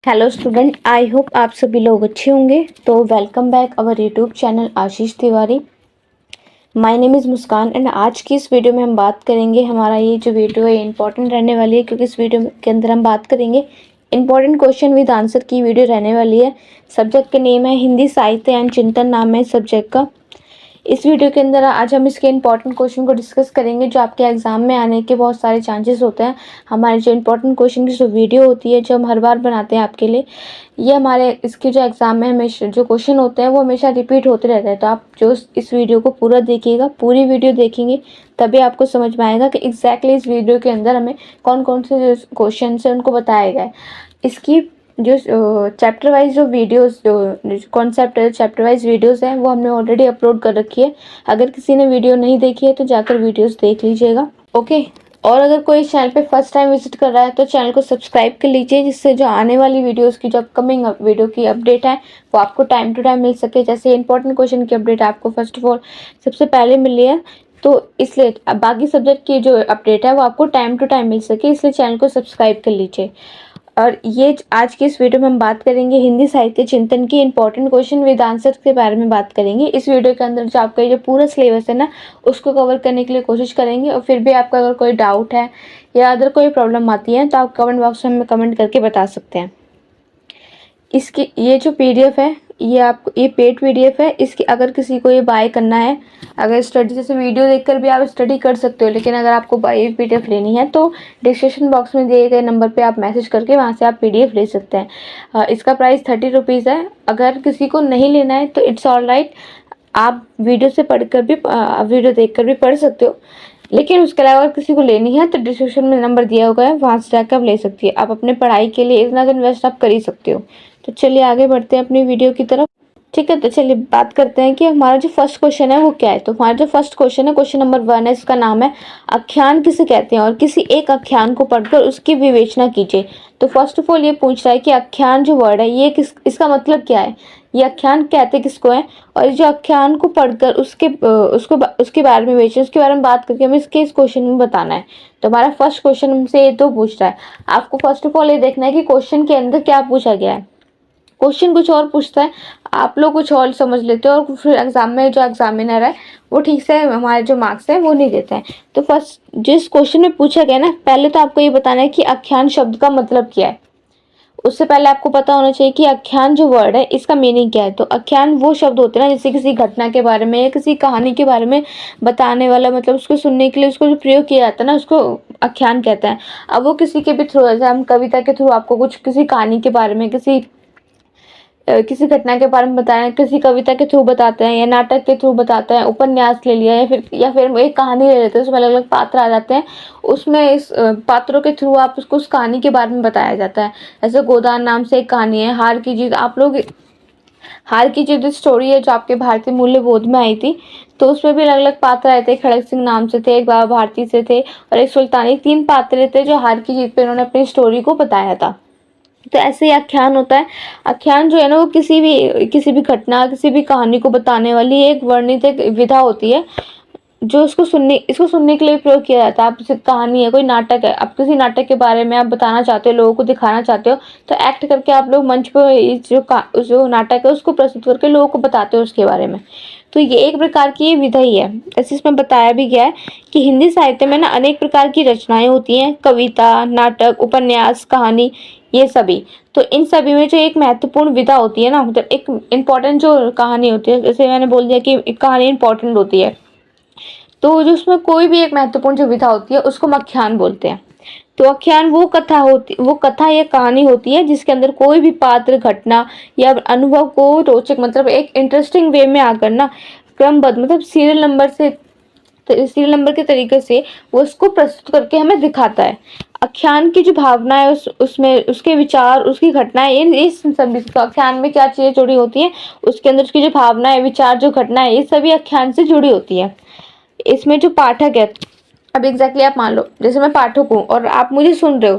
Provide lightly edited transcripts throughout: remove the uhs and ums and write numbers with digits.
Hello student, I hope आप सभी लोग अच्छे होंगे। तो welcome back our YouTube channel Ashish Tiwari. My name is Muskan and आज की इस वीडियो में हम बात करेंगे, हमारा ये जो वीडियो है इंपॉर्टेंट रहने वाली है क्योंकि इस वीडियो के अंदर हम बात करेंगे इंपॉर्टेंट क्वेश्चन विद आंसर की वीडियो रहने वाली है। सब्जेक्ट का नेम है हिंदी साहित्य एंड चिंतन, नाम है सब्जेक्ट का। इस वीडियो के अंदर आज हम इसके इंपॉर्टेंट क्वेश्चन को डिस्कस करेंगे जो आपके एग्जाम में आने के बहुत सारे चांसेस होते हैं। हमारे जो इंपॉर्टेंट क्वेश्चन की जो वीडियो होती है, जो हम हर बार बनाते हैं आपके लिए, ये हमारे इसके जो एग्जाम में हमेशा जो क्वेश्चन होते हैं वो हमेशा रिपीट होते रहते हैं। तो आप जो इस वीडियो को पूरा देखिएगा, पूरी वीडियो देखेंगे तभी आपको समझ में आएगा कि एग्जैक्टली इस वीडियो के अंदर हमें कौन कौन से जो क्वेश्चन है उनको बताया गया है। इसकी जो चैप्टर वाइज जो वीडियोस, जो कॉन्सेप्ट है, चैप्टर वाइज वीडियोस हैं, वो हमने ऑलरेडी अपलोड कर रखी है। अगर किसी ने वीडियो नहीं देखी है तो जाकर वीडियोस देख लीजिएगा, ओके। और अगर कोई चैनल पे फर्स्ट टाइम विजिट कर रहा है तो चैनल को सब्सक्राइब कर लीजिए, जिससे जो आने वाली वीडियोस की जो अपकमिंग वीडियो की अपडेट है वो आपको टाइम टू टाइम मिल सके। जैसे इंपॉर्टेंट क्वेश्चन की अपडेट आपको फर्स्ट ऑफ ऑल सबसे पहले मिली है, तो इसलिए बाकी सब्जेक्ट की जो अपडेट है वो आपको टाइम टू टाइम मिल सके, इसलिए चैनल को सब्सक्राइब कर लीजिए। और ये आज की इस वीडियो में हम बात करेंगे हिंदी साहित्य चिंतन की इंपॉर्टेंट क्वेश्चन विद आंसर के बारे में बात करेंगे। इस वीडियो के अंदर जो आपका जो पूरा सिलेबस है ना, उसको कवर करने के लिए कोशिश करेंगे। और फिर भी आपका अगर कोई डाउट है या अदर कोई प्रॉब्लम आती है तो आप कमेंट बॉक्स में हमें कमेंट करके बता सकते हैं। इसकी ये जो पीडीएफ है, ये आपको ये पेड पीडीएफ है। इसकी अगर किसी को ये बाय करना है, अगर स्टडी जैसे वीडियो देखकर भी आप स्टडी कर सकते हो, लेकिन अगर आपको बाय पीडीएफ लेनी है तो डिस्क्रिप्शन बॉक्स में दिए गए नंबर पे आप मैसेज करके वहाँ से आप पीडीएफ ले सकते हैं। इसका प्राइस 30 रुपीज़ है। अगर किसी को नहीं लेना है तो इट्स ऑल राइट, आप वीडियो से पढ़कर भी वीडियो देखकर भी पढ़ सकते हो। लेकिन उसके अलावा अगर किसी को लेनी है तो डिस्क्रिप्शन में नंबर दिया हुआ है, वहाँ से जाकर आप ले सकती है। आप अपने पढ़ाई के लिए इतना तो इन्वेस्ट आप कर ही सकते हो। तो चलिए आगे बढ़ते हैं अपनी वीडियो की तरफ, ठीक है। तो चलिए बात करते हैं कि हमारा जो फर्स्ट क्वेश्चन है वो क्या है। तो हमारा जो फर्स्ट क्वेश्चन है, क्वेश्चन नंबर 1 है, इसका नाम है आख्यान किसे कहते हैं और किसी एक आख्यान को पढ़कर उसकी विवेचना कीजिए। तो फर्स्ट ऑफ ऑल ये पूछ रहा है कि आख्यान जो वर्ड है ये इसका मतलब क्या है, ये आख्यान कहते किसको है, और जो आख्यान को पढ़कर उसके बारे में विवेचना, उसके बारे में बात करके हमें इसके इस क्वेश्चन में बताना है। तो हमारा फर्स्ट क्वेश्चन हमसे ये तो पूछ रहा है। आपको फर्स्ट ऑफ ऑल ये देखना है कि क्वेश्चन के अंदर क्या पूछा गया है। क्वेश्चन कुछ और पूछता है, आप लोग कुछ और समझ लेते हो, और फिर एग्जाम में जो एग्जामिनर है वो ठीक से हमारे जो मार्क्स हैं वो नहीं देते हैं। तो फर्स्ट जिस क्वेश्चन में पूछा गया ना, पहले तो आपको ये बताना है कि आख्यान शब्द का मतलब क्या है। उससे पहले आपको पता होना चाहिए कि आख्यान जो वर्ड है इसका मीनिंग क्या है। तो आख्यान वो शब्द होते हैं ना, जैसे किसी घटना के बारे में या किसी कहानी के बारे में बताने वाला, मतलब उसको सुनने के लिए उसको जो प्रयोग किया जाता है ना, उसको आख्यान कहते हैं। अब वो किसी के भी थ्रू, जैसे हम कविता के थ्रू आपको कुछ किसी कहानी के बारे में, किसी घटना के बारे में बताया, किसी कविता के थ्रू बताते हैं या नाटक के थ्रू बताते हैं, उपन्यास ले लिया या फिर एक कहानी ले लेते हैं, उसमें अलग अलग पात्र आ जाते हैं, उसमें इस पात्रों के थ्रू आप उसको उस कहानी के बारे में बताया जाता है। जैसे गोदान नाम से एक कहानी है, हार की जीत। आप लोग हार की जीत स्टोरी है जो आपके भारतीय मूल्य बोध में आई थी, तो उसमें भी अलग अलग पात्र आए थे। खड़क सिंह नाम से थे, एक बाबा भारती से थे और एक सुल्तानी। 3 पात्र थे जो हार की जीत पे उन्होंने अपनी स्टोरी को बताया था। तो ऐसे ही आख्यान होता है। आख्यान जो है ना, वो किसी भी घटना, किसी भी कहानी को बताने वाली एक वर्णित एक विधा होती है, जो इसको सुनने के लिए प्रयोग किया जाता है। आप जैसे कहानी है, कोई नाटक है, आप किसी नाटक के बारे में आप बताना चाहते हो, लोगों को दिखाना चाहते हो, तो एक्ट करके आप लोग मंच पर जो नाटक है उसको प्रस्तुत करके लोगों को बताते हो उसके बारे में। तो ये एक प्रकार की विधा ही है। ऐसे इसमें बताया भी गया है कि हिंदी साहित्य में ना अनेक प्रकार की रचनाएं होती हैं, कविता, नाटक, उपन्यास, कहानी, ये सभी। तो इन सभी में जो एक महत्वपूर्ण विधा होती है ना, मतलब एक इम्पोर्टेंट जो कहानी होती है, जैसे मैंने बोल दिया कि कहानी इम्पोर्टेंट होती है, तो जो उसमें कोई भी एक महत्वपूर्ण जो विधा होती है उसको हम आख्यान बोलते हैं। तो आख्यान वो कथा या कहानी होती है जिसके अंदर कोई भी पात्र, घटना या अनुभव को रोचक, मतलब एक इंटरेस्टिंग वे में आकर ना क्रमबद्ध, मतलब सीरियल नंबर के तरीके से वो उसको प्रस्तुत करके हमें दिखाता है। आख्यान की जो भावना है उसमें उसके विचार, उसकी घटनाएं, इस सभी आख्यान में क्या चीजें जुड़ी होती हैं, उसके अंदर उसकी जो भावना है, विचार, जो घटना है, ये सभी आख्यान से जुड़ी होती है। इसमें जो पाठक है, अब एग्जैक्टली आप मान लो जैसे मैं पाठक हूँ और आप मुझे सुन रहे हो,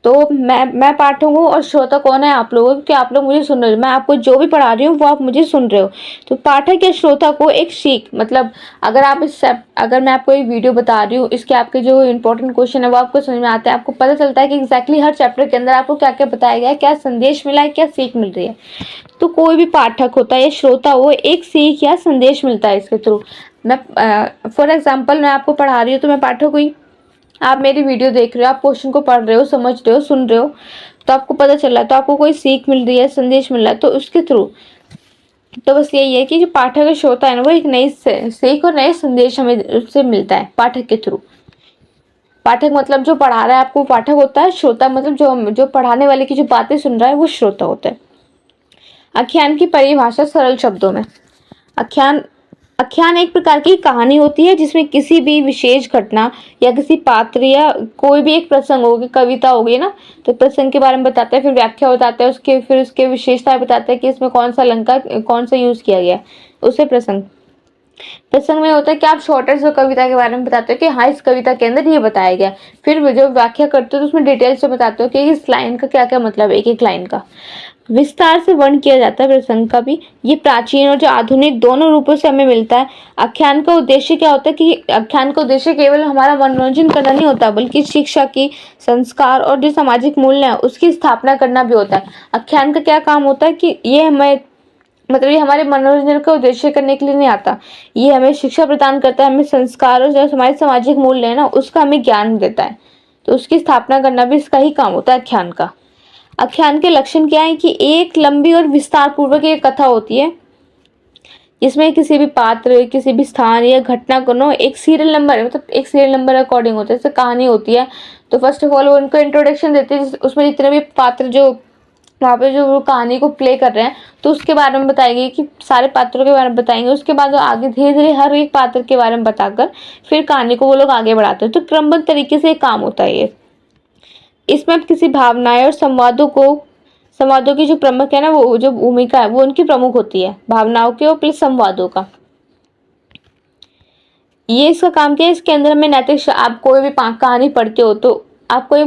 तो मैं पाठक हूँ और श्रोता कौन है? आप लोग हो, क्योंकि आप लोग मुझे सुन रहे हो। मैं आपको जो भी पढ़ा रही हूँ वो आप मुझे सुन रहे हो। तो पाठक या श्रोता को एक सीख, मतलब अगर मैं आपको एक वीडियो बता रही हूँ, इसके आपके जो इम्पोर्टेंट क्वेश्चन है वो आपको समझ में आता है, आपको पता चलता है कि एग्जैक्टली हर चैप्टर के अंदर आपको क्या क्या बताया गया है, क्या संदेश मिला है, क्या सीख मिल रही है। तो कोई भी पाठक होता है या श्रोता हो, एक सीख या संदेश मिलता है इसके थ्रू। मैं फॉर एग्जाम्पल मैं आपको पढ़ा रही हूँ तो मैं पाठक हुई, आप मेरी वीडियो देख रहे हो, आप क्वेश्चन को पढ़ रहे हो, समझ रहे हो, सुन रहे हो, तो आपको पता चल रहा है, तो आपको कोई सीख मिल रही है, संदेश मिल रहा है, तो उसके थ्रू। तो बस यही है कि जो पाठक और श्रोता है ना, वो एक नई सीख और नए संदेश हमें उससे मिलता है पाठक के थ्रू। पाठक मतलब जो पढ़ा रहा है आपको पाठक होता है, श्रोता मतलब जो पढ़ाने वाले की जो बातें सुन रहा है वो श्रोता होता है। आख्यान की परिभाषा सरल शब्दों में। आख्यान आख्यान एक प्रकार की कहानी होती है जिसमें किसी भी विशेष घटना या किसी पात्र या कोई भी एक प्रसंग होगी, कविता होगी ना, तो प्रसंग के बारे में बताता है, फिर व्याख्या बताता है उसके, फिर उसके विशेषताएं बताता है कि इसमें कौन सा अलंकार कौन सा यूज किया गया, उसे प्रसंग। प्रसंग में होता है कि आप शॉर्टर से कविता के बारे में बताते हो कि हाँ इस कविता के अंदर ये बताया गया, फिर जो व्याख्या करते हो तो उसमें डिटेल से बताते हो कि इस लाइन का क्या क्या मतलब है, एक एक लाइन का विस्तार से वर्ण किया जाता है। प्रसंग का भी ये प्राचीन और जो आधुनिक दोनों रूपों से हमें मिलता है। आख्यान का उद्देश्य क्या होता है कि आख्यान का उद्देश्य केवल हमारा मनोरंजन करना नहीं होता, बल्कि शिक्षा की, संस्कार और जो सामाजिक मूल्य है उसकी स्थापना करना भी होता है। आख्यान का क्या काम होता है कि ये हमें, मतलब ये हमारे मनोरंजन का उद्देश्य करने के लिए नहीं आता, ये हमें शिक्षा प्रदान करता है, हमें संस्कार और जो हमारे सामाजिक मूल्य है ना उसका हमें ज्ञान देता है, तो उसकी स्थापना करना भी इसका ही काम होता है आख्यान का। आख्यान के लक्षण क्या है कि एक लंबी और विस्तार पूर्वक एक कथा होती है जिसमें किसी भी पात्र, किसी भी स्थान या घटना को नो एक सीरियल नंबर, मतलब एक सीरियल नंबर अकॉर्डिंग होता है, जैसे कहानी होती है तो फर्स्ट ऑफ ऑल वो उनको इंट्रोडक्शन देते हैं, उसमें जितने भी पात्र जो वहाँ पे जो वो कहानी को प्ले कर रहे हैं तो उसके बारे में बताएगी, कि सारे पात्रों के बारे में बताएंगे, उसके बाद वो आगे धीरे धीरे हर एक पात्र के बारे में बताकर फिर कहानी को वो लोग आगे बढ़ाते हैं। तो क्रमबद्ध तरीके से एक काम होता है ये। इसमें अब किसी भावनाएं और संवादों की जो प्रमुख है ना, वो जो भूमिका है वो उनकी प्रमुख होती है, भावनाओं के और प्लस संवादों का। ये इसका काम क्या है, इसके अंदर हमें नैतिक, आप कोई भी कहानी पढ़ते हो तो आप कोई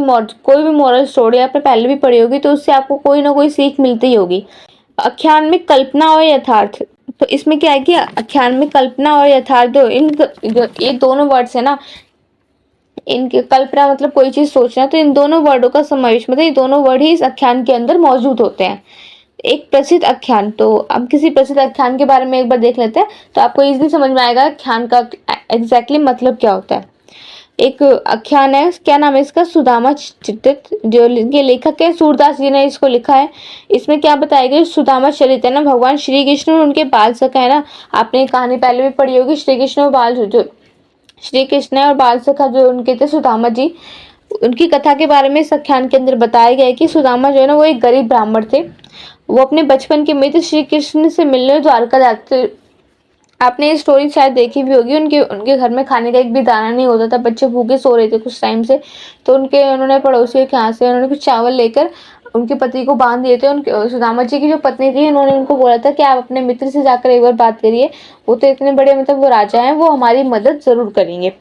भी मॉरल स्टोरी आपने पहले भी पढ़ी होगी, तो उससे आपको कोई ना कोई सीख मिलती ही होगी। आख्यान में कल्पना और यथार्थ, तो इसमें क्या है कि आख्यान में कल्पना और यथार्थ जो ये दोनों वर्ड्स है ना, इनके कल्पना मतलब कोई चीज सोचना, तो इन दोनों वर्डों का समावेश, मतलब ये दोनों वर्ड ही इस आख्यान के अंदर मौजूद होते हैं। एक प्रसिद्ध आख्यान, तो हम किसी प्रसिद्ध आख्यान के बारे में एक बार देख लेते हैं तो आपको इजीली समझ में आएगा आख्यान का एग्जैक्टली मतलब क्या होता है। एक आख्यान है, क्या नाम है इसका, सुदामा चरित, जो ये लेखक है सूरदास जी ने इसको लिखा है। इसमें क्या बताया गया, सुदामा चरित है ना, भगवान श्री कृष्ण और उनके बाल सखा है ना, आपने कहानी पहले भी पढ़ी होगी, श्री कृष्ण और जो श्री कृष्ण और बाल सखा जो उनके थे सुदामा जी, उनकी कथा के बारे में इस आख्यान के अंदर बताया गया है कि सुदामा जो है ना वो एक गरीब ब्राह्मण थे। वो अपने बचपन के मित्र श्री कृष्ण से मिलने द्वारका जाते। आपने ये स्टोरी शायद देखी भी होगी, उनके उनके घर में खाने का एक भी दाना नहीं होता था, बच्चे भूखे सो रहे थे कुछ टाइम से, तो उन्होंने पड़ोसियों के यहाँ से उन्होंने कुछ चावल लेकर उनके पति को बांध दिए थे। उनके सुदामा जी की जो पत्नी थी उन्होंने उनको बोला था कि आप अपने मित्र से जाकर एक बार बात करिए, वो तो इतने बड़े, मतलब वो राजा हैं, वो हमारी मदद जरूर करेंगे।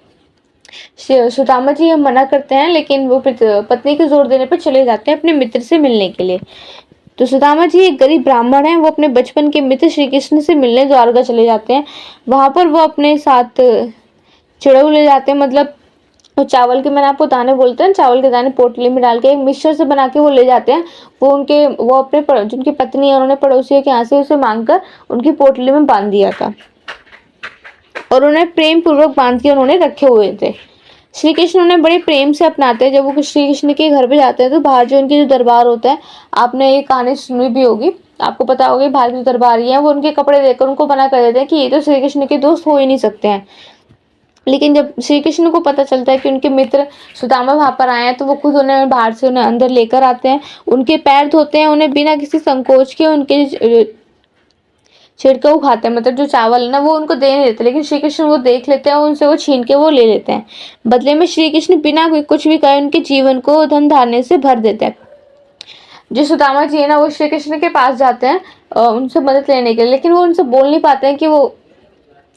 सुदामा जी हम मना करते हैं, लेकिन वो पत्नी के जोर देने पर चले जाते हैं अपने मित्र से मिलने के लिए। तो सुदामा जी एक गरीब ब्राह्मण हैं, वो अपने बचपन के मित्र श्री कृष्ण से मिलने द्वारका चले जाते हैं। वहां पर वो अपने साथ चिड़ऊ ले जाते हैं, मतलब चावल के, मैंने आपको दाने बोलते हैं, चावल के दाने पोटली में डाल के एक मिक्सचर से बना के वो ले जाते हैं। वो अपने जिनकी पत्नी है उन्होंने पड़ोसियों के यहाँ से उसे मांगकर उनकी पोटली में बांध दिया था और उन्हें प्रेम पूर्वक बांध के उन्होंने रखे हुए थे। श्री कृष्ण उन्हें बड़े प्रेम से अपनाते हैं। जब वो श्री कृष्ण के घर पे जाते हैं तो बाहर जो उनकी जो दरबार होता है, आपने ये कहानी सुनी भी होगी, आपको पता होगा, बाहर के जो दरबारी हैं वो उनके कपड़े देखकर उनको मना कर देते हैं कि ये तो श्री कृष्ण के दोस्त हो ही नहीं सकते हैं। लेकिन जब श्री कृष्ण को पता चलता है कि उनके मित्र सुदामा वहां पर आए हैं, तो वो खुद उन्हें बाहर से उन्हें अंदर लेकर आते हैं, उनके पैर धोते हैं, उन्हें बिना किसी संकोच के उनके छिड़के खाते हैं, मतलब जो चावल है ना वो उनको दे नहीं देते, लेकिन श्री कृष्ण वो देख लेते हैं और उनसे वो छीन के वो ले लेते हैं। बदले में श्री कृष्ण बिना कुछ भी कहे उनके जीवन को धन धान्य से भर देते हैं। जो सुदामा जी है ना वो श्री कृष्ण के पास जाते हैं उनसे मदद लेने के लिए, लेकिन वो उनसे बोल नहीं पाते हैं कि वो,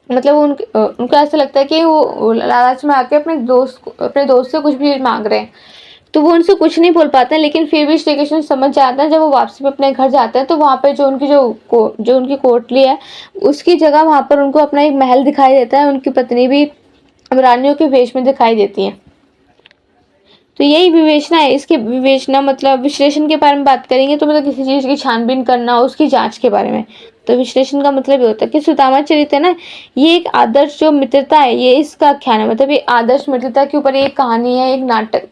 मतलब उनको ऐसा लगता है कि वो लालच में आके अपने दोस्त से कुछ भी मांग रहे हैं। तो वो उनसे कुछ नहीं बोल पाते हैं, लेकिन फिर भी श्री कृष्ण समझ जाते हैं। जब वो वापसी में अपने घर जाते हैं तो वहाँ पे जो उनकी कोठरी है उसकी जगह वहाँ पर उनको अपना एक महल दिखाई देता है। उनकी पत्नी भी रानियों के वेश में दिखाई देती है। तो यही विवेचना है। इसके विवेचना मतलब विश्लेषण के बारे में बात करेंगे तो मतलब किसी चीज़ की छानबीन करना, उसकी जांच के बारे में। तो विश्लेषण का मतलब ये होता है कि सुदामा चरित्र है ना, ये एक आदर्श जो मित्रता है, ये इसका आख्यान है। मतलब ये आदर्श मित्रता के ऊपर एक कहानी है, एक नाटक,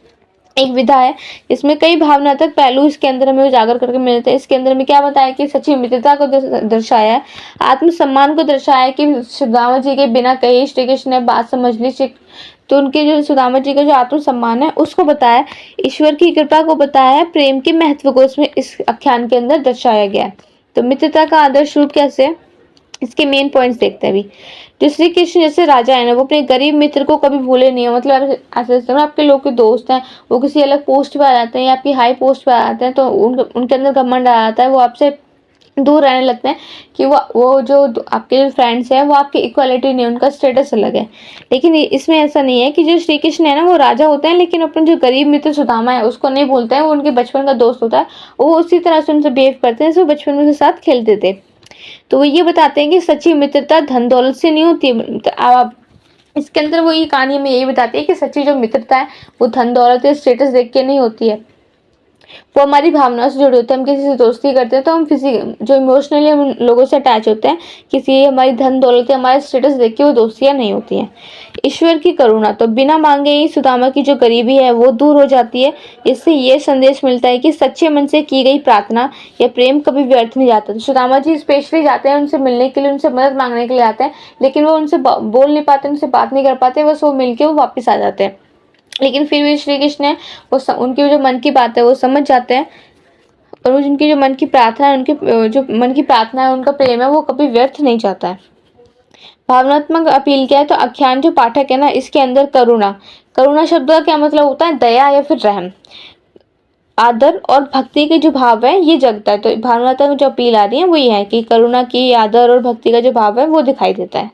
एक विधा है। इसमें कई भावनात्मक पहलू इसके अंदर हमें उजागर करके मिलते हैं। इसके अंदर में क्या बताया कि सच्ची मित्रता को दर्शाया है, आत्मसम्मान को दर्शाया है कि सुदामा जी के बिना कहे श्री कृष्ण ने बात समझ ली। तो उनके जो सुदामा जी का जो आत्मसम्मान है उसको बताया, ईश्वर की कृपा को बताया है, प्रेम के महत्व को इसमें इस आख्यान के अंदर दर्शाया गया है। तो मित्रता का आदर्श रूप कैसे है, इसके मेन पॉइंट्स देखते हैं अभी। जो श्री कृष्ण जैसे राजा है ना, वो अपने गरीब मित्र को कभी भूले नहीं है। मतलब ऐसे आपके लोग के दोस्त हैं, वो किसी अलग पोस्ट पे आ जाते हैं या आपकी हाई पोस्ट पे आ जाते हैं तो उनके अंदर घमंड आ जाता है, वो आपसे दूर रहने लगते हैं कि वो जो आपके जो फ्रेंड्स हैं वो आपकी इक्वालिटी नहीं, उनका स्टेटस अलग है। लेकिन इसमें ऐसा नहीं है कि जो श्री कृष्ण है ना वो राजा होते हैं, लेकिन अपने जो गरीब मित्र सुदामा है उसको नहीं भूलते हैं। वो उनके बचपन का दोस्त होता है, वो उसी तरह से उनसे बिहेव करते हैं जैसे वो बचपन में उनके साथ खेलते थे। तो वो ये बताते हैं कि सच्ची मित्रता धन दौलत से नहीं होती। आप इसके अंदर वो ये कहानी में यही बताती है कि सच्ची जो मित्रता है वो धन दौलत या स्टेटस देख के नहीं होती है, वो हमारी भावनाओं से जुड़े होते हैं। हम किसी से दोस्ती करते हैं तो हम जो इमोशनली हम लोगों से अटैच होते हैं, किसी हमारी धन दौलत या हमारे स्टेटस देख के वो दोस्तियां नहीं होती हैं। ईश्वर की करुणा, तो बिना मांगे ही सुदामा की जो गरीबी है वो दूर हो जाती है। इससे ये संदेश मिलता है कि सच्चे मन से की गई प्रार्थना या प्रेम कभी व्यर्थ नहीं जाता। तो सुदामा जी स्पेशली जाते हैं उनसे मिलने के लिए, उनसे मदद मांगने के लिए आते हैं, लेकिन वो उनसे बोल नहीं पाते, उनसे बात नहीं कर पाते, बस वो मिलके वो वापस आ जाते हैं। लेकिन फिर भी श्री कृष्ण है वो उनकी जो मन की बात है वो समझ जाते हैं, और उनकी जो मन की प्रार्थना है, उनकी जो मन की प्रार्थना है, उनका प्रेम है, वो कभी व्यर्थ नहीं जाता है। भावनात्मक अपील क्या है, तो आख्यान जो पाठक है ना, इसके अंदर करुणा, करुणा शब्द का क्या मतलब होता है, दया या फिर रहम, आदर और भक्ति के जो भाव है ये जगता है। तो भावनात्मक जो अपील आ रही है वो ये है कि करुणा की, आदर और भक्ति का जो भाव है वो दिखाई देता है।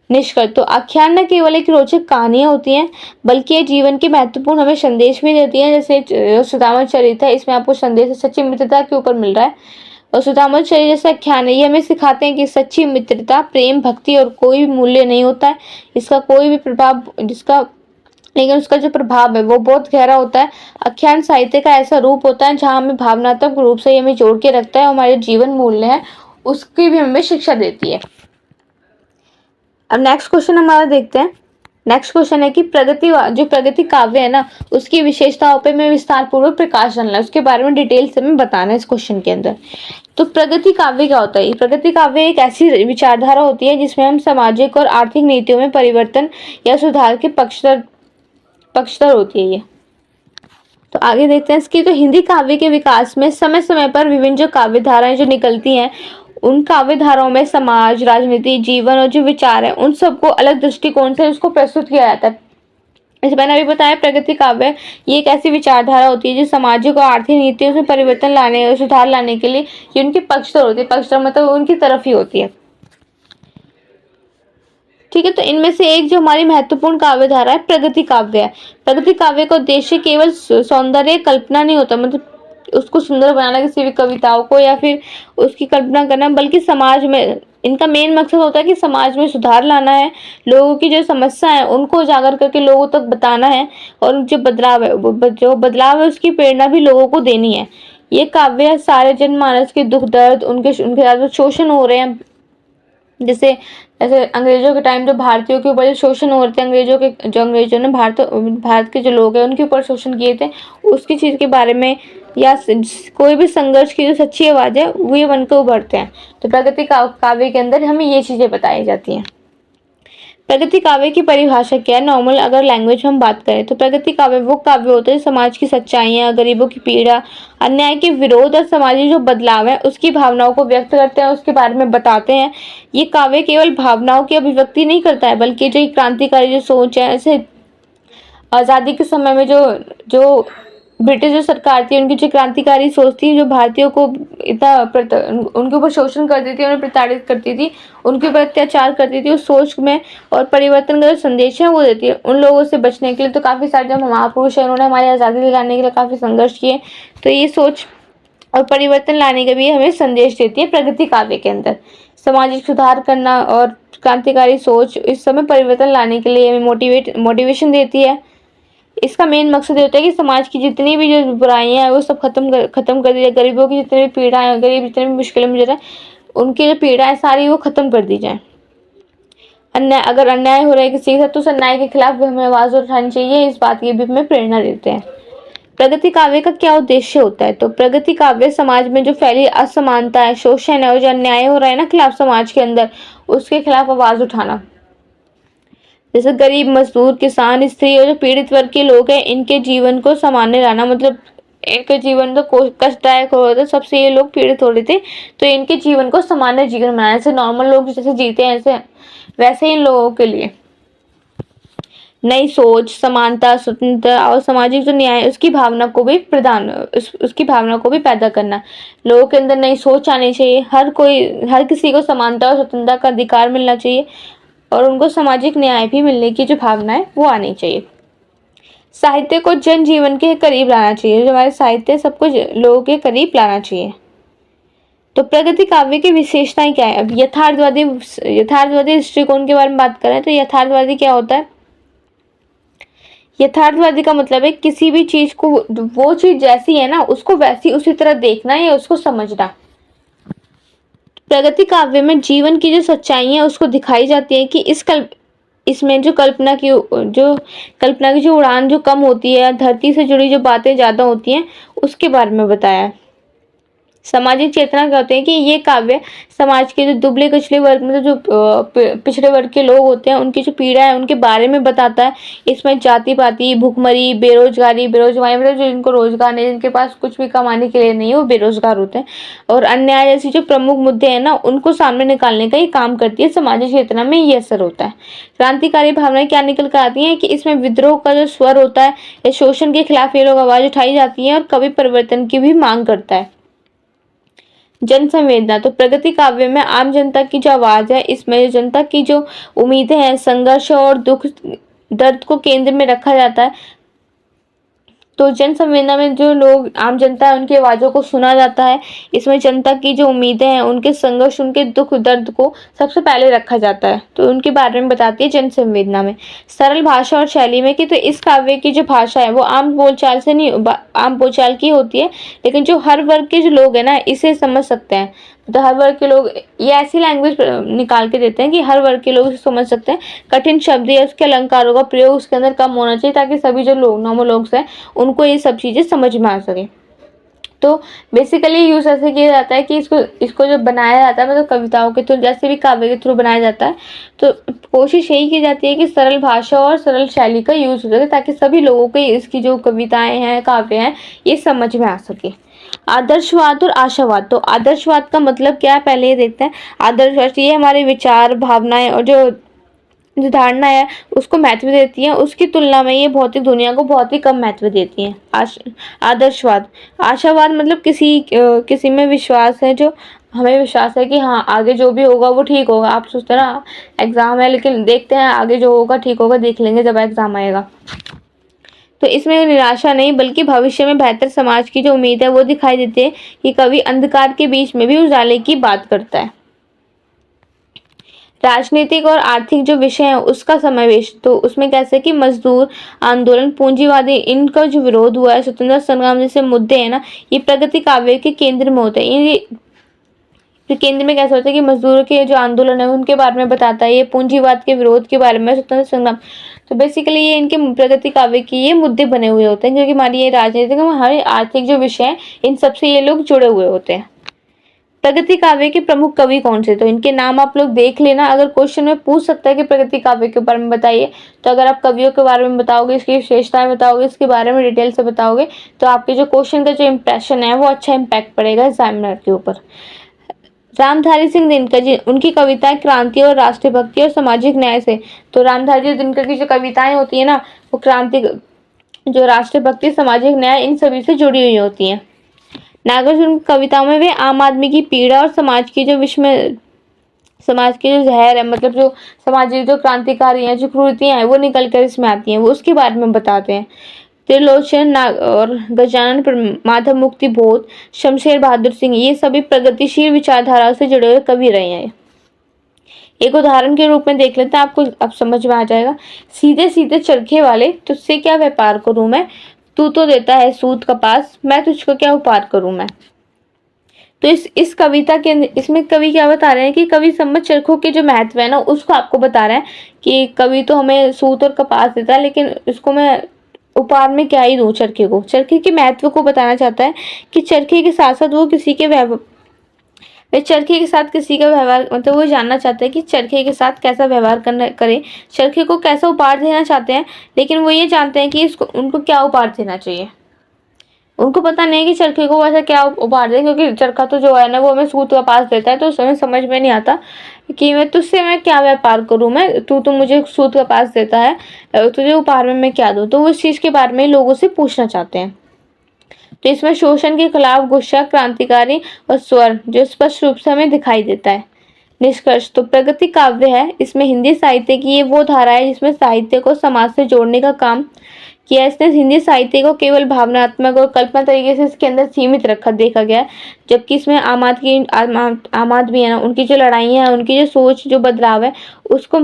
निष्कर्ष, तो आख्यान न केवल एक रोचक कहानियां होती हैं, बल्कि ये जीवन के महत्वपूर्ण हमें संदेश भी देती हैं। जैसे सुदामा चरित्र है, इसमें आपको संदेश सच्ची मित्रता के ऊपर मिल रहा है। और सुदामा चरित्र जैसे आख्यान है, ये हमें सिखाते हैं कि सच्ची मित्रता, प्रेम, भक्ति और कोई भी मूल्य नहीं होता है, इसका कोई भी प्रभाव लेकिन उसका जो प्रभाव है वो बहुत गहरा होता है। आख्यान साहित्य का ऐसा रूप होता है जहाँ हमें भावनात्मक रूप से हमें जोड़ के रखता है, हमारे जीवन मूल्य है उसकी भी हमें शिक्षा देती है। अब नेक्स्ट क्वेश्चन हमारा देखते हैं। नेक्स्ट क्वेश्चन है कि प्रगति काव्य है ना, उसकी विशेषताओं पे मैं विस्तार पूर्वक प्रकाश डालना है, उसके बारे में डिटेल से मैं बताना है इस क्वेश्चन के अंदर। तो प्रगति काव्य क्या होता है? प्रगति काव्य एक ऐसी विचारधारा होती है जिसमें हम सामाजिक और आर्थिक नीतियों में परिवर्तन या सुधार के पक्षधर होती है ये। तो आगे देखते हैं इसकी। तो हिंदी काव्य के विकास में समय समय पर विभिन्न जो काव्य धाराएं जो निकलती हैं, उन काव्य धाराओं में समाज, राजनीति, जीवन और जो विचार है उन सबको अलग दृष्टिकोण से उसको प्रस्तुत किया जाता है। जैसे मैंने अभी बताया, प्रगति काव्य ये एक ऐसी विचारधारा होती है जो सामाजिक और आर्थिक नीतियों में परिवर्तन लाने और सुधार लाने के लिए ये उनकी पक्षधर होती है। पक्षधर मतलब उनकी तरफ ही होती है। ठीक है, तो इनमें से एक जो हमारी महत्वपूर्ण काव्य धारा है प्रगति काव्य है। प्रगति काव्य का उद्देश्य केवल सौंदर्य कल्पना नहीं होता, मतलब उसको सुंदर बनाना किसी भी कविताओं को या फिर उसकी कल्पना करना, बल्कि समाज में इनका मेन मकसद होता है कि समाज में सुधार लाना है, लोगों की जो समस्या है उनको उजागर करके लोगों तक बताना है, और जो बदलाव है उसकी प्रेरणा भी लोगों को देनी है। ये काव्य सारे जनमानस के दुख दर्द, उनके साथ शोषण हो रहे हैं, जैसे ऐसे अंग्रेजों के टाइम जो भारतीयों के ऊपर जो शोषण हो रहे थे, अंग्रेजों ने भारत के जो लोग हैं उनके ऊपर शोषण किए थे, उसकी चीज़ के बारे में या कोई भी संघर्ष की जो सच्ची आवाज़ है वो ये बनकर उभरते हैं। तो प्रगति काव्य के अंदर हमें ये चीज़ें बताई जाती हैं। प्रगति काव्य की परिभाषा क्या है? नॉर्मल अगर लैंग्वेज में हम बात करें तो प्रगति काव्य वो काव्य होते हैं समाज की सच्चाइयाँ, गरीबों की पीड़ा, अन्याय के विरोध और समाजी जो बदलाव है उसकी भावनाओं को व्यक्त करते हैं, उसके बारे में बताते हैं। ये काव्य केवल भावनाओं की अभिव्यक्ति नहीं करता है, बल्कि जो क्रांतिकारी जो सोच है, ऐसे आज़ादी के समय में जो ब्रिटिश जो सरकार थी उनकी जो क्रांतिकारी सोच थी, जो भारतीयों को इतना उनके ऊपर शोषण करती थी, उन्हें प्रताड़ित करती थी, उनके ऊपर अत्याचार करती थी, उस सोच में और परिवर्तन का जो संदेश है वो देती है। उन लोगों से बचने के लिए तो काफ़ी सारे जो महापुरुष हैं उन्होंने हमारी आज़ादी दिलाने के लिए काफ़ी संघर्ष किए। तो ये सोच और परिवर्तन लाने का भी हमें संदेश देती है प्रगति काव्य के अंदर। सामाजिक सुधार करना और क्रांतिकारी सोच इस समय परिवर्तन लाने के लिए हमें मोटिवेशन देती है। इसका मेन मकसद ये होता है कि समाज की जितनी भी जो बुराइयां हैं वो सब खत्म कर दी जाए। गरीबों की जितनी भी पीड़ा है, गरीब जितनी भी मुश्किलें में गुजर उनकी जो पीड़ा है सारी वो खत्म कर दी जाए। अगर अन्याय हो रहा है किसी के साथ तो उस अन्याय के खिलाफ भी हमें आवाज उठानी चाहिए। इस बात की भी हमें प्रेरणा देते हैं। प्रगति काव्य का क्या उद्देश्य होता है? तो प्रगति काव्य समाज में जो फैली असमानता है, शोषण है और जो अन्याय हो रहा है ना खिलाफ समाज के अंदर, उसके खिलाफ आवाज उठाना। जैसे गरीब, मजदूर, किसान, स्त्री और जो पीड़ित वर्ग के लोग हैं, इनके जीवन को सामान्य लाना, मतलब इनके जीवन तो कष्टदायक हो रहा था, सबसे ये लोग पीड़ित हो रहे थे, तो इनके जीवन को सामान्य जीवन बनाना। जैसे नॉर्मल लोग जैसे जीते हैं ऐसे वैसे इन लोगों के लिए नई सोच, समानता, स्वतंत्रता और सामाजिक जो न्याय उसकी भावना को भी उसकी भावना को भी पैदा करना। लोगों के अंदर नई सोच आनी चाहिए। हर किसी को समानता और स्वतंत्रता का अधिकार मिलना चाहिए और उनको सामाजिक न्याय भी मिलने की जो भावना है वो आनी चाहिए। साहित्य को जन जीवन के करीब लाना चाहिए। जो हमारे साहित्य सबको लोगों के करीब लाना चाहिए। तो प्रगति काव्य की विशेषताएं क्या है? अब यथार्थवादी दृष्टिकोण के बारे में बात करें तो यथार्थवादी क्या होता है? यथार्थवादी का मतलब है किसी भी चीज को, वो चीज जैसी है ना उसको वैसी उसी तरह देखना या उसको समझना। प्रगति काव्य में जीवन की जो सच्चाई है उसको दिखाई जाती है कि इसमें जो कल्पना की जो उड़ान जो कम होती है, धरती से जुड़ी जो बातें ज्यादा होती हैं, उसके बारे में बताया है। सामाजिक चेतना कहते हैं कि ये काव्य समाज के जो दुबले कुचले वर्ग में जो पिछड़े वर्ग के लोग होते हैं उनकी जो पीड़ा है उनके बारे में बताता है। इसमें जाति पाति, भुखमरी, बेरोजगारी मतलब जो जिनको रोजगार नहीं, जिनके पास कुछ भी कमाने के लिए नहीं है वो बेरोजगार होते हैं, और अन्याय जैसी जो प्रमुख मुद्दे हैं ना उनको सामने निकालने का ये काम करती है। सामाजिक चेतना में ये असर होता है। क्रांतिकारी भावनाएं क्या निकल कर आती हैं कि इसमें विद्रोह का जो स्वर होता है या शोषण के खिलाफ ये लोग आवाज उठाई जाती है और कवि परिवर्तन की भी मांग करता है। जन संवेदना, तो प्रगति काव्य में आम जनता की जो आवाज है, इसमें जनता की जो उम्मीदें हैं, संघर्ष और दुख दर्द को केंद्र में रखा जाता है। तो जन संवेदना में जो लोग आम जनता है उनकी आवाज़ों को सुना जाता है। इसमें जनता की जो उम्मीदें हैं, उनके संघर्ष, उनके दुख दर्द को सबसे पहले रखा जाता है, तो उनके बारे में बताती है जन संवेदना में। सरल भाषा और शैली में कि तो इस काव्य की जो भाषा है वो आम बोलचाल की होती है, लेकिन जो हर वर्ग के जो लोग हैं ना इसे समझ सकते हैं। तो हर वर्ग के लोग ये ऐसी लैंग्वेज निकाल के देते हैं कि हर वर्ग के लोग इसे समझ सकते हैं। कठिन शब्द या उसके अलंकारों का प्रयोग उसके अंदर कम होना चाहिए ताकि सभी जो लोग नॉर्मल लोग हैं उनको ये सब चीज़ें समझ में आ सके। तो बेसिकली यूज ऐसे किया जाता है कि इसको जो बनाया जाता है, मतलब कविताओं के थ्रू, जैसे भी काव्य के थ्रू बनाया जाता है, तो कोशिश यही की जाती है कि सरल भाषा और सरल शैली का यूज हो सके ताकि सभी लोगों को इसकी जो कविताएं हैं, काव्य हैं, ये समझ में आ सके। आदर्शवाद और आशावाद, तो आदर्शवाद का मतलब क्या है पहले ये देखते हैं। आदर्शवाद ये हमारे विचार, भावनाएं और जो धारणा है उसको महत्व देती है, उसकी तुलना में ये भौतिक दुनिया को बहुत ही कम महत्व देती है। आदर्शवाद, आशावाद मतलब किसी में विश्वास है, जो हमें विश्वास है कि हाँ आगे जो भी होगा वो ठीक होगा। आप सोचते हैं ना एग्जाम है लेकिन देखते हैं आगे जो होगा ठीक होगा, देख लेंगे जब एग्जाम आएगा। तो इसमें निराशा नहीं बल्कि भविष्य में बेहतर समाज की जो उम्मीद है वो दिखाई देती है कि कवि अंधकार के बीच में भी उजाले की बात करता है। राजनीतिक और आर्थिक जो विषय है उसका समावेश, तो उसमें कैसे कि मजदूर आंदोलन, पूंजीवादी, इनका जो विरोध हुआ है, स्वतंत्रता संग्राम जैसे मुद्दे हैं ना, ये प्रगति काव्य के केंद्र में होते हैं। ये केंद्र में कैसे होता है कि मजदूरों के जो आंदोलन है उनके बारे में बताता है, ये पूंजीवाद के विरोध के बारे में, स्वतंत्रता संग्राम। तो बेसिकली ये इनके प्रगति काव्य की ये मुद्दे बने हुए होते हैं, क्योंकि हमारी ये राजनीतिक, हमारे आर्थिक जो विषय है इन सबसे ये लोग जुड़े हुए होते हैं। प्रगति काव्य के प्रमुख कवि कौन से? तो इनके नाम आप लोग देख लेना। अगर क्वेश्चन में पूछ सकता है कि प्रगति काव्य के बारे में बताइए, तो अगर आप कवियों के बारे में बताओगे, इसकी विशेषताएं बताओगे, इसके बारे में डिटेल से बताओगे, तो आपके जो क्वेश्चन का जो इम्प्रेशन है वो अच्छा इम्पैक्ट पड़ेगा एग्जामिनर के ऊपर। रामधारी सिंह दिनकर जी, उनकी कविताएं क्रांति और राष्ट्रभक्ति और सामाजिक न्याय से, तो रामधारी दिनकर की जो कविताएं होती है ना वो जो राष्ट्रभक्ति, सामाजिक न्याय, इन सभी से जुड़ी हुई होती हैं। नागार्जुन की कविताओं में वे आम आदमी की पीड़ा और समाज की जो जहर है, मतलब जो सामाजिक जो क्रांतिकारी हैं, जो क्रूरतियां हैं, वो निकल कर इसमें आती हैं, वो उसके बारे में बताते हैं। त्रिलोचन और गजानन, माधव मुक्ति बोध, शमशेर बहादुर सिंह, ये सभी प्रगतिशील विचारधारा से जुड़े हुए कवि रहे हैं। एक उदाहरण के रूप में देख लेते हैं, आपको अब समझ में आ जाएगा। सीधे सीधे चरखे वाले, तुझसे क्या व्यापार करूं मैं, तू तो देता है सूत कपास, मैं तुझको क्या उपहार करूं मैं। तो इस कविता के इसमें कवि क्या बता रहे हैं कि कवि सम्मत चरखों के जो महत्व है ना, उसको आपको बता रहे हैं कि कवि तो हमें सूत और कपास देता है, लेकिन इसको मैं उपहार में क्या ही दूं चरखे को। चरखे के महत्व को बताना चाहता है कि चरखे के साथ साथ वो चरखे के साथ किसी का व्यवहार, मतलब वो जानना चाहते हैं कि चरखे के साथ कैसा व्यवहार करना करे, चरखे को कैसा उपहार देना चाहते हैं, लेकिन वो ये जानते हैं कि इसको उनको क्या उपहार देना चाहिए। उनको पता नहीं कि चरखे को वैसे क्या उपहार दें, क्योंकि चरखा तो जो है ना, वो हमें सूत का पास देता है, तो उसमें समझ में नहीं आता कि मैं तुझसे मैं क्या व्यापार करूं, मैं तू तो मुझे सूत का पास देता है, तुझे उपहार में मैं क्या दूं। तो वो इस चीज के बारे में लोगों से पूछना चाहते हैं। तो इसमें शोषण के खिलाफ गुस्सा, क्रांतिकारी और स्वर जो स्पष्ट रूप से हमें दिखाई देता है। निष्कर्ष, तो प्रगति काव्य है, इसमें हिंदी साहित्य की ये वो धारा है जिसमें साहित्य को समाज से जोड़ने का काम किया। इसने हिंदी साहित्य को केवल भावनात्मक और कल्पना तरीके से इसके अंदर सीमित रखा देखा गया, जबकि इसमें आम आदमी है ना, उनकी जो लड़ाइयाँ हैं, उनकी जो सोच, जो बदलाव है, उसको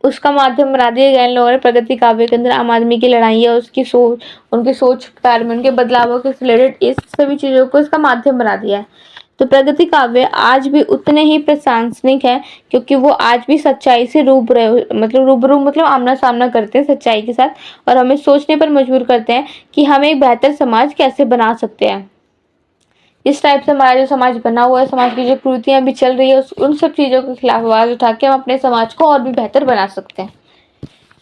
उसका माध्यम बना दिया गया इन लोगों ने। प्रगति काव्य के अंदर आम आदमी की लड़ाइयाँ, उसकी सोच, उनकी सोच के बारे में, उनके बदलावों के रिलेटेड, इस सभी चीजों को इसका माध्यम बना दिया है। तो प्रगति काव्य आज भी उतने ही प्रासंगिक है, क्योंकि वो आज भी सच्चाई से रूबरू मतलब आमना सामना करते हैं सच्चाई के साथ, और हमें सोचने पर मजबूर करते हैं कि हम एक बेहतर समाज कैसे बना सकते हैं। इस टाइप से हमारा जो समाज बना हुआ है, समाज की जो कुरीतियां भी चल रही है, उन सब चीजों के खिलाफ आवाज उठा के हम अपने समाज को और भी बेहतर बना सकते हैं।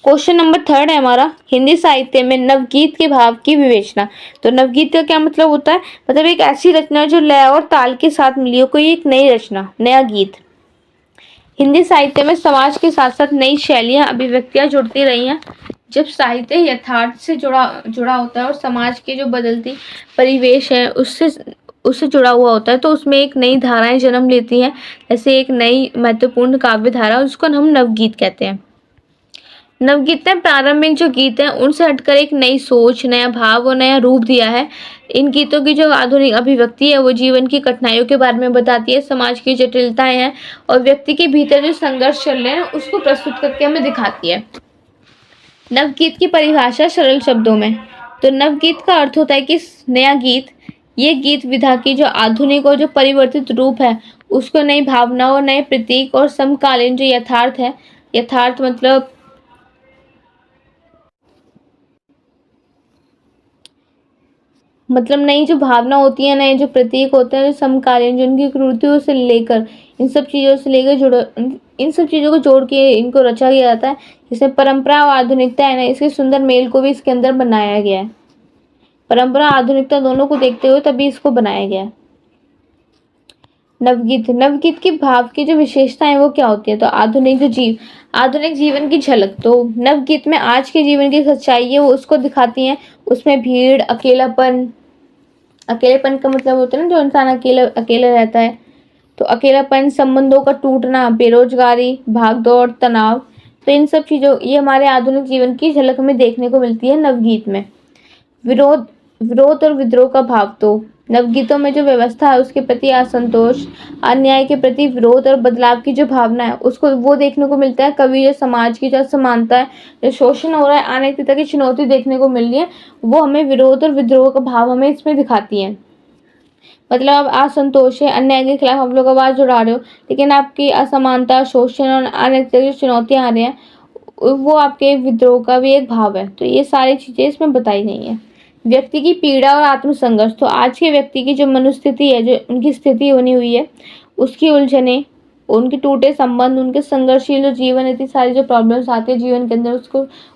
क्वेश्चन नंबर 3 है हमारा, हिंदी साहित्य में नवगीत के भाव की विवेचना। तो नवगीत का क्या मतलब होता है, मतलब एक ऐसी रचना जो लय और ताल के साथ मिली हो, कोई एक नई रचना, नया गीत। हिंदी साहित्य में समाज के साथ साथ नई शैलियां, अभिव्यक्तियां जुड़ती रही हैं। जब साहित्य यथार्थ से जुड़ा होता है और समाज के जो बदलती परिवेश है उससे जुड़ा हुआ होता है, तो उसमें एक नई धाराएं जन्म लेती हैं। जैसे एक नई महत्वपूर्ण काव्य धारा, उसको हम नवगीत कहते हैं। नवगीत ने प्रारंभिक जो गीत हैं उनसे हटकर एक नई सोच, नया भाव और नया रूप दिया है। इन गीतों की जो आधुनिक अभिव्यक्ति है, वो जीवन की कठिनाइयों के बारे में बताती है, समाज की जटिलताएं हैं और व्यक्ति के भीतर जो संघर्ष चल रहे हैं उसको प्रस्तुत करके हमें दिखाती है। नवगीत की परिभाषा सरल शब्दों में, तो नवगीत का अर्थ होता है कि नया गीत, ये गीत विधा की जो आधुनिक और जो परिवर्तित रूप है, उसको नई भावना और नए प्रतीक और समकालीन जो यथार्थ है, यथार्थ मतलब नई जो भावना होती है, नए जो प्रतीक होते हैं, जो समकालीन, जिनकी कृतियों से लेकर, इन सब चीज़ों से लेकर इन सब चीज़ों को जोड़ के इनको रचा गया जाता है। जिसमें परंपरा और आधुनिकता है ना, इसके सुंदर मेल को भी इसके अंदर बनाया गया है। परंपरा आधुनिकता दोनों को देखते हुए तभी इसको बनाया गया है। नवगीत के भाव की जो विशेषताएं वो क्या होती है, तो आधुनिक जीवन की झलक। तो नवगीत में आज के जीवन की सच्चाई है वो उसको दिखाती हैं। उसमें भीड़, अकेलेपन का मतलब होता है ना, जो इंसान अकेला रहता है, तो अकेलापन, संबंधों का टूटना, बेरोजगारी, भागदौड़, तनाव, तो इन सब चीजों, ये हमारे आधुनिक जीवन की झलक हमें देखने को मिलती है नवगीत में। विरोध और विद्रोह का भाव, तो नवगीतों में जो व्यवस्था है उसके प्रति असंतोष, अन्याय के प्रति विरोध और बदलाव की जो भावना है उसको वो देखने को मिलता है। कवि जो समाज की जो असमानता है, जो शोषण हो रहा है, अनैतिकता की चुनौती देखने को मिल रही है, वो हमें विरोध और विद्रोह का भाव हमें इसमें दिखाती है। मतलब अब असंतोष है, अन्याय के खिलाफ आप लोग आवाज उठा रहे हो, लेकिन आपकी असमानता, शोषण और अनैतिकता की चुनौतियां आ रही हैं, वो आपके विद्रोह का भी एक भाव है। तो ये सारी चीजें इसमें बताई गई हैं। व्यक्ति की पीड़ा और आत्मसंघर्ष, तो आज के व्यक्ति की जो मनोस्थिति है, जो उनकी स्थिति बनी हुई है, उसकी उलझने, उनके टूटे संबंध, उनके संघर्षशील जो जीवन, इतनी सारी जो प्रॉब्लम्स आती है जीवन के अंदर,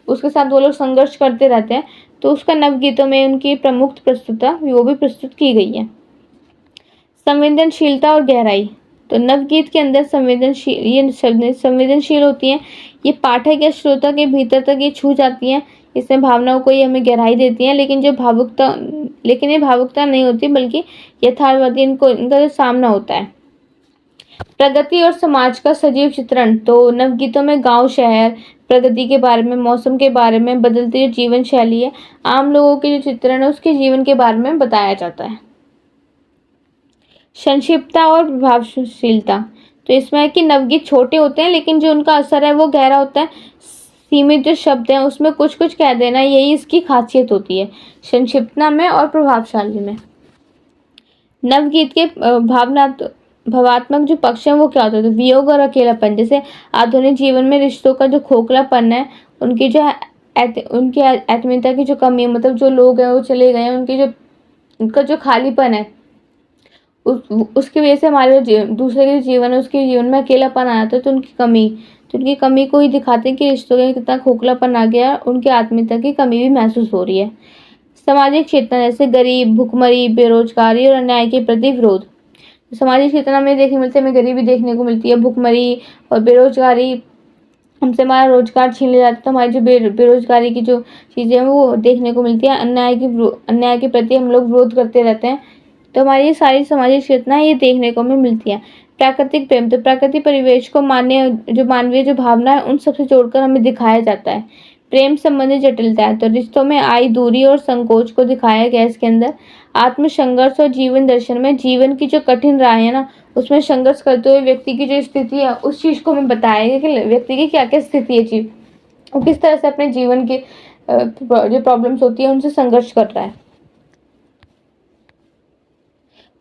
उसके साथ वो लोग संघर्ष करते रहते हैं। तो उसका नवगीतों में उनकी प्रमुख प्रस्तुता वो भी प्रस्तुत की गई है। संवेदनशीलता और गहराई, तो नवगीत के अंदर संवेदनशील होती हैं। ये पाठक या श्रोता के भीतर तक ये छू जाती हैं। इसमें भावनाओं को ये हमें गहराई देती हैं, लेकिन ये भावुकता नहीं होती, बल्कि यथार्थवादी इनका जो सामना होता है। प्रगति और समाज का सजीव चित्रण। तो नवगीतों में गांव, शहर, प्रगति के बारे में, मौसम के बारे में, बदलती जो जीवन शैली है, आम लोगों के जो चित्रण है उसके जीवन के बारे में बताया जाता है। संक्षिप्तता और प्रभावशीलता। तो इसमें है कि नवगीत छोटे होते हैं, लेकिन जो उनका असर है वो गहरा होता है। सीमित जो शब्द हैं उसमें कुछ कुछ कह देना, यही इसकी खासियत होती है, संक्षिप्तता में और प्रभावशाली में। नवगीत के भावात्मक जो पक्ष है वो क्या होता है? तो वियोग और अकेलापन। जैसे आधुनिक जीवन में रिश्तों का जो खोखलापन है, उनकी जो उनकी आत्मीयता की जो कमी है, मतलब जो लोग हैं वो चले गए हैं, उनका जो खालीपन है उसकी वजह से हमारे दूसरे के जीवन है, उसके जीवन में अकेलापन आया था, तो उनकी कमी को ही दिखाते हैं कि रिश्तों का कितना खोखलापन आ गया, उनकी आत्मीयता की कमी भी महसूस हो रही है। सामाजिक चेतना, जैसे गरीब, भुखमरी, बेरोजगारी और अन्याय के प्रति विरोध। सामाजिक चेतना में देखने मिलती है, हमें गरीबी देखने को मिलती है, भुखमरी और बेरोजगारी, हमसे हमारा रोजगार छीन लिया जाता है, तो हमारी जो बेरोजगारी की जो चीज़ें हैं वो देखने को मिलती है। अन्याय के प्रति हम लोग विरोध करते रहते हैं, तो हमारी ये सारी सामाजिक चेतना ये देखने को हमें मिलती है। प्राकृतिक प्रेम, तो प्राकृतिक परिवेश को मानवीय जो भावना है उन सबसे जोड़कर हमें दिखाया जाता है। प्रेम संबंधी जटिलता है, तो रिश्तों में आई दूरी और संकोच को दिखाया गया इसके अंदर। आत्मसंघर्ष और जीवन दर्शन में जीवन की जो कठिन राह है ना, उसमें संघर्ष करते हुए व्यक्ति की जो स्थिति है उस चीज को हमें बताया गया कि व्यक्ति की क्या क्या स्थिति है, वो किस तरह से अपने जीवन की जो प्रॉब्लम्स होती है उनसे संघर्ष कर रहा है।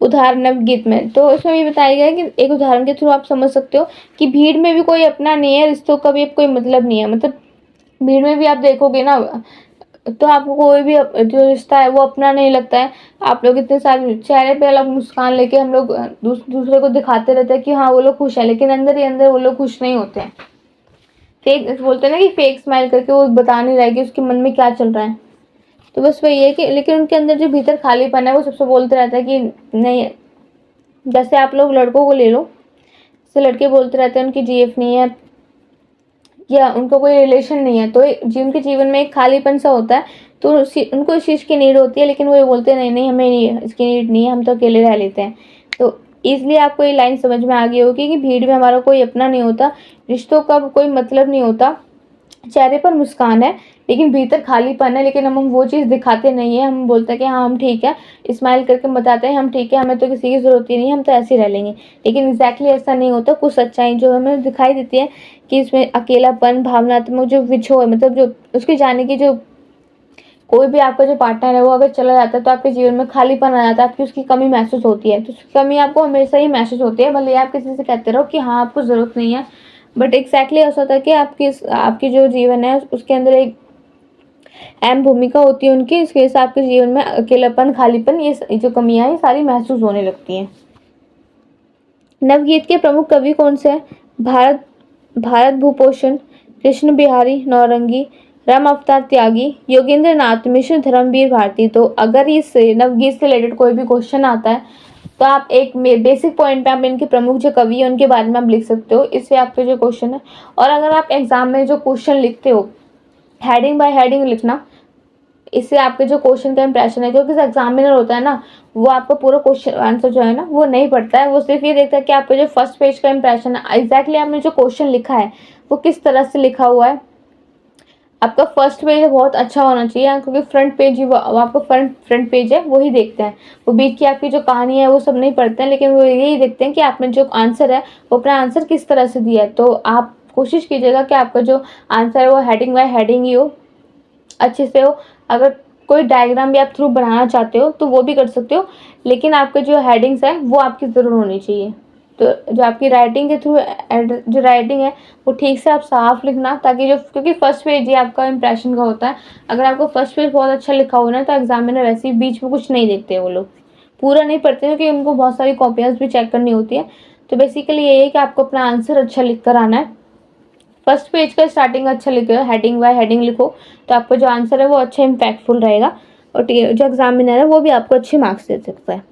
उदाहरण नवगीत में, तो इसमें भी बताया गया है कि एक उदाहरण के थ्रू आप समझ सकते हो कि भीड़ में भी कोई अपना नहीं है, रिश्तों का भी कोई मतलब नहीं है। मतलब भीड़ में भी आप देखोगे ना, तो आपको कोई भी जो रिश्ता है वो अपना नहीं लगता है। आप लोग इतने सारे चेहरे पे अलग मुस्कान लेके हम लोग दूसरे को दिखाते रहते हैं कि हाँ वो लोग खुश है, लेकिन अंदर ही अंदर वो लोग खुश नहीं होते हैं। फेक बोलते हैं ना कि फेक स्माइल करके वो बता नहीं रहा है कि उसके मन में क्या चल रहा है। तो बस वही है कि लेकिन उनके अंदर जो भीतर खालीपन है वो सबसे बोलते रहता है कि नहीं। जैसे आप लोग लड़कों को ले लो, जैसे लड़के बोलते रहते हैं उनकी जीएफ नहीं है या उनको कोई रिलेशन नहीं है, तो उनके जीवन में एक खालीपन सा होता है, तो उनको इस चीज़ की नीड होती है, लेकिन वो ये बोलते हैं नहीं नहीं हमें नहीं, इसकी नीड नहीं है, हम तो अकेले रह लेते हैं। तो इसलिए आपको ये लाइन समझ में आ गई होगी कि भीड़ में हमारा कोई अपना नहीं होता, रिश्तों का कोई मतलब नहीं होता। चेहरे पर मुस्कान है लेकिन भीतर खालीपन है, लेकिन हम वो चीज़ दिखाते नहीं है। हम बोलते हैं कि हाँ हम ठीक है, स्माइल करके बताते हैं हम ठीक है, हमें तो किसी की ज़रूरत ही नहीं है, हम तो ऐसे ही रह लेंगे। लेकिन एग्जैक्टली ऐसा नहीं होता। कुछ सच्चाई जो हमें दिखाई देती है कि इसमें अकेलापन, भावनात्मक जो विछोह है, मतलब जो उसके जाने की जो कोई भी आपका जो पार्टनर है वो अगर चला जाता है तो आपके जीवन में खालीपन आ जाता है, आपकी उसकी कमी महसूस होती है। तो उसकी कमी आपको हमेशा ही महसूस होती है, भले आप किसी से कहते रहो कि हाँ आपको ज़रूरत नहीं है, बट एग्जैक्टली ऐसा होता है कि आपकी जो जीवन है उसके अंदर एक अहम भूमिका होती है उनकी। इसके वजह से आपके जीवन में अकेलापन, खालीपन, ये जो कमियां हैं सारी महसूस होने लगती हैं। नवगीत के प्रमुख कवि कौन से हैं? भारत भूषण, कृष्ण बिहारी नौरंगी, राम अवतार त्यागी, योगेंद्र नाथ मिश्र, धर्मवीर भारती। तो अगर इस नवगीत से रिलेटेड कोई भी क्वेश्चन आता है तो आप एक बेसिक पॉइंट पे आप इनके प्रमुख जो कवि है उनके बारे में आप लिख सकते हो, इससे आपके जो क्वेश्चन है। और अगर आप एग्जाम में जो क्वेश्चन लिखते हो हेडिंग बाय हेडिंग लिखना, इससे आपके जो क्वेश्चन का इंप्रेशन है, क्योंकि एग्जामिनर होता है ना वो आपका पूरा क्वेश्चन आंसर जो है ना वो नहीं पढ़ता है, वो सिर्फ ये देखता है कि आपका जो फर्स्ट पेज का इंप्रेशन है, एग्जैक्टली आपने जो क्वेश्चन लिखा है वो किस तरह से लिखा हुआ है। आपका फर्स्ट पेज बहुत अच्छा होना चाहिए, क्योंकि फ्रंट पेज वो आपका फ्रंट पेज है वही देखते हैं, वो बीच की आपकी जो कहानी है वो सब नहीं पढ़ते हैं, लेकिन वो यही देखते हैं कि आपने जो आंसर है वो अपना आंसर किस तरह से दिया है। तो आप कोशिश कीजिएगा कि आपका जो आंसर है वो हेडिंग बाय हेडिंग ही हो, अच्छे से हो। अगर कोई डायग्राम भी आप थ्रू बनाना चाहते हो तो वो भी कर सकते हो, लेकिन आपके जो हेडिंग्स है वो आपकी ज़रूर होनी चाहिए। तो जो आपकी राइटिंग के थ्रू जो राइटिंग है वो ठीक से आप साफ लिखना, ताकि क्योंकि फर्स्ट पेज ही आपका इंप्रेशन का होता है। अगर आपको फर्स्ट पेज बहुत अच्छा लिखा हो ना तो एग्जामिनर वैसे ही बीच में कुछ नहीं देखते, वो लोग पूरा नहीं पढ़ते क्योंकि उनको बहुत सारी कॉपियाँ भी चेक करनी होती है। तो बेसिकली यही है कि आपको अपना आंसर अच्छा लिख कर आना है। फर्स्ट पेज का स्टार्टिंग अच्छा लिखो, हेडिंग बाय हेडिंग लिखो, तो आपका जो आंसर है वो अच्छा इम्पैक्टफुल रहेगा और जो एग्जामिनर है वो भी आपको अच्छे मार्क्स दे सकता है।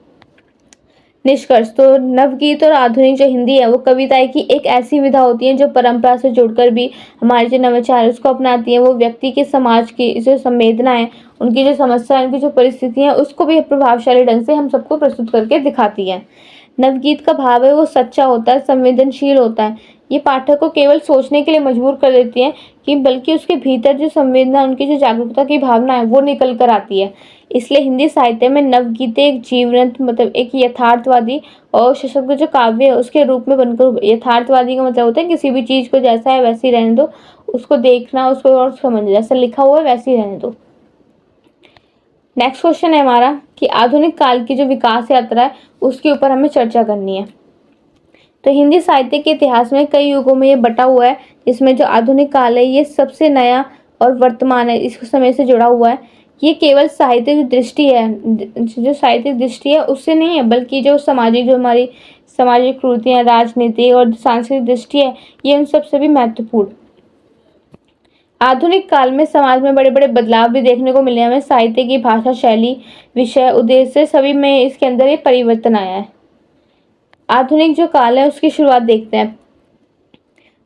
निष्कर्ष, तो नवगीत और आधुनिक जो हिंदी है वो कविताएं की एक ऐसी विधा होती है जो परंपरा से जुड़कर भी हमारे जो नवाचार है उसको अपनाती है। वो व्यक्ति के समाज की जो संवेदना है, उनकी जो समस्या है, उनकी जो परिस्थिति है, उसको भी प्रभावशाली ढंग से हम सबको प्रस्तुत करके दिखाती है। नवगीत का भाव है वो सच्चा होता है, संवेदनशील होता है। ये पाठक को केवल सोचने के लिए मजबूर कर देती है कि बल्कि उसके भीतर जो संवेदना, उनकी जो जागरूकता की भावना है वो निकल कर आती है। इसलिए हिंदी साहित्य में नवगीते एक जीवंत मतलब एक यथार्थवादी और सशक्त जो काव्य है उसके रूप में बनकर, यथार्थवादी का मतलब होता है किसी भी चीज को जैसा है वैसे ही रहने दो, उसको देखना, उसको और समझना, जैसा लिखा हुआ है वैसे ही रहने दो। नेक्स्ट क्वेश्चन है हमारा कि आधुनिक काल की जो विकास यात्रा है उसके ऊपर हमें चर्चा करनी है। तो हिंदी साहित्य के इतिहास में कई युगों में ये बटा हुआ है, जिसमें जो आधुनिक काल है ये सबसे नया और वर्तमान है, इस समय से जुड़ा हुआ है। ये केवल साहित्यिक दृष्टि है, जो साहित्यिक दृष्टि है उससे नहीं है, बल्कि जो सामाजिक, जो हमारी सामाजिक कृतियाँ, राजनीति और सांस्कृतिक दृष्टि है, ये उन सबसे भी महत्वपूर्ण। आधुनिक काल में समाज में बड़े बड़े बदलाव भी देखने को मिले हमें। साहित्य की भाषा, शैली, विषय, उद्देश्य सभी में इसके अंदर ये परिवर्तन आया है। आधुनिक जो काल है उसकी शुरुआत देखते हैं।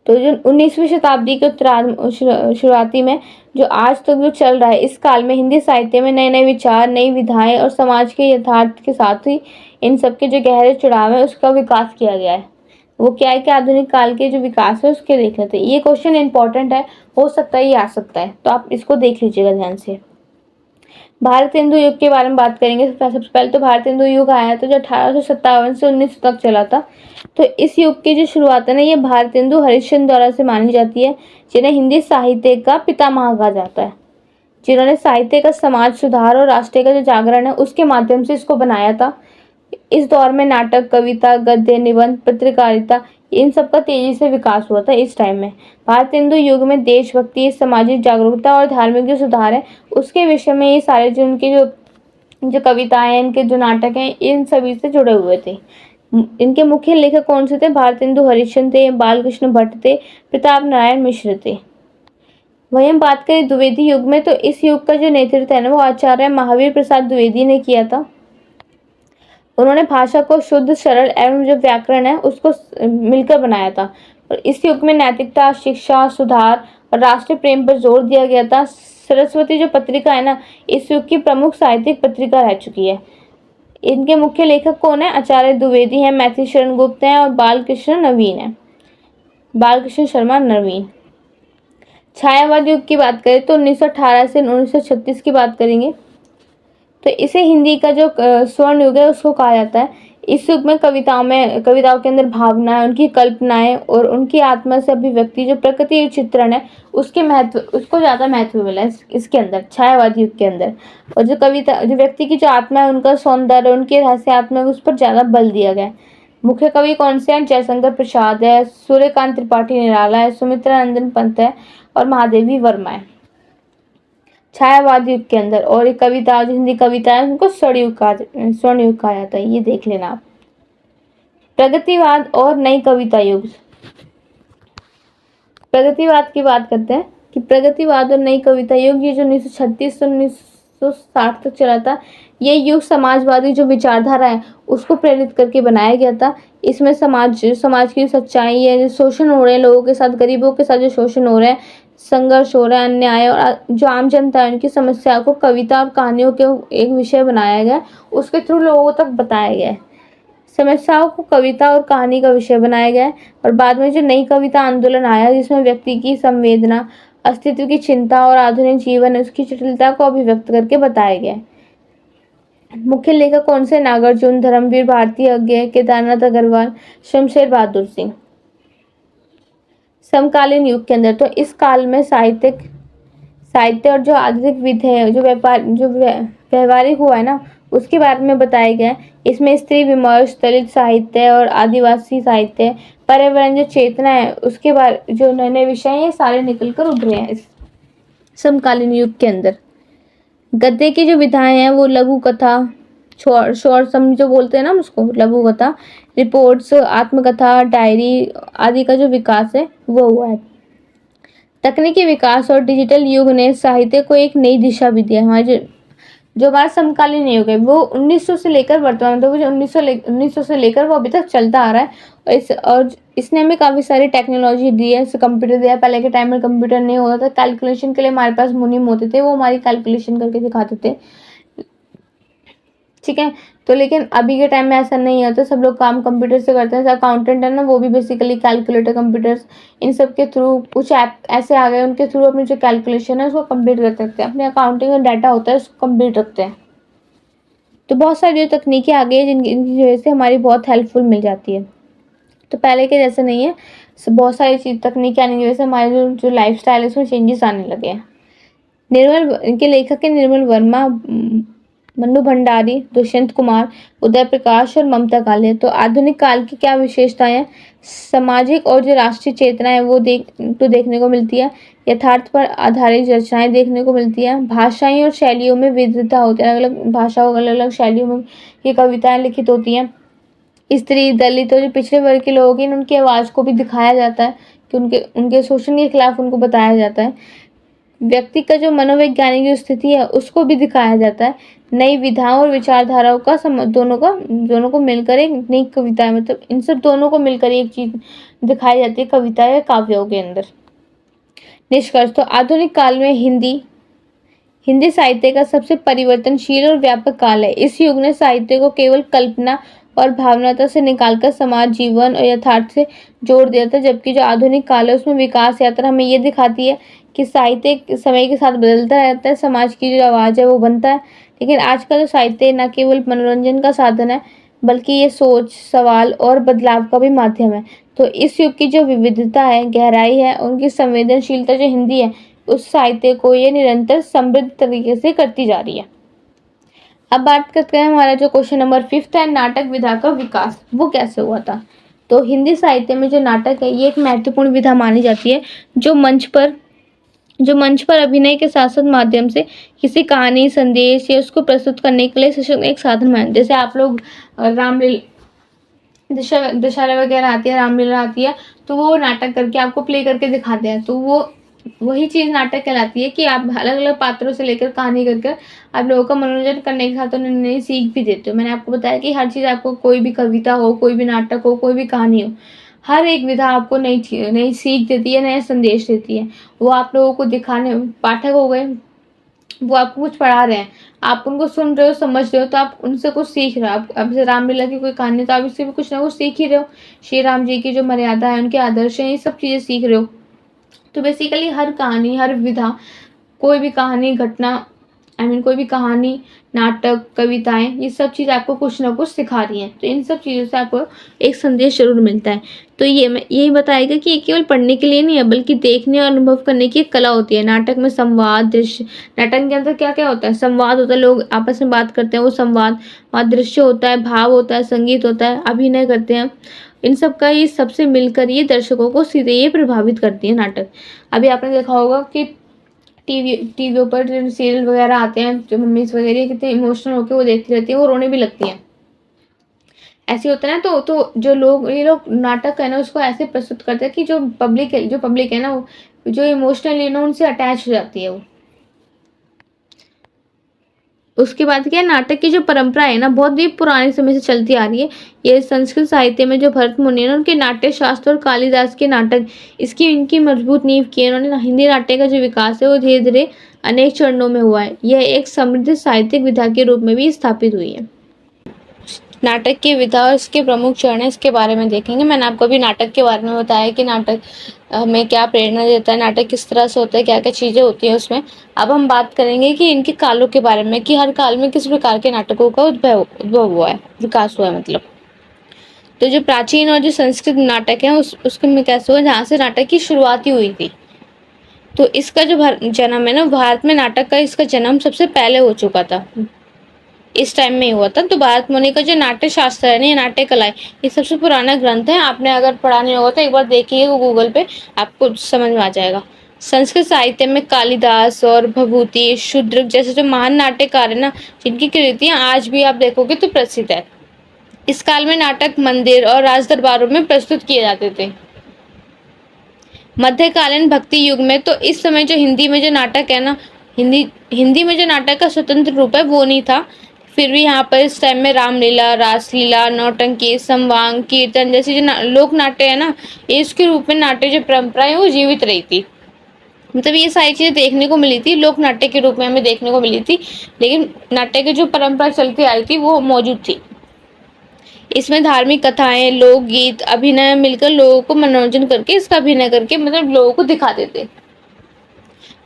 तो जो 19वीं शताब्दी के उत्तरार्ध शुरुआती में जो आज तक जो चल रहा है, इस काल में हिंदी साहित्य में नए नए विचार, नई विधाएं और समाज के यथार्थ के साथ ही इन सबके जो गहरे जुड़ाव है उसका विकास किया गया है। वो क्या है कि आधुनिक काल के जो विकास है उसके देख लेते हैं। ये क्वेश्चन इंपॉर्टेंट है, हो सकता है ये आ सकता है, तो आप इसको देख लीजिएगा ध्यान से। भारत हिंदू युग के बारे में बात करेंगे। सबसे पहले तो भारत हिंदू युग आया था जो 1857 से 1900 तक चला था। तो इस युग की जो शुरुआत है ना, ये भारत हिंदू हरिश्चंद्र द्वारा से मानी जाती है, जिन्हें हिंदी साहित्य का पितामह कहा जाता है, जिन्होंने साहित्य का समाज सुधार और राष्ट्र का जो जागरण है उसके माध्यम से इसको बनाया था। इस दौर में नाटक, कविता, गद्य, निबंध, पत्रकारिता, इन सब का तेजी से विकास हुआ था इस टाइम में। भारत हिंदू युग में देशभक्ति, सामाजिक जागरूकता और धार्मिक जो सुधार है उसके विषय में ये सारे जो उनके जो जो कविताएं, इनके जो नाटक हैं, इन सभी से जुड़े हुए थे। इनके मुख्य लेखक कौन से थे? भारत हिंदू हरिश्चंद्र थे, बालकृष्ण भट्ट थे, प्रताप नारायण मिश्र थे। वहीं हम बात करें द्विवेदी युग में, तो इस युग का जो नेतृत्व है ना वो आचार्य महावीर प्रसाद द्विवेदी ने किया था। उन्होंने भाषा को शुद्ध, सरल एवं जो व्याकरण है उसको मिलकर बनाया था। और इस युग में नैतिकता, शिक्षा, सुधार और राष्ट्रीय प्रेम पर जोर दिया गया था। सरस्वती जो पत्रिका है ना, इस युग की प्रमुख साहित्यिक पत्रिका रह चुकी है। इनके मुख्य लेखक कौन है? आचार्य द्विवेदी हैं, मैथिली शरण गुप्त हैं और बालकृष्ण नवीन है, बालकृष्ण शर्मा नवीन। छायावाद युग की बात करें तो 1918 से 1936 की बात करेंगे। तो इसे हिंदी का जो स्वर्ण युग है उसको कहा जाता है। इस युग में कविताओं के अंदर भावनाएं, उनकी कल्पनाएं और उनकी आत्मा से अभिव्यक्ति, जो प्रकृति चित्रण है उसके महत्व, उसको ज्यादा महत्व मिला है इसके अंदर, छायावाद युग के अंदर। और जो कविता, जो व्यक्ति की जो आत्मा है, उनका सौंदर्य, उनके रहस्यात्मक है, उस पर ज्यादा बल दिया गया है। मुख्य कवि कौन से हैं? जयशंकर प्रसाद है, सूर्यकांत त्रिपाठी निराला है, सुमित्रा नंदन पंत है और महादेवी वर्मा है छायावाद युग के अंदर। और एक कविता, जो हिंदी कविता है उनको स्वर्ण युग कहा जाता है, ये देख लेना आप। प्रगतिवाद और नई कविता युग। प्रगतिवाद की बात करते हैं कि प्रगतिवाद और नई कविता युग, ये जो 1936 से 1960 तक चला था, ये युग समाजवादी जो विचारधारा है उसको प्रेरित करके बनाया गया था। इसमें समाज की सच्चाई है, जो शोषण हो रहे हैं लोगों के साथ, गरीबों के साथ जो शोषण हो रहे हैं, संघर्ष हो रहा है, अन्याय, और जो आम जनता है उनकी समस्या को कविता और कहानियों के एक विषय बनाया गया, उसके थ्रू लोगों तक बताया गया है। समस्याओं को कविता और कहानी का विषय बनाया गया है। और बाद में जो नई कविता आंदोलन आया, जिसमें व्यक्ति की संवेदना, अस्तित्व की चिंता और आधुनिक जीवन उसकी जटिलता को अभिव्यक्त करके बताया गया है। मुख्य लेखक कौन से? नागार्जुन, धर्मवीर भारती, अज्ञे, केदारनाथ अग्रवाल, शमशेर बहादुर सिंह। समकालीन युग के अंदर, तो इस काल में साहित्य और जो आधुनिक विधि है, जो व्यवहारिक हुआ है ना, उसके बारे में बताया गया है। इसमें स्त्री विमर्श, दलित साहित्य और आदिवासी साहित्य, पर्यावरण जो चेतना है उसके बारे, जो नए नए विषय हैं, ये सारे निकल कर उभरे हैं इस समकालीन युग के अंदर। गद्य की जो विधाएं हैं वो लघु कथा, शॉर्ट सम जो बोलते हैं ना उसको, लघु कथा, रिपोर्ट्स, आत्मकथा, डायरी आदि का जो विकास है वो हुआ है। तकनीकी विकास और डिजिटल युग ने साहित्य को एक नई दिशा भी दी है। हमारे जो जो हमारा समकालीन युग है वो 1900 से लेकर वर्तमान तो जो 1900 से लेकर वो अभी तक चलता आ रहा है। और इसने हमें काफ़ी सारी टेक्नोलॉजी दी है, जैसे कंप्यूटर दिया है। पहले के टाइम में कंप्यूटर नहीं होता था, कैलकुलेशन के लिए हमारे पास मुनीम होते थे, वो हमारी कैलकुलेशन करके दिखाते थे, ठीक है। तो लेकिन अभी के टाइम में ऐसा नहीं होता, सब लोग काम कंप्यूटर से करते हैं। अकाउंटेंट है ना, वो भी बेसिकली कैलकुलेटर, कंप्यूटर्स, इन सब के थ्रू कुछ ऐप ऐसे आ गए, उनके थ्रू अपनी जो कैलकुलेशन है उसको कंप्लीट कर सकते हैं, अपने अकाउंटिंग का डाटा होता है उसको कंप्लीट रखते हैं। तो बहुत सारी जो तकनीकें आ गई है जिनकी वजह से हमारी बहुत हेल्पफुल मिल जाती है। तो पहले के जैसे नहीं है, बहुत सारी चीज तकनीकें आने की वजह से हमारे जो लाइफ स्टाइल है उसमें चेंजेस आने लगे हैं। निर्मल, इनके लेखक है निर्मल वर्मा, मन्नू भंडारी, दुष्यंत कुमार, उदय प्रकाश और ममता काले। तो आधुनिक काल की क्या विशेषताएं हैं? सामाजिक और जो राष्ट्रीय चेतना है वो देखने को मिलती है। यथार्थ पर आधारित रचनाएं देखने को मिलती है। भाषाएं और शैलियों में विविधता होती है, अलग अलग भाषाओं, अलग अलग शैलियों में ये कविताएं लिखित होती हैं। स्त्री, दलित और जो पिछड़े वर्ग के लोग हैं उनकी आवाज़ को भी दिखाया जाता है, कि उनके उनके शोषण के खिलाफ उनको बताया जाता है। व्यक्ति का जो मनोवैज्ञानिक जो स्थिति है उसको भी दिखाया जाता है। नई विधाओं और विचारधाराओं का दोनों को मिलकर एक नई कविता है, मतलब इन सब दोनों को मिलकर एक चीज दिखाई जाती है कविता या काव्यों के अंदर। निष्कर्ष, तो आधुनिक काल में हिंदी साहित्य का सबसे परिवर्तनशील और व्यापक काल है। इस युग ने साहित्य को केवल कल्पना और भावनाता से निकालकर समाज, जीवन और यथार्थ से जोड़ दिया था, जबकि जो आधुनिक काल है उसमें विकास यात्रा हमें ये दिखाती है कि साहित्य समय के साथ बदलता रहता है, समाज की जो आवाज़ है वो बनता है। लेकिन आज का जो साहित्य न केवल मनोरंजन का साधन है, बल्कि ये सोच, सवाल और बदलाव का भी माध्यम है। तो इस युग की जो विविधता है, गहराई है, उनकी संवेदनशीलता जो हिंदी है, उस साहित्य को ये निरंतर समृद्ध तरीके से करती जा रही है। अब बात करते हैं हमारा जो क्वेश्चन नंबर 5 है, नाटक विधा का विकास वो कैसे हुआ था। तो हिंदी साहित्य में जो नाटक है ये एक महत्वपूर्ण विधा मानी जाती है, जो मंच पर अभिनय के साथ साथ माध्यम से किसी कहानी, संदेश या उसको प्रस्तुत करने के लिए सशक्त एक साधन माने। जैसे आप लोग रामलीला, दशहरा वगैरह आती है, रामलीला आती है, तो वो नाटक करके आपको प्ले करके दिखाते हैं। तो वो वही चीज़ नाटक कहलाती है कि आप अलग अलग पात्रों से लेकर कहानी करके आप लोगों का मनोरंजन करने के साथ उन्हें नई सीख भी देते हो। मैंने आपको बताया कि हर चीज़, आपको कोई भी कविता हो, कोई भी नाटक हो, कोई भी कहानी हो, हर एक विधा आपको नई सीख देती है, नया संदेश देती है। वो आप लोगों को दिखाने, पाठक हो गए, वो आपको कुछ पढ़ा रहे हैं, आप उनको सुन रहे हो, समझ रहे हो, तो आप उनसे कुछ सीख रहे हो। आप अब जैसे रामलीला की कोई कहानी, तो आप इससे भी कुछ ना कुछ सीख ही रहे हो। श्री राम जी की जो मर्यादा है, उनके आदर्श हैं, ये सब चीज़ें सीख रहे हो। तो बेसिकली हर कहानी, हर विधा, कोई भी कहानी, घटना, कोई भी कहानी, नाटक, कविताएं, ये सब चीज़ आपको कुछ ना कुछ सिखा रही हैं। तो इन सब चीज़ों से आपको एक संदेश जरूर मिलता है। तो ये मैं यही बताएगा कि ये केवल पढ़ने के लिए नहीं है, बल्कि देखने और अनुभव करने की एक कला होती है। नाटक में संवाद, दृश्य, नाटक के अंदर क्या क्या होता है? संवाद होता है, लोग आपस में बात करते हैं, वो संवाद। वहाँ दृश्य होता है, भाव होता है, संगीत होता है, अभिनय करते हैं। इन सब का ये सबसे मिलकर ये दर्शकों को सीधे ये प्रभावित करती है नाटक। अभी आपने देखा होगा कि टीवी पर जो सीरियल वगैरह आते हैं, जो मम्मीज वगैरह कितने इमोशनल होकर वो देखती रहती है, वो रोने भी लगती हैं। ऐसे होता है ना। तो जो लोग, ये लोग नाटक है ना उसको ऐसे प्रस्तुत करते हैं कि जो पब्लिक है ना, वो जो इमोशनली ना उनसे अटैच हो जाती है वो। उसके बाद क्या है, नाटक की जो परंपरा है ना बहुत ही पुराने समय से चलती आ रही है। ये संस्कृत साहित्य में जो भरत मुनि है ना, उनके नाट्य शास्त्र और कालिदास के नाटक, इसकी इनकी मजबूत नींव की है उन्होंने। हिंदी नाट्य का जो विकास है वो धीरे धीरे अनेक चरणों में हुआ है। यह एक समृद्ध साहित्यिक विधा के रूप में भी स्थापित हुई है। नाटक की विधा और इसके प्रमुख चरण है, इसके बारे में देखेंगे। मैंने आपको अभी नाटक के बारे में बताया कि नाटक हमें क्या प्रेरणा देता है, नाटक किस तरह से होता है, क्या क्या चीज़ें होती हैं उसमें। अब हम बात करेंगे कि इनके कालों के बारे में, कि हर काल में किस प्रकार के नाटकों का उद्भव हुआ है, विकास हुआ है मतलब। तो जो प्राचीन और जो संस्कृत नाटक है उसके में कैसे हुआ, जहाँ से नाटक की शुरुआत ही हुई थी। तो इसका जो जन्म है ना, भारत में नाटक का इसका जन्म सबसे पहले हो चुका था, इस टाइम में हुआ था। तो भारत मुनि का जो नाट्य शास्त्र है ना, ये नाट्य कला है, ये सबसे पुराना ग्रंथ है। आपने अगर पढ़ा नहीं होगा तो एक बार देखिए गूगल पे, आपको समझ में आ जाएगा। संस्कृत साहित्य में कालिदास और भभूति, शूद्रक जैसे जो महान नाट्यकार है ना, जिनकी कृतियां आज भी आप देखोगे तो प्रसिद्ध है। इस काल में नाटक मंदिर और राज दरबारों में प्रस्तुत किए जाते थे। मध्यकालीन भक्ति युग में, तो इस समय जो हिंदी में जो नाटक है ना, हिंदी हिंदी में जो नाटक का स्वतंत्र रूप है वो नहीं था, फिर भी यहाँ पर इस टाइम में रामलीला, रासलीला, नौटंकी, संवांग, कीर्तन जैसे जो लोक नाट्य है ना, इसके रूप में नाट्य जो परंपरा है वो जीवित रही थी। मतलब ये सारी चीजें देखने को मिली थी, लोक नाट्य के रूप में हमें देखने को मिली थी, लेकिन नाट्य की जो परंपरा चलती आ रही थी वो मौजूद थी। इसमें धार्मिक कथाएं, लोकगीत, अभिनय मिलकर लोगों को मनोरंजन करके, इसका अभिनय करके मतलब लोगों को दिखाते थे।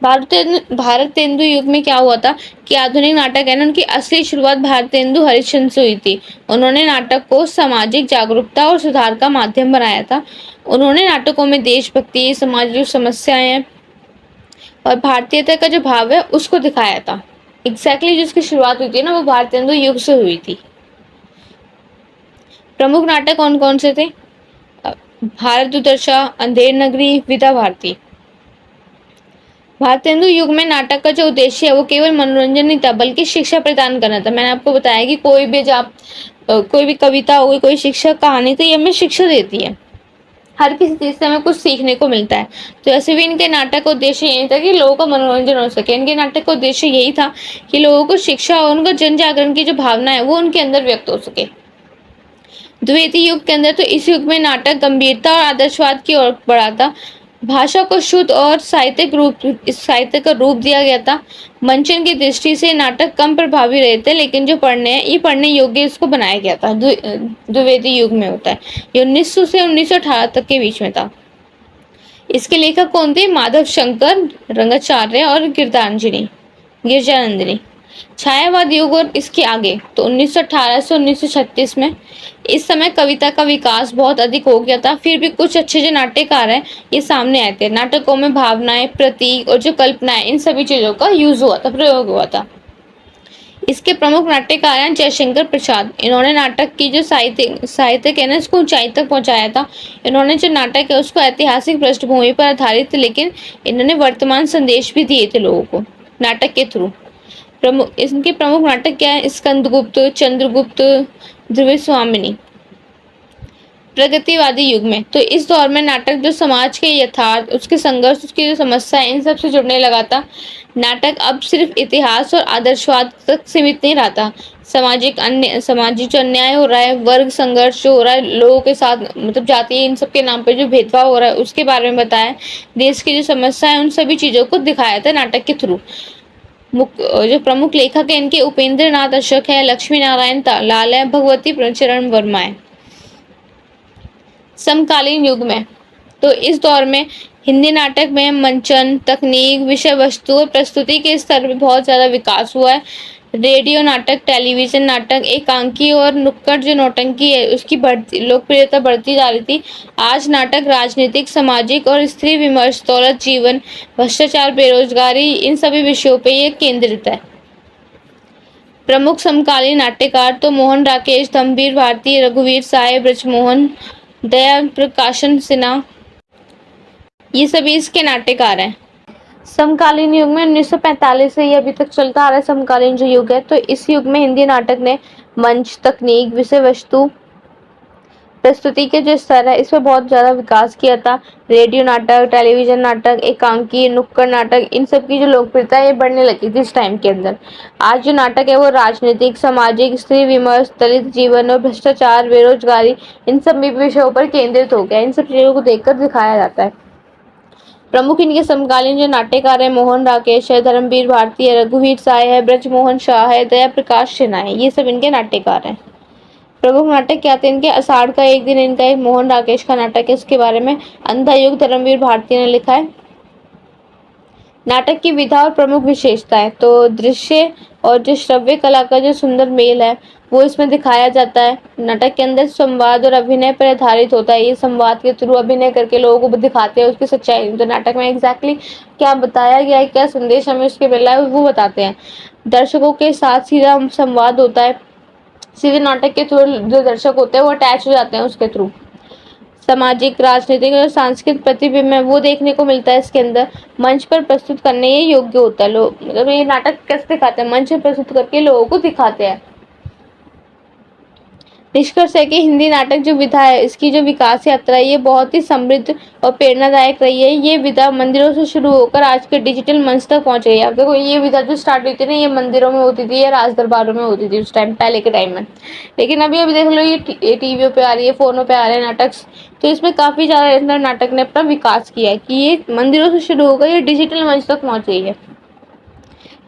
भारतेंदु युग में क्या हुआ था कि आधुनिक नाटक है ना, उनकी असली शुरुआत भारतेंदु हरिश्चंद्र से हुई थी। उन्होंने नाटक को सामाजिक जागरूकता और सुधार का माध्यम बनाया था। उन्होंने नाटकों में देशभक्ति, सामाजिक समस्याएं और भारतीयता का जो भाव है उसको दिखाया था। एग्जैक्टली जिसकी शुरुआत हुई थी ना वो भारतेंदु युग से हुई थी। प्रमुख नाटक कौन कौन से थे? भारत दुर्दशा, अंधेर नगरी, विधा भारती। भारतेंदु युग में नाटक का जो उद्देश्य है वो केवल मनोरंजन नहीं था बल्कि शिक्षा प्रदान करना था। मैंने आपको बताया कि कोई भी कविता हो गई, कोई शिक्षा कहानी, तो ये हमें शिक्षा देती है। हर किसी चीज से हमें कुछ सीखने को मिलता है। तो ऐसे भी इनके नाटक का उद्देश्य यही था कि लोगों का मनोरंजन हो सके। इनके नाटक का उद्देश्य यही था कि लोगों को शिक्षा और उनका जन जागरण की जो भावना है वो उनके अंदर व्यक्त हो सके। द्वितीय युग के अंदर तो इस युग में नाटक गंभीरता और आदर्शवाद की ओर बढ़ा था। भाषा को शुद्ध और साहित्य का रूप दिया गया था। मंचन की दृष्टि से नाटक कम प्रभावी रहे थे, लेकिन जो ये पढ़ने योग्य इसको बनाया गया था। द्विवेदी युग में होता है, ये 1900 से 1918 तक के बीच में था। इसके लेखक कौन थे? माधव शंकर, रंगाचार्य और गिरजानंदिनी। छायावाद युग और इसके आगे तो 1918 से 1936 में, इस समय कविता का विकास बहुत अधिक हो गया था। फिर भी कुछ अच्छे जो नाट्यकार हैं ये सामने आए थे। नाटकों में भावनाएं, प्रतीक और जो कल्पनाएं, इन सभी चीजों का यूज हुआ था, प्रयोग हुआ था। इसके प्रमुख नाट्यकार हैं जयशंकर प्रसाद। इन्होंने नाटक की जो साहित्य है ना, इसको ऊंचाई तक पहुंचाया था। इन्होंने जो नाटक है उसको ऐतिहासिक पृष्ठभूमि पर आधारित, लेकिन इन्होंने वर्तमान संदेश भी दिए थे लोगों को नाटक के थ्रू। इनके प्रमुख नाटक क्या है? स्कंदगुप्त, चंद्रगुप्त, ध्रुव स्वामिनी। प्रगतिवादी युग में तो इस दौर में नाटक जो समाज के यथार्थ, उसके संघर्ष, उसकी जो समस्या है, इन सब से जुड़ने लगा था। नाटक अब सिर्फ इतिहास और आदर्शवाद तक सीमित नहीं रहा था। सामाजिक जो अन्याय हो रहा है, वर्ग संघर्ष जो हो रहा है लोगों के साथ, मतलब जाति, इन सब के नाम पे जो भेदभाव हो रहा है उसके बारे में बताया। देश की जो समस्या है उन सभी चीजों को दिखाया था नाटक के थ्रू। जो प्रमुख लेखक है इनके उपेंद्र नाथ अशोक है, लक्ष्मी नारायण लाल है, भगवती चरण वर्मा है। समकालीन युग में तो इस दौर में हिंदी नाटक में मंचन, तकनीक, विषय वस्तु और प्रस्तुति के स्तर में बहुत ज्यादा विकास हुआ है। रेडियो नाटक, टेलीविजन नाटक, एकांकी और नुक्कड़ जो नौटंकी है उसकी लोकप्रियता बढ़ती जा रही थी। आज नाटक राजनीतिक, सामाजिक और स्त्री विमर्श, दौलत जीवन, भ्रष्टाचार, बेरोजगारी, इन सभी विषयों पे ये केंद्रित है। प्रमुख समकालीन नाट्यकार तो मोहन राकेश, धर्मवीर भारती, रघुवीर साय, ब्रजमोहन, दया प्रकाशन सिन्हा, ये सभी इसके नाट्यकार हैं। समकालीन युग में 1945 से ये अभी तक चलता आ रहा है। समकालीन जो युग है तो इस युग में हिंदी नाटक ने मंच, तकनीक, विषय वस्तु, प्रस्तुति के जो स्तर है इसमें बहुत ज्यादा विकास किया था। रेडियो नाटक, टेलीविजन नाटक, एकांकी, नुक्कड़ नाटक, इन सब की जो लोकप्रियता है ये बढ़ने लगी थी इस टाइम के अंदर। आज जो नाटक है वो राजनीतिक, सामाजिक, स्त्री विमर्श, दलित जीवन और भ्रष्टाचार, बेरोजगारी, इन सब विषयों पर केंद्रित हो गया। इन सब चीजों को देखकर दिखाया जाता है। प्रमुख इनके समकालीन जो नाट्यकार है मोहन राकेश है, धर्मवीर भारती है, रघुवीर साय है, ब्रजमोहन शाह है, दया प्रकाश सिन्हा है, ये सब इनके नाट्यकार हैं। प्रमुख नाटक क्या थे इनके? आषाढ़ का एक दिन इनका एक मोहन राकेश का नाटक है, इसके बारे में। अंधा युग धर्मवीर भारती ने लिखा है। नाटक की विधा और प्रमुख विशेषताएं तो दृश्य और जो श्रव्य कला का जो सुंदर मेल है वो इसमें दिखाया जाता है। नाटक के अंदर संवाद और अभिनय पर आधारित होता है। ये संवाद के थ्रू अभिनय करके लोगों को दिखाते हैं उसकी सच्चाई। तो नाटक में एग्जैक्टली क्या बताया गया है, क्या संदेश हमें उसके मिला है वो बताते हैं। दर्शकों के साथ सीधा संवाद होता है। सीधे नाटक के थ्रू जो दर्शक होते हैं वो अटैच हो जाते हैं उसके थ्रू। सामाजिक, राजनीतिक और सांस्कृतिक प्रतिबिंब है वो देखने को मिलता है इसके अंदर। मंच पर प्रस्तुत करने ये योग्य होता है। लोग मतलब ये नाटक कैसे दिखाते हैं? मंच पर प्रस्तुत करके लोगों को दिखाते हैं। निष्कर्ष है कि हिंदी नाटक जो विधा है, इसकी जो विकास यात्रा है, ये बहुत ही समृद्ध और प्रेरणादायक रही है। ये विधा मंदिरों से शुरू होकर आज के डिजिटल मंच तक पहुंच गई है। अब देखो, ये विधा जो स्टार्ट हुई थी ना, ये मंदिरों में होती थी या राज दरबारों में होती थी उस टाइम, पहले के टाइम में। लेकिन अभी अभी देख लो, ये टीवियों पे आ रही है, फोनों पे आ रहे हैं नाटक। तो इसमें काफी ज्यादा नाटक ने अपना विकास किया है कि ये मंदिरों से शुरू होकर ये डिजिटल मंच तक पहुंच गई है।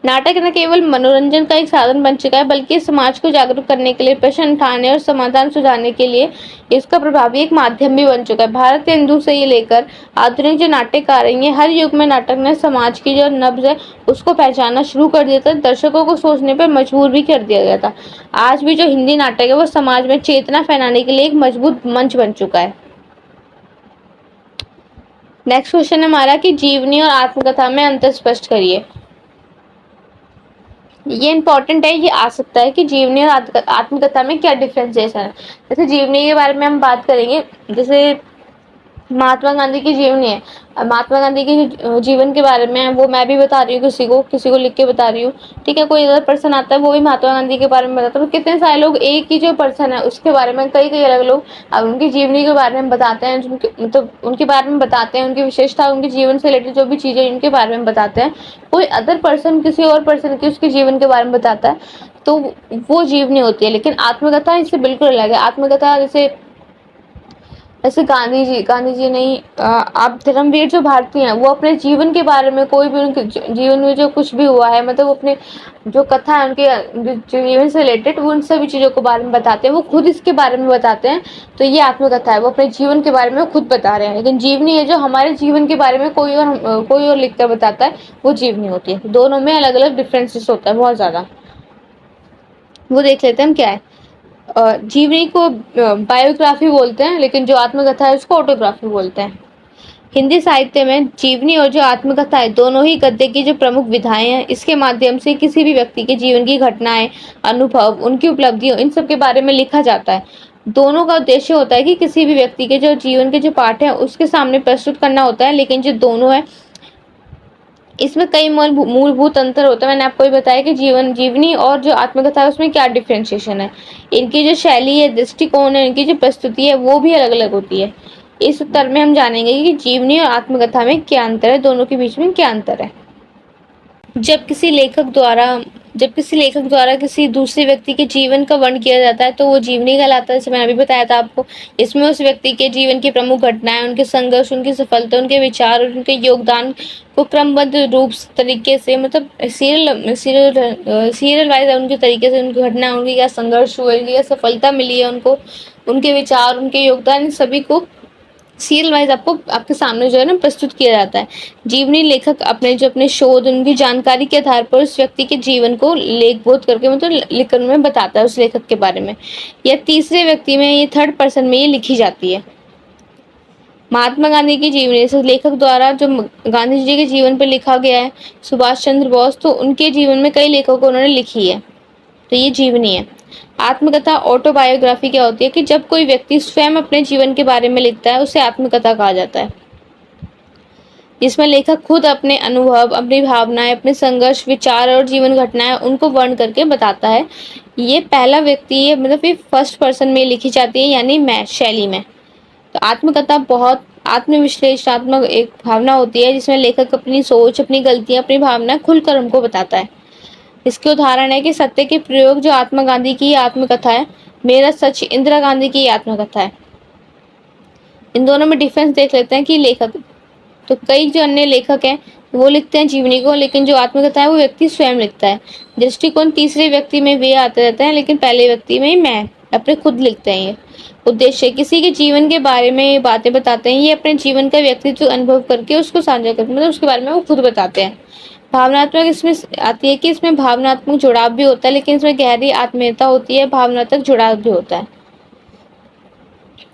नाटक न केवल मनोरंजन का एक साधन बन चुका है, बल्कि समाज को जागरूक करने के लिए, प्रश्न उठाने और समाधान सुझाने के लिए इसका प्रभावी एक माध्यम भी बन चुका है। भारत के हिंदू से ये लेकर आधुनिक जो नाटक आ रही है, हर युग में नाटक ने समाज की जो नब्ज है उसको पहचानना शुरू कर दिया था, दर्शकों को सोचने पर मजबूर भी कर दिया गया था। आज भी जो हिंदी नाटक है वो समाज में चेतना फैलाने के लिए एक मजबूत मंच बन चुका है। नेक्स्ट क्वेश्चन है हमारा कि जीवनी और आत्मकथा में अंतर स्पष्ट करिए। ये इंपॉर्टेंट है, ये आ सकता है कि जीवनी और आत्मकथा में क्या डिफरेंशिएशन है। जैसे जीवनी के बारे में हम बात करेंगे, जैसे महात्मा गांधी की जीवनी है। अब महात्मा गांधी के जीवन के बारे में वो मैं भी बता रही हूँ, किसी को लिख के बता रही हूँ, ठीक है। कोई अदर पर्सन आता है वो भी महात्मा गांधी के बारे में बताता है, तो कितने सारे लोग एक ही जो पर्सन है उसके बारे में कई कई अलग लोग अब उनकी जीवनी के बारे में बताते हैं, मतलब उनके बारे में बताते हैं, उनकी विशेषता, उनके जीवन से रिलेटेड जो भी चीजें उनके बारे में बताते हैं। कोई अदर पर्सन किसी और पर्सन की उसके जीवन के बारे में बताता है, तो वो जीवनी होती है। लेकिन आत्मकथा इससे बिल्कुल अलग है। आत्मकथा जैसे गांधी जी नहीं, आप धर्मवीर जो भारतीय हैं वो अपने जीवन के बारे में, कोई भी उनके जीवन में जो कुछ भी हुआ है, मतलब अपने जो कथा है उनके जो जीवन से रिलेटेड, वो उन सभी चीजों के बारे में बताते हैं, वो खुद इसके बारे में बताते हैं। तो ये आत्मकथा है, वो अपने जीवन के बारे में खुद बता रहे हैं। लेकिन जीवनी है जो हमारे जीवन के बारे में कोई और लिख कर बताता है, वो जीवनी होती है। दोनों में अलग अलग डिफरेंसेस होता है बहुत ज्यादा। वो देख लेते हैं हम क्या है। जीवनी को बायोग्राफी बोलते हैं, लेकिन जो आत्मकथा है उसको ऑटोग्राफी बोलते हैं। हिंदी साहित्य में जीवनी और जो आत्मकथा है, दोनों ही गद्य की जो प्रमुख विधाएं हैं। इसके माध्यम से किसी भी व्यक्ति के जीवन की घटनाएं, अनुभव, उनकी उपलब्धियों, इन सब के बारे में लिखा जाता है। दोनों का उद्देश्य होता है कि किसी भी व्यक्ति के जो जीवन के जो पाठ है उसके सामने प्रस्तुत करना होता है। लेकिन जो दोनों है, इसमें कई मूलभूत अंतर होता है। मैंने आपको ये बताया कि जीवनी और जो आत्मकथा है उसमें क्या डिफरेंशिएशन है। इनकी जो शैली है, दृष्टिकोण है, इनकी जो प्रस्तुति है वो भी अलग अलग होती है। इस उत्तर में हम जानेंगे कि जीवनी और आत्मकथा में क्या अंतर है, दोनों के बीच में क्या अंतर है। जब किसी लेखक द्वारा किसी दूसरे व्यक्ति के जीवन का वर्णन किया जाता है तो वो जीवनी कहलाता है। जैसे मैंने अभी बताया था आपको, इसमें उस व्यक्ति के जीवन की प्रमुख घटनाएं, उनके संघर्ष, उनकी सफलता, उनके विचार और उनके योगदान को क्रमबद्ध रूप तरीके से, मतलब सीरियल वाइज उनके तरीके से उनकी घटना, उनकी क्या संघर्ष हुए, उनकी क्या सफलता मिली है उनको, उनके विचार, उनके योगदान, सभी को सीरियल वाइज आपको आपके सामने जो है ना प्रस्तुत किया जाता है। जीवनी लेखक अपने शोध, उनकी जानकारी के आधार पर उस व्यक्ति के जीवन को लेखबोध करके, मतलब लिखन में बताता है उस लेखक के बारे में, या तीसरे व्यक्ति में, ये थर्ड पर्सन में ये लिखी जाती है। महात्मा गांधी की जीवनी से लेखक द्वारा जो गांधी जी के जीवन पर लिखा गया है, सुभाष चंद्र बोस, तो उनके जीवन में कई लेखकों उन्होंने लिखी है, तो ये जीवनी है। आत्मकथा ऑटोबायोग्राफी क्या होती है कि जब कोई व्यक्ति स्वयं अपने जीवन के बारे में लिखता है, उसे आत्मकथा कहा जाता है। जिसमें लेखक खुद अपने अनुभव, अपनी भावनाएं, अपने संघर्ष, विचार और जीवन घटनाएं उनको वर्ण करके बताता है। ये पहला व्यक्ति है, मतलब ये फर्स्ट पर्सन में लिखी जाती है, यानी मैं शैली में। तो आत्मकथा बहुत आत्मविश्लेषणात्मक एक भावना होती है, जिसमें लेखक अपनी सोच, अपनी गलतियां, अपनी भावनाएं खुलकर हमको बताता है। इसके उदाहरण है कि सत्य के प्रयोग जो महात्मा गांधी की आत्मकथा है, मेरा सच इंदिरा गांधी की आत्मकथा है। इन दोनों में डिफरेंस देख लेते हैं कि लेखक, तो कई जो अन्य लेखक हैं वो लिखते हैं जीवनी को, लेकिन जो आत्मकथा है वो व्यक्ति स्वयं लिखता है। दृष्टिकोण तीसरे व्यक्ति में वे आते रहते हैं, लेकिन पहले व्यक्ति में मैं अपने खुद लिखते हैं। ये उद्देश्य किसी के जीवन के बारे में ये बातें बताते हैं, ये अपने जीवन का व्यक्तित्व अनुभव करके उसको साझा करते, मतलब उसके बारे में वो खुद बताते हैं। भावनात्मक इसमें आती है कि इसमें भावनात्मक जुड़ाव भी होता है, लेकिन इसमें गहरी आत्मीयता होती है, भावनात्मक जुड़ाव भी होता है।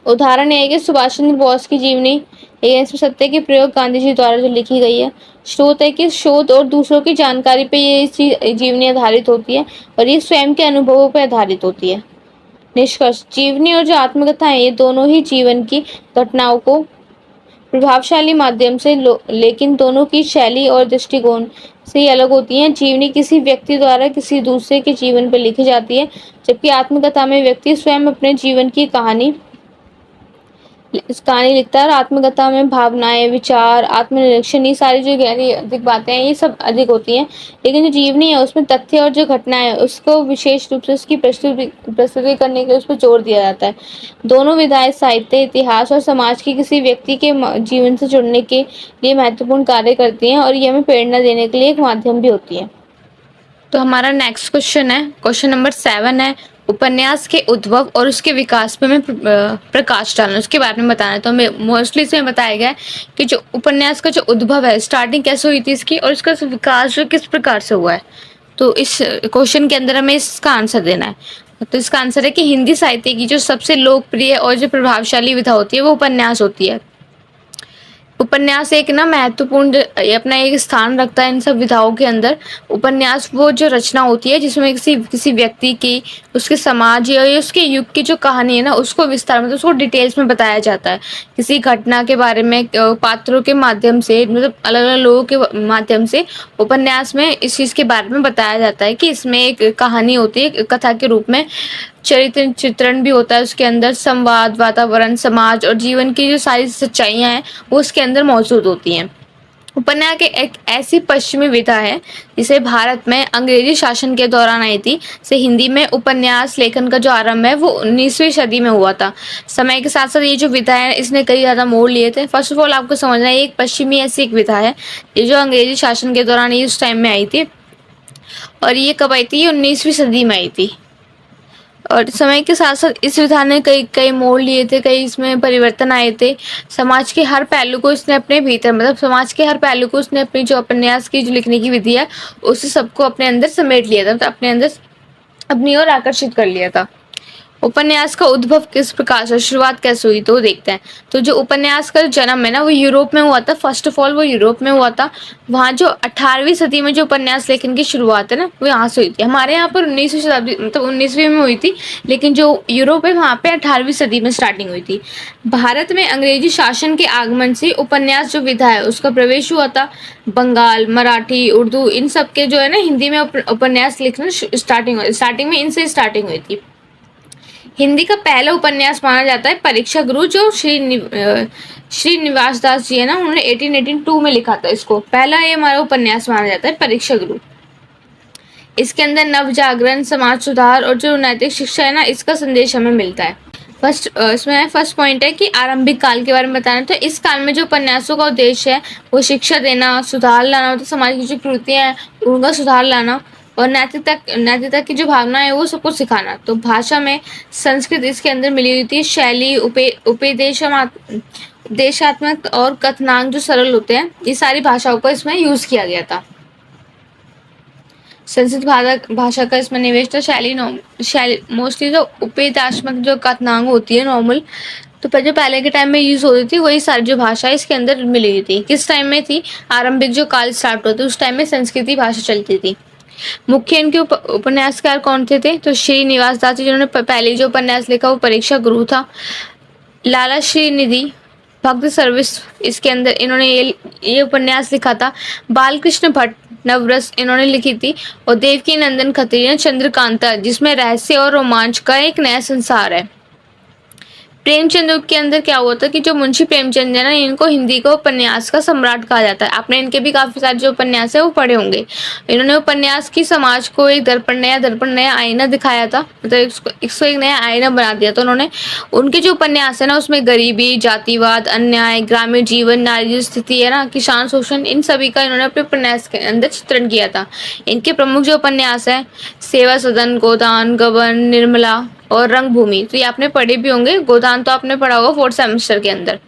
उदाहरण है कि सुभाष चंद्र बोस की जीवनी, इसमें सत्य के प्रयोग गांधी जी द्वारा जो लिखी गई है। स्रोत है कि शोध और दूसरों की जानकारी पे ये जीवनी आधारित होती है, और ये स्वयं के अनुभवों पर आधारित होती है। निष्कर्ष, जीवनी और जो आत्मकथा है ये दोनों ही जीवन की घटनाओं को प्रभावशाली माध्यम से लेकिन दोनों की शैली और दृष्टिकोण से ही अलग होती हैं। जीवनी किसी व्यक्ति द्वारा किसी दूसरे के जीवन पर लिखी जाती है, जबकि आत्मकथा में व्यक्ति स्वयं अपने जीवन की कहानी लिखता है। और आत्मकथा में भावनाएं, विचार, आत्मनिरीक्षण, ये सारी जो गहरी अधिक बातें हैं, ये सब अधिक होती हैं। लेकिन जो जीवनी है उसमें तथ्य और जो घटना है उसको विशेष रूप से उसकी प्रस्तुति करने के लिए उस पर जोर दिया जाता है। दोनों विधाएं साहित्य, इतिहास और समाज के किसी व्यक्ति के जीवन से जुड़ने के लिए महत्वपूर्ण कार्य करती हैं, और ये हमें प्रेरणा देने के लिए एक माध्यम भी होती है। तो हमारा नेक्स्ट क्वेश्चन है, क्वेश्चन नंबर 7 है, उपन्यास के उद्भव और उसके विकास पे मैं प्रकाश डालना, उसके बारे में बताना है। तो हमें मोस्टली इसमें बताया गया है कि जो उपन्यास का जो उद्भव है, स्टार्टिंग कैसे हुई थी इसकी, और इसका विकास जो किस प्रकार से हुआ है। तो इस क्वेश्चन के अंदर हमें इसका आंसर देना है। तो इसका आंसर है कि हिंदी साहित्य की जो सबसे लोकप्रिय और जो प्रभावशाली विधा होती है वो उपन्यास होती है। उपन्यास एक ना महत्वपूर्ण अपना एक स्थान रखता है इन सब विधाओं के अंदर। उपन्यास वो जो रचना होती है जिसमें किसी व्यक्ति की, उसके समाज या उसके युग की जो कहानी है ना, उसको विस्तार मतलब उसको डिटेल्स में बताया जाता है। किसी घटना के बारे में पात्रों के माध्यम से, मतलब अलग अलग लोगों के माध्यम से उपन्यास में इस चीज़ के बारे में बताया जाता है कि इसमें एक कहानी होती है, कथा के रूप में चरित्र चित्रण भी होता है उसके अंदर। संवाद, वातावरण, समाज और जीवन की जो सारी सच्चाइयाँ हैं वो उसके अंदर मौजूद होती हैं। उपन्यास एक ऐसी पश्चिमी विधा है जिसे भारत में अंग्रेजी शासन के दौरान आई थी। से हिंदी में उपन्यास लेखन का जो आरंभ है वो 19वीं सदी में हुआ था। समय के साथ साथ ये जो विधा है इसने कई ज़्यादा मोड़ लिए थे। फर्स्ट ऑफ ऑल आपको समझना है, एक पश्चिमी ऐसी एक विधा है ये जो अंग्रेजी शासन के दौरान ये उस टाइम में आई थी, और ये कब आई थी, ये 19वीं सदी में आई थी। और समय के साथ साथ इस विधा ने कई कई मोड़ लिए थे, कई इसमें परिवर्तन आए थे। समाज के हर पहलू को इसने अपने भीतर, मतलब समाज के हर पहलू को उसने अपनी जो उपन्यास की जो लिखने की विधि है उसे सबको अपने अंदर समेट लिया था, मतलब अपने अंदर अपनी ओर आकर्षित कर लिया था। उपन्यास का उद्भव किस प्रकार से, शुरुआत कैसे हुई, तो देखते हैं। तो जो उपन्यास का जन्म है ना वो यूरोप में हुआ था। फर्स्ट ऑफ ऑल वो यूरोप में हुआ था। वहाँ जो 18वीं सदी में जो उपन्यास लेखन की शुरुआत है ना वो यहाँ से हुई थी। हमारे यहाँ पर 19वीं शताब्दी मतलब 19वीं में हुई थी, लेकिन जो यूरोप है वहाँ पे 18वीं सदी में स्टार्टिंग हुई थी। भारत में अंग्रेजी शासन के आगमन से उपन्यास जो विधा है उसका प्रवेश हुआ था। बंगाल, मराठी, उर्दू, इन सब के जो है ना हिंदी में उपन्यास लिखना स्टार्टिंग में इनसे स्टार्टिंग हुई थी। हिंदी का पहला उपन्यास माना जाता है परीक्षा गुरु, जो श्रीनिवास दास जी है ना, उन्होंने 1882 में लिखा था इसको। पहला ये हमारा उपन्यास माना जाता है परीक्षा गुरु। इसके अंदर नव जागरण, समाज सुधार और जो नैतिक शिक्षा है ना, इसका संदेश हमें मिलता है। इसमें फर्स्ट पॉइंट है कि आरंभिक काल के बारे में बताना। तो इस काल में जो उपन्यासों का उद्देश्य है वो शिक्षा देना, सुधार लाना, मतलब समाज की जो कुरीतियाँ हैं उनका सुधार लाना, और नैतिकता की जो भावना है वो सबको सिखाना। तो भाषा में संस्कृत इसके अंदर मिली हुई थी। शैली, उपदेशात्मक और कथनांक जो सरल होते हैं, ये सारी भाषाओं का इसमें यूज किया गया था। संस्कृत भाषा का इसमें निवेश था। शैली मोस्टली जो उपदेशात्मक जो कथनांक होती है नॉर्मल, तो जो पहले के टाइम में यूज होती थी वही सारी जो भाषा इसके अंदर मिली हुई थी। किस टाइम में थी, आरंभिक जो काल स्टार्ट होते उस टाइम में संस्कृती भाषा चलती थी। मुख्य इनके उपन्यासकार कौन थे, तो श्रीनिवास दास जी, जिन्होंने पहले जो उपन्यास लिखा वो परीक्षा गुरु था। लाला श्रीनिधि, भक्त सर्विस, इसके अंदर इन्होंने ये उपन्यास लिखा था। बालकृष्ण भट्ट, नवरस, इन्होंने लिखी थी। और देवकी नंदन खत्री ने चंद्रकांता, जिसमें रहस्य और रोमांच का एक नया संसार है। प्रेमचंद के अंदर क्या हुआ था कि जो मुंशी प्रेमचंद है ना, इनको हिंदी का उपन्यास का सम्राट कहा जाता है। आपने इनके भी काफी सारे जो उपन्यास है वो पढ़े होंगे। इन्होंने उपन्यास की समाज को एक दर्पण, नया आईना दिखाया था, मतलब इसको एक नया आईना बना दिया था उन्होंने। उनके जो उपन्यास है ना उसमें गरीबी, जातिवाद, अन्याय, ग्रामीण जीवन, नारी की स्थिति है ना, किसान शोषण, इन सभी का इन्होंने अपने उपन्यास के अंदर चित्रण किया था। इनके प्रमुख जो उपन्यास है सेवा सदन, गोदान, गबन, निर्मला और रंगभूमि, तो ये आपने पढ़े भी होंगे। गोदान तो आपने पढ़ा होगा 4th सेमेस्टर के अंदर।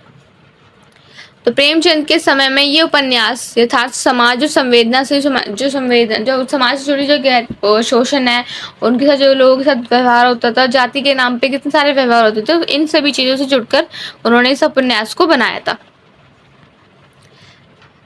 तो प्रेमचंद के समय में ये उपन्यास यथार्थ समाज, जो संवेदना से जो समाज से जुड़ी जो शोषण है, उनके साथ जो लोगों के साथ व्यवहार होता था, जाति के नाम पे कितने सारे व्यवहार होते थे, तो इन सभी चीजों से जुड़कर उन्होंने इस उपन्यास को बनाया था।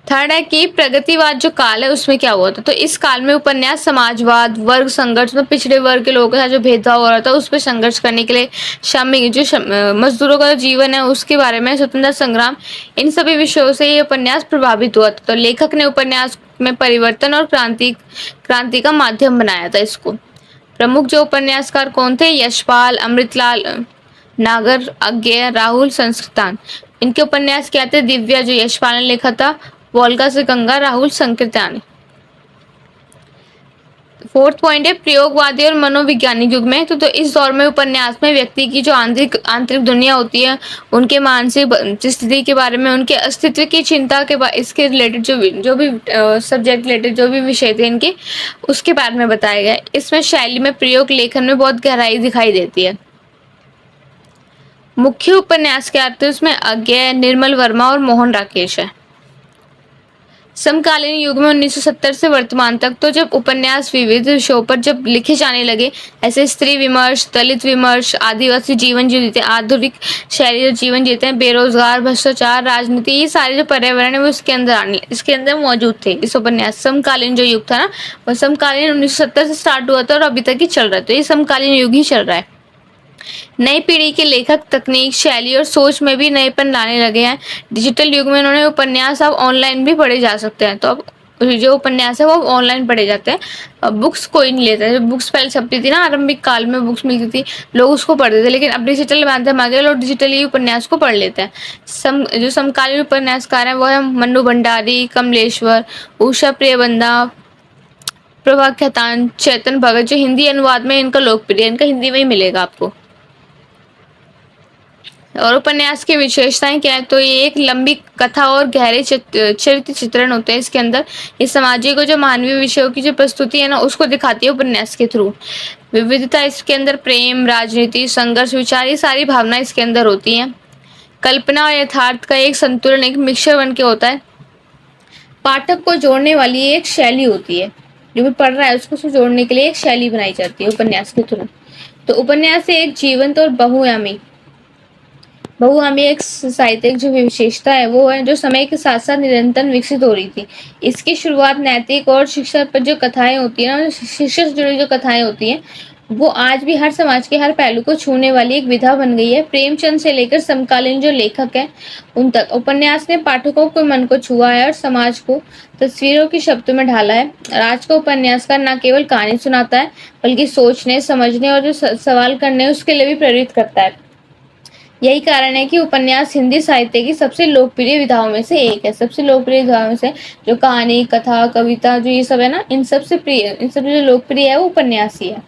थर्ड है कि प्रगतिवाद जो काल है उसमें क्या हुआ था। तो इस काल में उपन्यास समाजवाद, वर्ग संघर्ष में पिछड़े वर्ग के लोगों के साथ जो भेदभाव हो रहा था उस पर संघर्ष करने के लिए, श्रमिक जो मजदूरों का जो जीवन है उसके बारे में, स्वतंत्रता संग्राम, इन सभी विषयों से ये उपन्यास प्रभावित हुआ था। तो लेखक ने उपन्यास में परिवर्तन और क्रांति का माध्यम बनाया था इसको। प्रमुख जो उपन्यासकार कौन थे? यशपाल, अमृतलाल नागर, अज्ञेय, राहुल संस्कृतान। इनके उपन्यास क्या थे? दिव्या जो यशपाल ने लिखा था, वोल्गा से गंगा, राहुल संकीर्तन। फोर्थ पॉइंट है प्रयोगवादी और मनोवैज्ञानिक युग में। तो इस दौर में उपन्यास में व्यक्ति की जो आंतरिक दुनिया होती है, उनके मानसिक स्थिति के बारे में, उनके अस्तित्व की चिंता के बारे, इसके रिलेटेड जो भी सब्जेक्ट रिलेटेड जो भी विषय थे इनके, उसके बारे में बताया गया। इसमें शैली में, प्रयोग लेखन में बहुत गहराई दिखाई देती है। मुख्य उपन्यास के आते उसमें अज्ञेय, निर्मल वर्मा और मोहन राकेश है। समकालीन युग में 1970 से वर्तमान तक तो जब उपन्यास विविध विषयों पर जब लिखे जाने लगे, ऐसे स्त्री विमर्श, दलित विमर्श, आदिवासी जीवन जो जीते, आधुनिक शहरी जीवन जीते हैं, बेरोजगार, भ्रष्टाचार, राजनीति, ये सारे जो पर्यावरण है वो इसके अंदर मौजूद थे इस उपन्यास। समकालीन जो युग था ना, वो समकालीन 1970 से स्टार्ट हुआ था और अभी तक ही चल रहा है। तो ये समकालीन युग ही चल रहा है। नई पीढ़ी के लेखक तकनीक, शैली और सोच में भी नएपन लाने लगे हैं। डिजिटल युग में उन्होंने उपन्यास अब ऑनलाइन भी पढ़े जा सकते हैं। तो अब जो उपन्यास है वो ऑनलाइन पढ़े जाते हैं। अब बुक्स कोई नहीं लेता है। बुक्स पहले छपती थी ना, आरंभिक काल में बुक्स मिलती थी, लोग उसको पढ़ते थे, लेकिन अब डिजिटल माध्यम आ गया, लोग डिजिटली उपन्यास को पढ़ लेते हैं। जो समकालीन उपन्यासकार हैं वो है मन्नू भंडारी, कमलेश्वर, उषा प्रियबंदा, प्रभा खेतान, चेतन भगत। जो हिंदी अनुवाद में इनका लोकप्रिय, इनका हिंदी में ही मिलेगा आपको। और उपन्यास की विशेषताएं क्या है? तो ये एक लंबी कथा और गहरे चरित्र चित्रण होते हैं इसके अंदर। ये सामाजिक और जो मानवीय विषयों की जो प्रस्तुति है ना, उसको दिखाती है उपन्यास के थ्रू। विविधता इसके अंदर, प्रेम, राजनीति, संघर्ष, विचार, ये सारी भावना इसके अंदर होती हैं। कल्पना और यथार्थ का एक संतुलन, एक मिक्सचर बन के होता है। पाठक को जोड़ने वाली एक शैली होती है, जो भी पढ़ रहा है उसको जोड़ने के लिए एक शैली बनाई जाती है उपन्यास के थ्रू। तो उपन्यास एक जीवंत और बहुआयामी एक साहित्यिक जो विशेषता है वो है जो समय के साथ साथ निरंतर विकसित हो रही थी। इसकी शुरुआत नैतिक और शिक्षा पर जो कथाएं होती है ना, शिक्षा से जुड़ी जो कथाएं होती हैं, वो आज भी हर समाज के हर पहलू को छूने वाली एक विधा बन गई है। प्रेमचंद से लेकर समकालीन जो लेखक हैं उन तक उपन्यास ने पाठकों के मन को छुआ है और समाज को तस्वीरों के शब्दों में ढाला है। और आज का उपन्यासकार न केवल कहानी सुनाता है, बल्कि सोचने, समझने और जो सवाल करने उसके लिए भी प्रेरित करता है। यही कारण है कि उपन्यास हिंदी साहित्य की सबसे लोकप्रिय विधाओं में से एक है। सबसे लोकप्रिय विधाओं में से जो कहानी, कथा, कविता जो ये सब है ना, इन सबसे जो लोकप्रिय है वो उपन्यास ही है।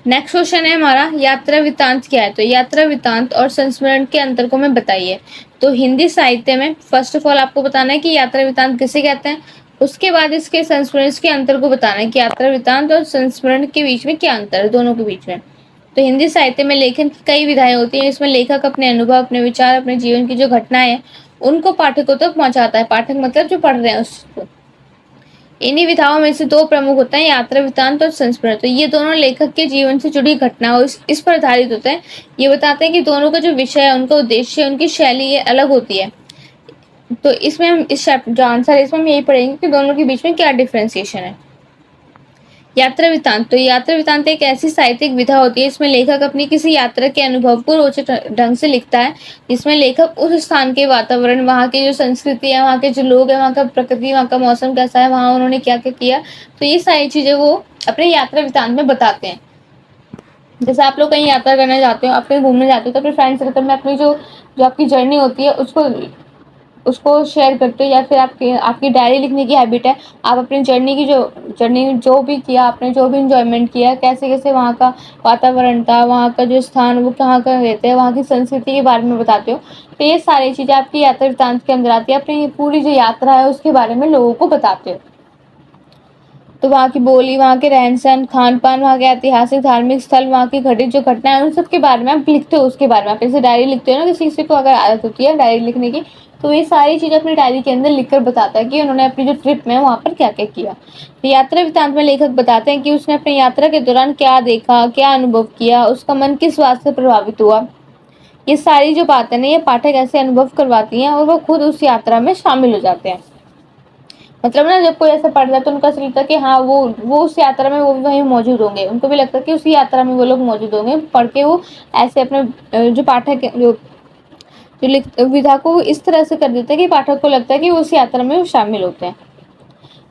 नेक्स्ट क्वेश्चन है हमारा, यात्रा वृत्तांत क्या है? तो यात्रा वृत्तांत और संस्मरण के अंतर को मैं बताइए। तो हिंदी साहित्य में फर्स्ट ऑफ ऑल आपको बताना है कि यात्रा वृत्तांत किसे कहते हैं। उसके बाद इसके संस्मरण के अंतर को बताना है कि यात्रा वृत्तांत और संस्मरण के बीच में क्या अंतर है, दोनों के बीच में। तो हिंदी साहित्य में लेखन की कई विधाएं होती हैं। इसमें लेखक अपने अनुभव, अपने विचार, अपने जीवन की जो घटनाएं हैं उनको पाठकों तक पहुंचाता है। पाठक मतलब जो पढ़ रहे हैं उसको। इन्हीं विधाओं में से दो प्रमुख होते हैं, यात्रा वृत्तांत और संस्मरण। तो ये दोनों लेखक के जीवन से जुड़ी घटना इस पर आधारित होते हैं। ये बताते हैं कि दोनों का जो विषय है, उनका उद्देश्य, उनकी शैली ये अलग होती है। तो इसमें हम जो आंसर है इसमें हम यही पढ़ेंगे कि दोनों के बीच में क्या डिफरेंशिएशन है। यात्रा वृत्तांत, तो यात्रा वृत्तांत एक ऐसी साहित्यिक विधा होती है इसमें लेखक अपनी किसी यात्रा के अनुभव को रोचक ढंग से लिखता है। इसमें लेखक उस स्थान के वातावरण, वहाँ की जो संस्कृति है, वहाँ के जो लोग हैं, वहाँ का प्रकृति, वहाँ का मौसम कैसा है, वहाँ उन्होंने क्या क्या किया, तो ये सारी चीजें वो अपने यात्रा वृत्तांत में बताते हैं। जैसे आप लोग कहीं यात्रा करने जाते हो, आप कहीं घूमने जाते हो, तो अपने फ्रेंड सर्कल में अपनी जो आपकी जर्नी होती है उसको शेयर करते हो, या फिर आपकी डायरी लिखने की हैबिट है। आप अपनी जर्नी जो भी किया, आपने जो भी इंजॉयमेंट किया, कैसे कैसे वहाँ का वातावरण था, वहाँ का जो स्थान वो कहाँ का रहते हैं, वहाँ की संस्कृति के बारे में बताते हो। तो ये सारी चीज़ें आपकी यात्रा वृत्तांत के अंदर आती है। अपनी पूरी जो यात्रा है उसके बारे में लोगों को बताते हो। तो वहाँ की बोली, वहाँ के रहन सहन, खान पान, वहाँ के ऐतिहासिक धार्मिक स्थल, वहाँ की घटित जो घटना है उन सब के बारे में आप लिखते हो। उसके बारे में आप जैसे डायरी लिखते हो ना, किसी को अगर आदत होती है डायरी लिखने की, तो ये सारी चीज़ें अपनी डायरी के अंदर लिखकर बताता है कि उन्होंने अपनी जो ट्रिप में वहाँ पर क्या क्या किया। तो यात्रा वृत्तांत में लेखक बताते हैं कि उसने अपनी यात्रा के दौरान क्या देखा, क्या अनुभव किया, उसका मन किस बात से प्रभावित हुआ। ये सारी जो बातें ना, ये पाठक ऐसे अनुभव करवाती हैं और वो खुद उस यात्रा में शामिल हो जाते हैं। मतलब ना जब कोई ऐसा पढ़ता है तो उनको ऐसा लगता है कि हाँ वो उस यात्रा में वो भी वहीं मौजूद होंगे, उनको भी लगता है कि उसी यात्रा में वो लोग मौजूद होंगे। पढ़ के वो ऐसे अपने जो पाठक जो विधा को इस तरह से कर देते हैं कि पाठक को लगता है कि वो उस यात्रा में शामिल होते हैं।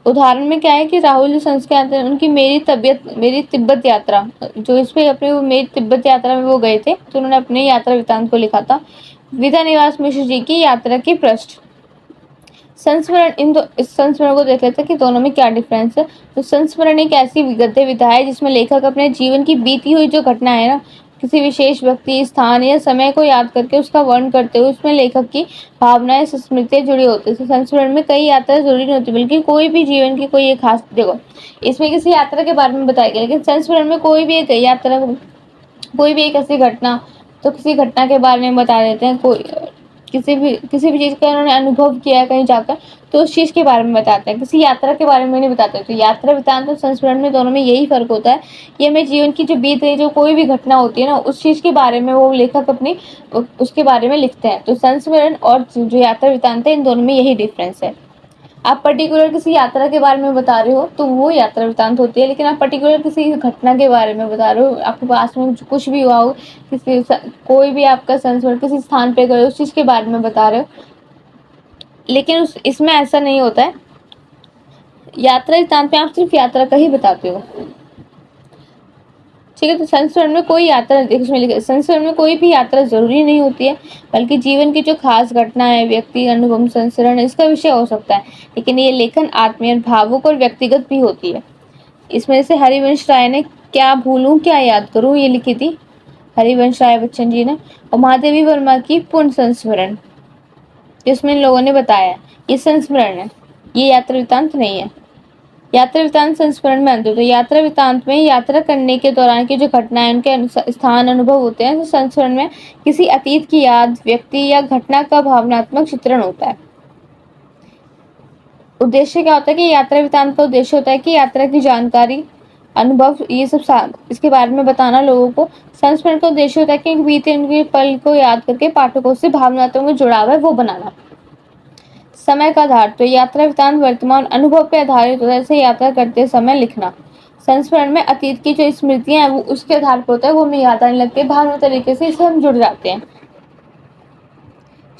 उदाहरण में क्या है कि राहुल जो संस्कृत उनकी मेरी तिब्बत यात्रा, जो इसमें अपने वो मेरी तिब्बत यात्रा में वो गए थे, तो उन्होंने अपने यात्रा वृत्तांत को लिखा था। विद्या निवास मिश्र जी की यात्रा की पृष्ठ संस्मरण, इस संस्मरण को देख लेते हैं कि दोनों में क्या डिफरेंस है। तो संस्मरण एक ऐसी गद्य विधा है जिसमें लेखक अपने जीवन की बीती हुई जो घटना है ना, किसी विशेष व्यक्ति, स्थान या समय को याद करके उसका वर्णन करते हुए उसमें लेखक की भावनाएं, स्मृतियां जुड़ी होती है। तो संस्मरण में कई यात्रा जरूरी नहीं होती, बल्कि कोई भी जीवन की कोई एक खास, देखो इसमें किसी यात्रा के बारे में बताया गया, लेकिन संस्मरण में कोई भी एक यात्रा, कोई भी एक ऐसी घटना, तो किसी घटना के बारे में बता देते हैं। कोई किसी भी चीज का उन्होंने अनुभव किया है कहीं जाकर, तो उस चीज के बारे में बताते हैं, किसी यात्रा के बारे में नहीं बताते। तो यात्रा वृत्तांत और संस्मरण में दोनों में यही फर्क होता है। ये हमें जीवन की जो बीत रही जो कोई भी घटना होती है ना, उस चीज के बारे में वो लेखक अपनी उसके बारे में लिखते हैं। तो संस्मरण और जो यात्रा वृत्तांत है, इन दोनों में यही डिफरेंस है। आप पर्टिकुलर किसी यात्रा के बारे में बता रहे हो तो वो यात्रा वृत्तांत होती है, लेकिन आप पर्टिकुलर किसी घटना के बारे में बता रहे हो, आपके पास में कुछ भी हुआ हो, कोई भी आपका संस्मरण, किसी स्थान पे गए उस चीज के बारे में बता रहे हो, लेकिन इसमें ऐसा नहीं होता है। यात्रा वृत्तांत में आप सिर्फ यात्रा का ही बताते हो, ठीक है। तो संस्मरण में कोई यात्रा, इसमें संस्मरण में कोई भी यात्रा जरूरी नहीं होती है, बल्कि जीवन की जो खास घटना है, व्यक्ति अनुभव संस्मरण इसका विषय हो सकता है, लेकिन ये लेखन आत्मीय, भावुक और व्यक्तिगत भी होती है। इसमें से हरिवंश राय ने क्या भूलूं क्या याद करूं ये लिखी थी, हरिवंश राय बच्चन जी ने। और महादेवी वर्मा की पूर्ण संस्मरण, जिसमें इन लोगों ने बताया ये संस्मरण है, ये यात्रा वृत्तांत नहीं है। यात्रा वृत्तांत संस्मरण में अंतर, तो यात्रा वृत्तांत में यात्रा करने के दौरान की जो घटनाएं, उनके स्थान अनुभव होते हैं। तो संस्मरण में किसी अतीत की याद, व्यक्ति या घटना का भावनात्मक चित्रण होता है। उद्देश्य क्या होता है कि यात्रा वृत्तांत का उद्देश्य होता है कि यात्रा की जानकारी, अनुभव, ये सब इसके बारे में बताना लोगों को। संस्मरण का उद्देश्य होता है कि बीते उनके पल को याद करके पाठकों से भावनात्मक जुड़ाव है वो बनाना। समय का आधार, तो यात्रा वृत्तांत वर्तमान अनुभव पर आधारित होता है, जैसे यात्रा करते समय लिखना। संस्मरण में अतीत की जो स्मृतियां हैं वो उसके आधार पर होता है, वो हमें याद आने लगती है भावनात्मक तरीके से, इससे हम जुड़ जाते हैं।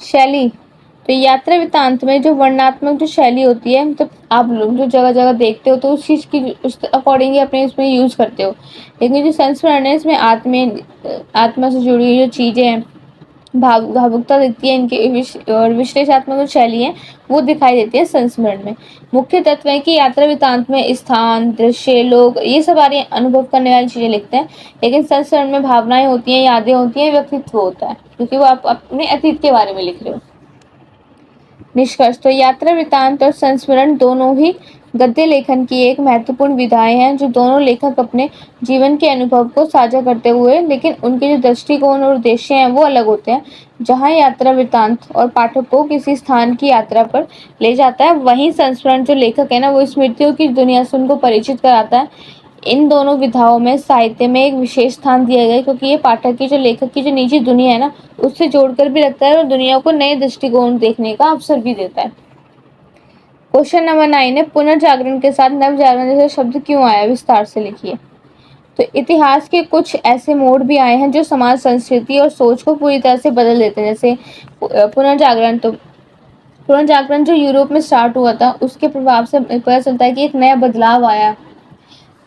शैली, तो यात्रा वृत्तांत में जो वर्णनात्मक जो शैली होती है, मतलब आप लोग जो जगह जगह देखते हो तो उस चीज की उस अकॉर्डिंग ही अपने इसमें यूज करते हो। लेकिन जो संस्मरण है इसमें आत्मा से जुड़ी हुई जो चीजें हैं, भावुकता दिखती है इनके, और विश्लेषणात्मक जो शैली है वो दिखाई देती है संस्मरण में। मुख्य तत्व है कि यात्रा वृत्तांत में स्थान, दृश्य, लोग, ये सब सारी अनुभव करने वाली चीजें लिखते हैं, लेकिन संस्मरण में भावनाएं होती हैं, यादें होती हैं, व्यक्तित्व होता है, क्योंकि वो आप अपने अतीत के बारे में लिख रहे हो। निष्कर्ष, तो यात्रा वृत्तांत और संस्मरण दोनों ही गद्य लेखन की एक महत्वपूर्ण विधाएं हैं, जो दोनों लेखक अपने जीवन के अनुभव को साझा करते हुए, लेकिन उनके जो दृष्टिकोण और उद्देश्य हैं वो अलग होते हैं। जहां यात्रा वृत्तांत और पाठक को किसी स्थान की यात्रा पर ले जाता है, वहीं संस्मरण जो लेखक है ना वो स्मृतियों की दुनिया से उनको परिचित कराता है। इन दोनों विधाओं में साहित्य में एक विशेष स्थान दिया गया है, क्योंकि ये पाठक की जो लेखक की जो निजी दुनिया है ना उससे जोड़कर भी रखता है और दुनिया को नए दृष्टिकोण देखने का अवसर भी देता है। क्वेश्चन नंबर 9 है, पुनर्जागरण के साथ नवजागरण जैसे शब्द क्यों आया, विस्तार से लिखिए। तो इतिहास के कुछ ऐसे मोड़ भी आए हैं जो समाज, संस्कृति और सोच को पूरी तरह से बदल देते हैं। जैसे पुनर्जागरण, तो पुनर्जागरण जो यूरोप में स्टार्ट हुआ था उसके प्रभाव से पता चलता है कि एक नया बदलाव आया।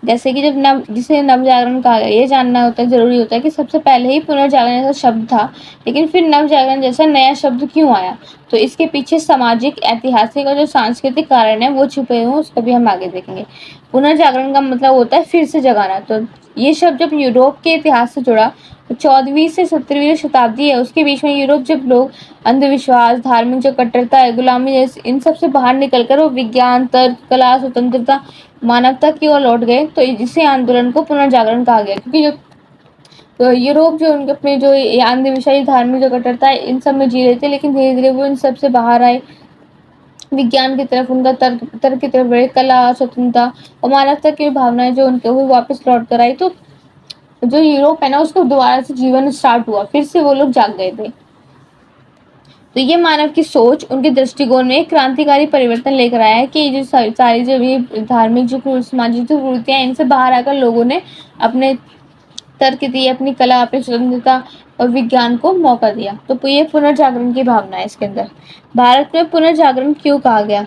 जैसे कि जिसे नवजागरण कहा गया, ये जानना होता है, जरूरी होता है कि सबसे पहले ही पुनर्जागरण जैसा शब्द था, लेकिन फिर नवजागरण जैसा नया शब्द क्यों आया। तो इसके पीछे सामाजिक, ऐतिहासिक और जो सांस्कृतिक कारण है वो छुपे हुए हैं, उसको भी हम आगे देखेंगे। पुनर्जागरण का मतलब होता है फिर से जगाना। तो ये शब्द जब यूरोप के इतिहास से जुड़ा, तो 14वीं से 17वीं शताब्दी है उसके बीच में यूरोप जब लोग अंधविश्वास, धार्मिक जो कट्टरता है, गुलामी जैसे इन सब से बाहर निकलकर वो विज्ञान, तर्क, कला, स्वतंत्रता, मानवता की ओर लौट गए, तो इसी आंदोलन को पुनर्जागरण कहा गया। क्योंकि जो तो यूरोप जो उनके अपने जो अंधविश्वासी, धार्मिक जो कट्टरता है इन सब में जी रहे थे, लेकिन धीरे धीरे वो इन सब से बाहर आए, विज्ञान की तरफ उनका तर्क की तरफ बढ़े, कला, स्वतंत्रता और मानवता की भावनाएं जो उनके वो वापस लौट कर आई। तो जो यूरोप है ना उसको दोबारा से जीवन स्टार्ट हुआ, फिर से वो लोग जाग गए थे। तो ये मानव की सोच, उनके दृष्टिकोण में एक क्रांतिकारी परिवर्तन लेकर आया है कि ये जो सारी जो ये धार्मिक जो सामाजिक जो प्रवृत्तियां, इनसे बाहर आकर लोगों ने अपने तर्क दिए, अपनी कला, अपनी स्वतंत्रता और विज्ञान को मौका दिया। तो ये पुनर्जागरण की भावना है इसके अंदर। भारत में पुनर्जागरण क्यों कहा गया?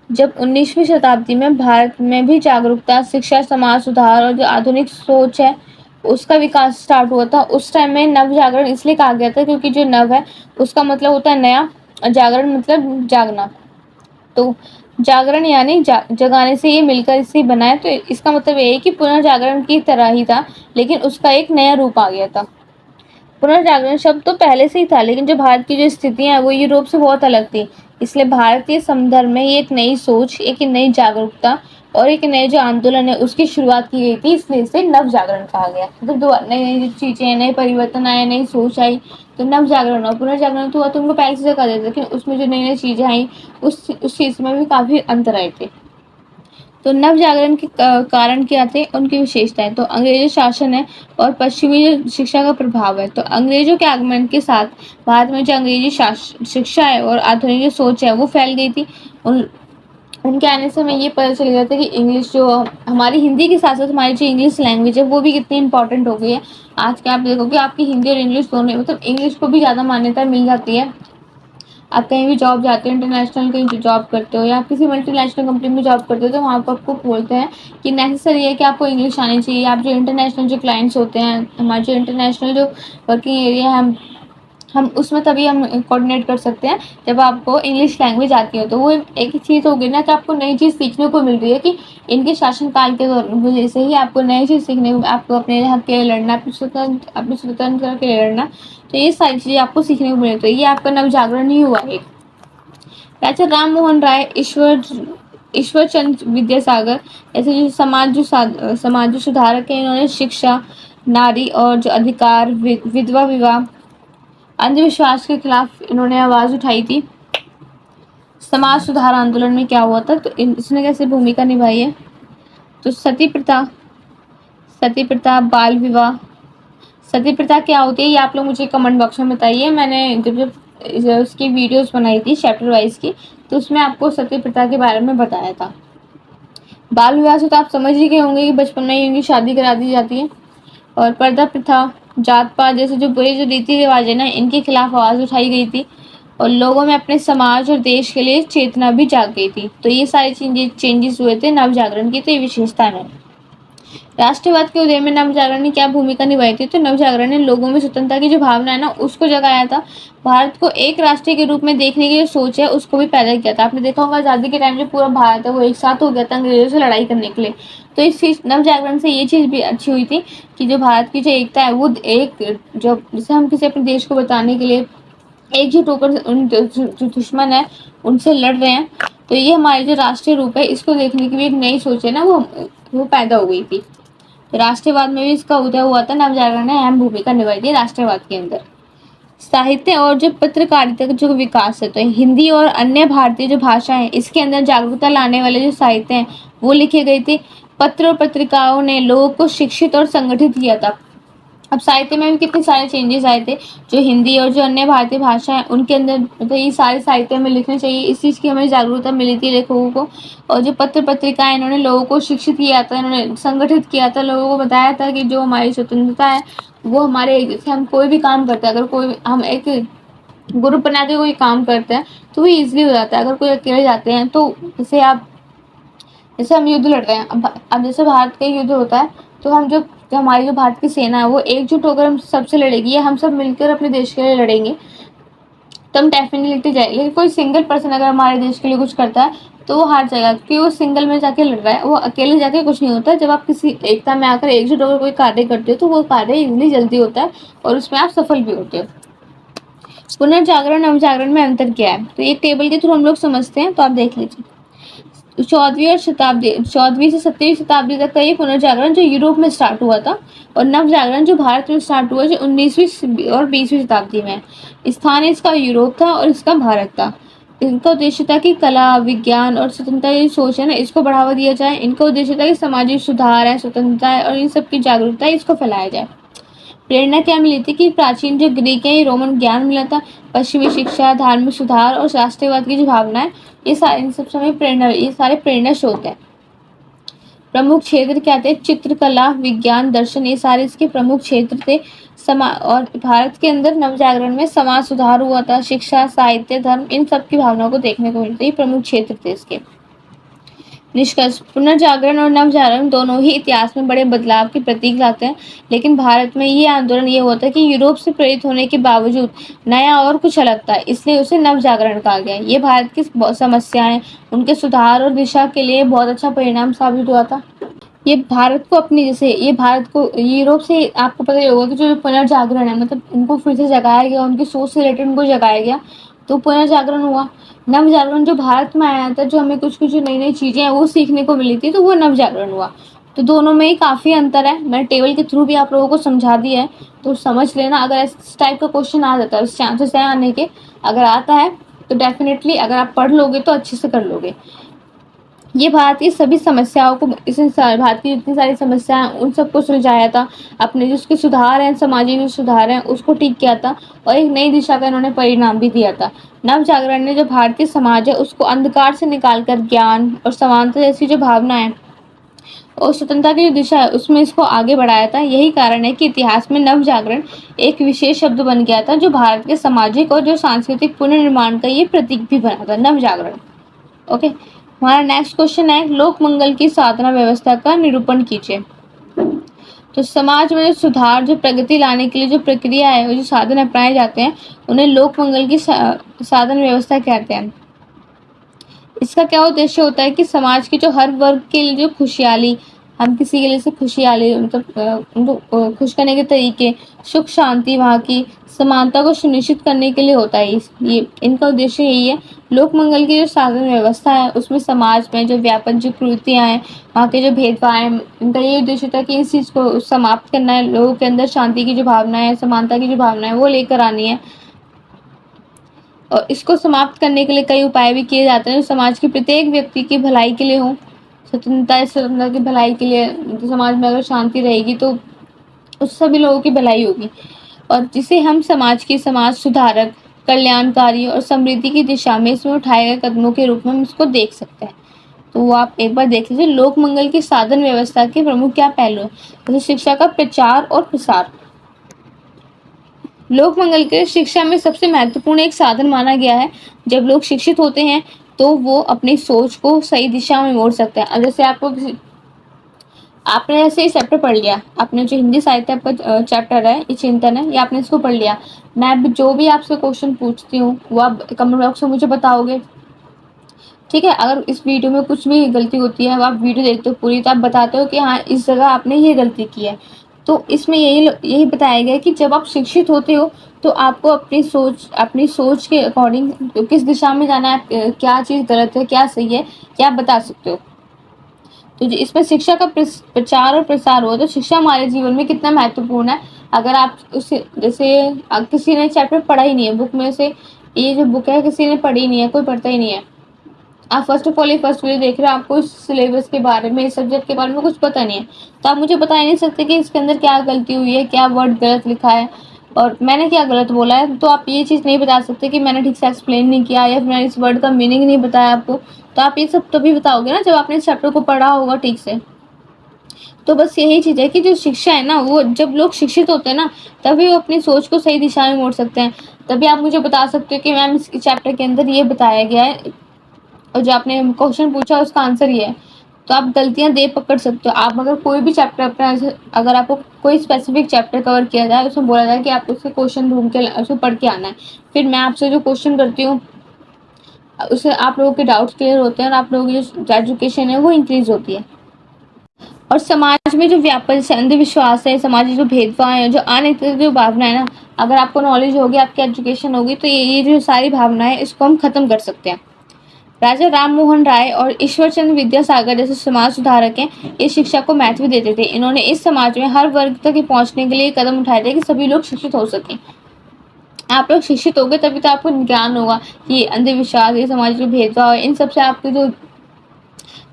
जब 19वीं शताब्दी में भारत में भी जागरूकता, शिक्षा, समाज सुधार और जो आधुनिक सोच है उसका विकास स्टार्ट हुआ था, उस टाइम में नव जागरण इसलिए कहा गया था क्योंकि जो नव है उसका मतलब होता है नया, जागरण मतलब जागना। तो जागरण यानी जगाने से ये मिलकर इससे बना है, तो इसका मतलब ये है कि पुनर्जागरण की तरह ही था, लेकिन उसका एक नया रूप आ गया था। पुनर्जागरण शब्द तो पहले से ही था, लेकिन जो भारत की जो स्थितियां हैं वो यूरोप से बहुत अलग थी। इसलिए भारतीय संदर्भ में ये एक नई सोच, एक नई जागरूकता और एक नए जो आंदोलन है उसकी शुरुआत की गई थी, इसलिए इसे नव जागरण कहा गया। मतलब दो नई नई चीजें, नए परिवर्तन आए, नई सोच आई, तो नव जागरण और पुनर्जागरण तो हुआ, तो उनको पहले से कर देते, लेकिन उसमें जो नई नई चीजें आई उस चीज में भी काफी अंतर आए थे। तो नव जागरण के कारण क्या थे, उनकी विशेषताएं। तो अंग्रेजी शासन है और पश्चिमी जो शिक्षा का प्रभाव है। तो अंग्रेजों के आगमन के साथ भारत में जो अंग्रेजी शिक्षा है और आधुनिक जो सोच है वो फैल गई थी। उनके आने से हमें ये पता चल गया था कि इंग्लिश जो हमारी हिंदी के साथ साथ हमारी जो इंग्लिश लैंग्वेज है वो भी कितनी इंपॉर्टेंट हो गई है। आज के आप देखोगे आपकी हिंदी और इंग्लिश दोनों, मतलब इंग्लिश को भी ज़्यादा मान्यता मिल जाती है। आप कहीं भी जॉब जाते हो, इंटरनेशनल कहीं जॉब करते हो या किसी मल्टीनेशनल कंपनी में जॉब करते हो, तो वहाँ पर आपको बोलते हैं कि नेसेसरी है कि आपको इंग्लिश आनी चाहिए। आप जो इंटरनेशनल जो क्लाइंट्स होते हैं, हमारे जो इंटरनेशनल जो वर्किंग एरिया है, हम उसमें तभी हम कोऑर्डिनेट कर सकते हैं जब आपको इंग्लिश लैंग्वेज आती हो। तो वो एक ही चीज़ होगी ना कि आपको नई चीज़ सीखने को मिल रही है कि इनके शासनकाल के वजह से ही आपको नई चीज़ सीखने को, आपको अपने हक के लिए लड़ना, अपनी स्वतंत्रता के लिए लड़ना, तो ये सारी चीज़ें आपको सीखने को मिले। तो ये आपका नवजागरण ही हुआ एक। राजा राम मोहन राय, ईश्वर चंद्र विद्यासागर ऐसे जो समाज जो सुधारक है, इन्होंने शिक्षा, नारी और जो अधिकार, विधवा विवाह, अंधविश्वास के खिलाफ इन्होंने आवाज उठाई थी। समाज सुधार आंदोलन में क्या हुआ था, तो इसने कैसे भूमिका निभाई है? तो सती प्रथा, बाल विवाह। सती प्रथा क्या होती है ये आप लोग मुझे कमेंट बॉक्स में बताइए। मैंने जब उसकी वीडियोस बनाई थी चैप्टर वाइज की, तो उसमें आपको सती प्रथा के बारे में बताया था। बाल विवाह से तो आप समझ ही गए होंगे कि बचपन में ही उनकी शादी करा दी जाती है। और पर्दा प्रथा, जात पात जैसे जो बुरे जो रीति रिवाज है ना, इनके खिलाफ आवाज उठाई गई थी और लोगों में अपने समाज और देश के लिए चेतना भी जाग गई थी। तो ये सारी चेंजेस हुए थे नव जागरण की, तो ये विशेषता है। राष्ट्रवाद के उदय में नवजागरण ने क्या भूमिका निभाई थी? तो नवजागरण ने लोगों में स्वतंत्रता की जो भावना है ना उसको जगाया था। भारत को एक राष्ट्र के रूप में देखने की जो सोच है उसको भी पैदा किया था। आपने देखा होगा आज़ादी के टाइम जो पूरा भारत है वो एक साथ हो गया था अंग्रेजों से लड़ाई करने के लिए। तो इस चीज नवजागरण से ये चीज़ भी अच्छी हुई थी कि जो भारत की जो एकता है वो एक, जो जिसे हम किसी अपने देश को बताने के लिए एकजुट होकर उन जो दुश्मन है उनसे लड़ रहे हैं, तो ये हमारे जो राष्ट्रीय रूप है इसको देखने की भी एक नई सोच है ना वो पैदा हो गई थी। राष्ट्रवाद में भी इसका उदय हुआ था। नवजागरण ने अहम भूमिका निभाई थी राष्ट्रवाद के अंदर। साहित्य और जो पत्रकारिता का जो विकास है, तो हिंदी और अन्य भारतीय जो भाषाएं इसके अंदर जागरूकता लाने वाले जो साहित्य हैं वो लिखे गए थे। पत्र और पत्रिकाओं ने लोगों को शिक्षित और संगठित किया था। अब साहित्य में भी कितने सारे चेंजेस आए थे। जो हिंदी और जो अन्य भारतीय भाषा है उनके अंदर मतलब ये सारे साहित्य में लिखने चाहिए, इस चीज़ की हमें जागरूकता मिली थी लेखकों को। और जो पत्र पत्रिकाएं इन्होंने लोगों को शिक्षित किया था, इन्होंने संगठित किया था, लोगों को बताया था कि जो हमारी स्वतंत्रता है वो हमारे, जैसे हम कोई भी काम करते हैं, अगर कोई हम एक ग्रुप बना के कोई काम करते हैं तो वो ईजिली हो जाता है। अगर कोई अकेले जाते हैं तो जैसे हम युद्ध लड़ रहे हैं, अब जैसे भारत का युद्ध होता है तो हम जो हमारी जो भारत की सेना है वो एकजुट होकर हम सबसे लड़ेगी, या हम सब मिलकर अपने देश के लिए लड़ेंगे, तो हम डेफिनेटली जाएंगे। लेकिन कोई सिंगल पर्सन अगर हमारे देश के लिए कुछ करता है तो वो हार जाएगा, क्योंकि वो सिंगल में जाके लड़ रहा है, वो अकेले जाके कुछ नहीं होता। जब आप किसी एकता में आकर एकजुट होकर कोई कार्य करते हो तो वो कार्य इजिली जल्दी होता है और उसमें आप सफल भी होते हो। पुनर्जागरण नवजागरण में अंतर क्या है, तो एक टेबल के थ्रू हम लोग समझते हैं, तो आप देख लीजिए। 14वीं से 17वीं शताब्दी तक का ये पुनर्जागरण जो यूरोप में स्टार्ट हुआ था, और नवजागरण जो भारत में स्टार्ट हुआ जो 19वीं और 20वीं शताब्दी में। स्थान इसका यूरोप था और इसका भारत था। इनका उद्देश्य था कि कला, विज्ञान और स्वतंत्रता की सोच है ना इसको बढ़ावा दिया जाए। इनका उद्देश्य था कि सामाजिक सुधार है, स्वतंत्रता है और इन सब की जागरूकता है, इसको फैलाया जाए। प्रेरणा क्या मिली थी कि प्राचीन जो ग्रीक है, रोमन ज्ञान मिला था, पश्चिमी शिक्षा, धार्मिक सुधार और राष्ट्रवाद की जो भावना है, ये सारे इन सब समय ये सारे प्रेरणा स्रोत है। प्रमुख क्षेत्र क्या थे? चित्रकला, विज्ञान, दर्शन, ये सारे इसके प्रमुख क्षेत्र थे। और भारत के अंदर नवजागरण में समाज सुधार हुआ था, शिक्षा, साहित्य, धर्म, इन सब की भावनाओं को देखने को मिलती है। प्रमुख क्षेत्र थे इसके। निष्कर्ष: पुनर्जागरण और नवजागरण दोनों ही इतिहास में बड़े बदलाव के प्रतीक लाते हैं, लेकिन भारत में ये आंदोलन ये हुआ था कि यूरोप से प्रेरित होने के बावजूद नया और कुछ अलग था, इसलिए उसे नवजागरण कहा गया। ये भारत की समस्याएं, उनके सुधार और दिशा के लिए बहुत अच्छा परिणाम साबित हुआ था। ये भारत को अपनी जैसे ये भारत को यूरोप से, आपको पता ही होगा कि जो पुनर्जागरण है, मतलब उनको फिर से जगाया गया, उनकी सोच से रिलेटेड उनको जगाया गया, तो पुनर्जागरण हुआ। नवजागरण जो भारत में आया था, जो हमें कुछ कुछ नई नई चीजें हैं वो सीखने को मिली थी, तो वो नवजागरण हुआ। तो दोनों में ही काफी अंतर है। मैंने टेबल के थ्रू भी आप लोगों को समझा दिया है, तो समझ लेना। अगर इस टाइप का क्वेश्चन आ जाता है, चांसेस है आने के, अगर आता है तो डेफिनेटली अगर आप पढ़ लोगे तो अच्छे से कर लोगे। ये भारत की सभी समस्याओं को, भारत की जितनी सारी समस्याएं हैं उन सबको सुलझाया था, अपने जो उसके सुधार हैं, सामाजिक जो सुधार हैं उसको ठीक किया था, और एक नई दिशा का इन्होंने परिणाम भी दिया था। नवजागरण ने जो भारतीय समाज है उसको अंधकार से निकालकर ज्ञान और समानता जैसी जो भावना है और स्वतंत्रता की जो दिशा है उसमें इसको आगे बढ़ाया था। यही कारण है कि इतिहास में नवजागरण एक विशेष शब्द बन गया था, जो भारत के सामाजिक और जो सांस्कृतिक पुनर्निर्माण का ये प्रतीक भी बना था, नवजागरण। ओके, हमारा नेक्स्ट क्वेश्चन है, लोक मंगल की साधना व्यवस्था का निरूपण कीजिए। तो समाज में सुधार, जो प्रगति लाने के लिए जो प्रक्रिया है, वो जो साधन अपनाए जाते हैं, उन्हें लोक मंगल की साधन व्यवस्था कहते हैं। इसका क्या उद्देश्य होता है कि समाज के जो हर वर्ग के लिए जो खुशहाली, हम किसी के लिए से खुशहाली मतलब उनको खुश करने के तरीके, सुख शांति, वहाँ की समानता को सुनिश्चित करने के लिए होता है। ये इनका उद्देश्य यही है। लोक मंगल की जो साधन व्यवस्था है उसमें समाज में जो व्यापक जो कुरीतियाँ हैं, वहाँ के जो भेदभाव हैं, इनका ये उद्देश्य था कि इस चीज़ को समाप्त करना है। लोगों के अंदर शांति की जो भावना है, समानता की जो भावना है, वो लेकर आनी है। और इसको समाप्त करने के लिए कई उपाय भी किए जाते हैं, जो समाज के प्रत्येक व्यक्ति की भलाई के लिए हो। स्वतंत्रता की भलाई के लिए, तो समाज में अगर शांति रहेगी तो उस सभी लोगों की भलाई होगी, और जिसे हम समाज सुधारक, कल्याणकारी और समृद्धि की दिशा में इसमें उठाए गए कदमों के रूप में हम इसको देख सकते हैं। तो वो आप एक बार देख लीजिए, लोक मंगल की साधन व्यवस्था के प्रमुख क्या पहलू है। जैसे शिक्षा का प्रचार और प्रसार। लोक मंगल के शिक्षा में सबसे महत्वपूर्ण एक साधन माना गया है। जब लोग शिक्षित होते हैं तो वो अपनी सोच को सही दिशा में मोड़ सकते हैं। अब जैसे आपने ऐसे ही चैप्टर पढ़ लिया, आपने जो हिंदी साहित्य आपका चैप्टर है, ये चिंतन है, ये आपने इसको पढ़ लिया। मैं जो भी आपसे क्वेश्चन पूछती हूँ वो आप कमेंट बॉक्स में मुझे बताओगे, ठीक है। अगर इस वीडियो में कुछ भी गलती होती है, आप वीडियो देखते हो पूरी, तो आप बताते हो कि हाँ इस जगह आपने ये गलती की है। तो इसमें यही बताया गया है कि जब आप शिक्षित होते हो तो आपको अपनी सोच के अकॉर्डिंग तो किस दिशा में जाना है, क्या चीज़ गलत है, क्या सही है, क्या आप बता सकते हो। तो इसमें शिक्षा का प्रचार और प्रसार हुआ, तो शिक्षा हमारे जीवन में कितना महत्वपूर्ण है। अगर आप उसे जैसे किसी ने चैप्टर पढ़ा ही नहीं है बुक में से, ये जो बुक है किसी ने पढ़ी नहीं है, कोई पढ़ता ही नहीं है, आप फर्स्ट ऑफ ऑल ये फर्स्ट वीडियो देख रहे हो, आपको इस सिलेबस के बारे में, इस सब्जेक्ट के बारे में कुछ पता नहीं है, तो आप मुझे बता ही नहीं सकते कि इसके अंदर क्या गलती हुई है, क्या वर्ड गलत लिखा है और मैंने क्या गलत बोला है। तो आप ये चीज़ नहीं बता सकते कि मैंने ठीक से एक्सप्लेन नहीं किया या फिर मैंने इस वर्ड का मीनिंग नहीं बताया आपको। तो आप ये सब तभी बताओगे ना जब आपने इस चैप्टर को पढ़ा होगा ठीक से। तो बस यही चीज़ है कि जो शिक्षा है ना, वो जब लोग शिक्षित होते हैं ना, तभी वो अपनी सोच को सही दिशा में मोड़ सकते हैं। तभी आप मुझे बता सकते हो कि मैम इस चैप्टर के अंदर ये बताया गया है और जो आपने क्वेश्चन पूछा उसका आंसर ये है। तो आप गलतियां दे पकड़ सकते हो। आप अगर कोई भी चैप्टर अपना, अगर आपको कोई स्पेसिफिक चैप्टर कवर किया जाए, उसमें बोला जाए कि आपको उसके क्वेश्चन ढूंढ के उसको पढ़ के आना है, फिर मैं आपसे जो क्वेश्चन करती हूँ उससे आप लोगों के डाउट्स क्लियर होते हैं और आप लोगों की जो एजुकेशन है वो इंक्रीज होती है। और समाज में जो व्यापक अंधविश्वास है, समाज जो भेदभाव है, जो अनैतिक जो भावना है ना, अगर आपको नॉलेज होगी, आपकी एजुकेशन होगी, तो ये जो सारी भावना है इसको हम खत्म कर सकते हैं। राजा राम मोहन राय और ईश्वरचंद्र विद्यासागर जैसे समाज सुधारक हैं, इस शिक्षा को महत्व देते थे। इन्होंने इस समाज में हर वर्ग तक पहुंचने के लिए कदम उठाए थे कि सभी लोग शिक्षित हो सकें। आप लोग शिक्षित होगे तभी तो आपको ज्ञान होगा कि अंधविश्वास, ये सामाजिक भेदभाव, इन सब से आपकी जो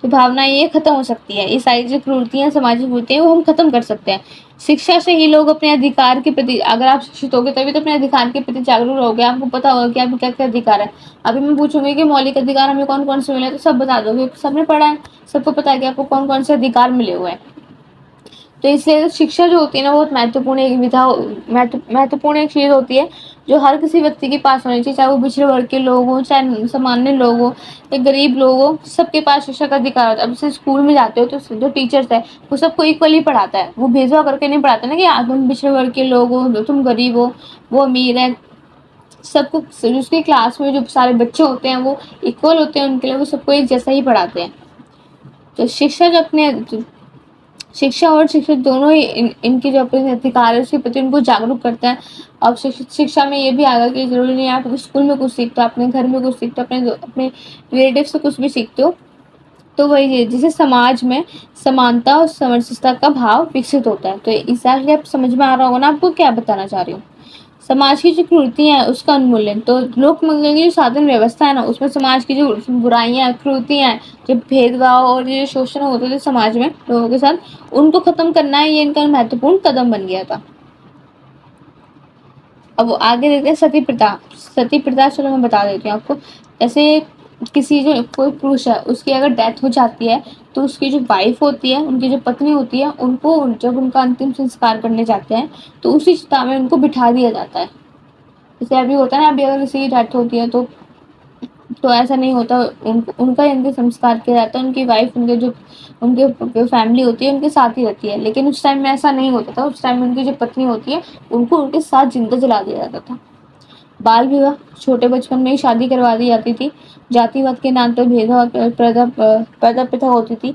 भावना है ये खत्म हो सकती है। ये सारी जो क्रूरतियाँ, सामाजिक कुरीतियाँ, वो हम खत्म कर सकते हैं। शिक्षा से ही लोग अपने अधिकार के प्रति, अगर आप शिक्षित होगे तभी तो अपने अधिकार के प्रति जागरूक रहोगे, आपको पता होगा कि आपके क्या-क्या अधिकार है। अभी मैं पूछूँगी कि मौलिक अधिकार हमें कौन-कौन से मिले हैं, तो सब बता दोगे, सबने पढ़ा है, सबको पता है कि आपको कौन-कौन से अधिकार मिले हुए हैं। तो इसलिए शिक्षा जो होती है ना, बहुत महत्वपूर्ण एक महत्वपूर्ण एक चीज़ होती है, जो हर किसी व्यक्ति के पास होनी चाहिए, चाहे वो पिछड़े वर्ग के लोग हों, चाहे सामान्य लोग हों या गरीब लोग हों, सबके पास शिक्षा का अधिकार होता है। अब जैसे स्कूल में जाते हो तो जो टीचर्स है, वो सबको इक्वली पढ़ाता है, वो भेदभाव करके नहीं पढ़ाता ना कि तुम पिछड़े वर्ग के लोग हो, तुम गरीब हो, वो अमीर है। सबको, उसकी क्लास में जो सारे बच्चे होते हैं वो इक्वल होते हैं उनके लिए, वो सबको एक जैसा ही पढ़ाते हैं। तो शिक्षा जो अपने शिक्षा और शिक्षक दोनों ही इनके जो अपने अधिकार है उसके प्रति उनको जागरूक करता है। अब शिक्षा में ये भी आएगा कि ज़रूरी नहीं है आप स्कूल में कुछ सीखते हो, अपने घर में कुछ सीखते हो, अपने रिलेटिव से कुछ भी सीखते हो। तो वही है जिससे समाज में समानता और समरसता का भाव विकसित होता है। तो एग्जैक्टली आप समझ में आ रहा होगा ना आपको क्या बताना चाह रही हूँ। समाज की जो कुरीतियाँ हैं उसका उन्मूलन, तो लोक मंगल की जो साधन व्यवस्था है ना, उसमें समाज की जो बुराइयाँ, कुरीतियाँ हैं, जो भेदभाव और ये शोषण होते थे समाज में लोगों के साथ, उनको खत्म करना है, ये इनका महत्वपूर्ण कदम बन गया था। अब आगे देखते हैं सती प्रथा। सती प्रथा चलो मैं बता देती हूँ आपको। जैसे किसी जो कोई पुरुष है उसकी अगर डेथ हो जाती है तो उसकी जो वाइफ होती है, उनकी जो पत्नी होती है, उनको जब उनका अंतिम संस्कार करने जाते हैं तो उसी चिता में उनको बिठा दिया जाता है। जैसे अभी होता है ना, अभी अगर किसी की डेथ होती है तो ऐसा नहीं होता, उनका अंतिम संस्कार किया जाता है, उनकी वाइफ, उनके फैमिली होती है उनके साथ ही रहती है। लेकिन उस टाइम में ऐसा नहीं होता था, उस टाइम में उनकी जो पत्नी होती है उनको उनके साथ जिंदा जला दिया जाता था। बाल विवाह, छोटे बचपन में ही शादी करवा दी जाती थी। जातिवाद के नाम पर भेदभाव, पर्दा प्रथा होती थी।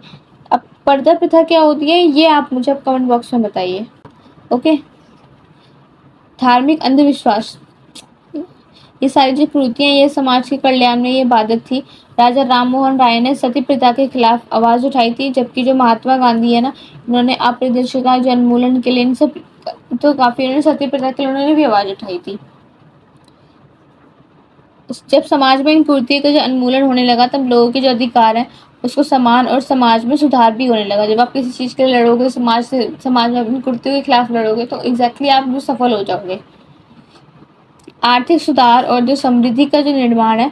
अब पर्दा प्रथा क्या होती है ये आप मुझे कमेंट बॉक्स में बताइए। ओके। धार्मिक अंधविश्वास, ये सारी जो कुरीतियाँ ये समाज के कल्याण में ये बाधक थी। राजा राममोहन राय ने सती प्रथा के खिलाफ आवाज उठाई थी, जबकि जो महात्मा गांधी है ना, उन्होंने अपारदर्शिता जो उन्मूलन के लिए इन सब, तो काफी उन्होंने सती प्रथा के लिए उन्होंने भी आवाज उठाई थी। जब समाज में इन कुरीतियों का जो उन्मूलन होने लगा तब लोगों के जो अधिकार है उसको समान और समाज में सुधार भी होने लगा। जब आप किसी चीज के लिए लड़ोगे, समाज में अपनी कुरीतियों के खिलाफ लड़ोगे तो एग्जैक्टली आप जो सफल हो जाओगे। आर्थिक सुधार और जो समृद्धि का जो निर्माण है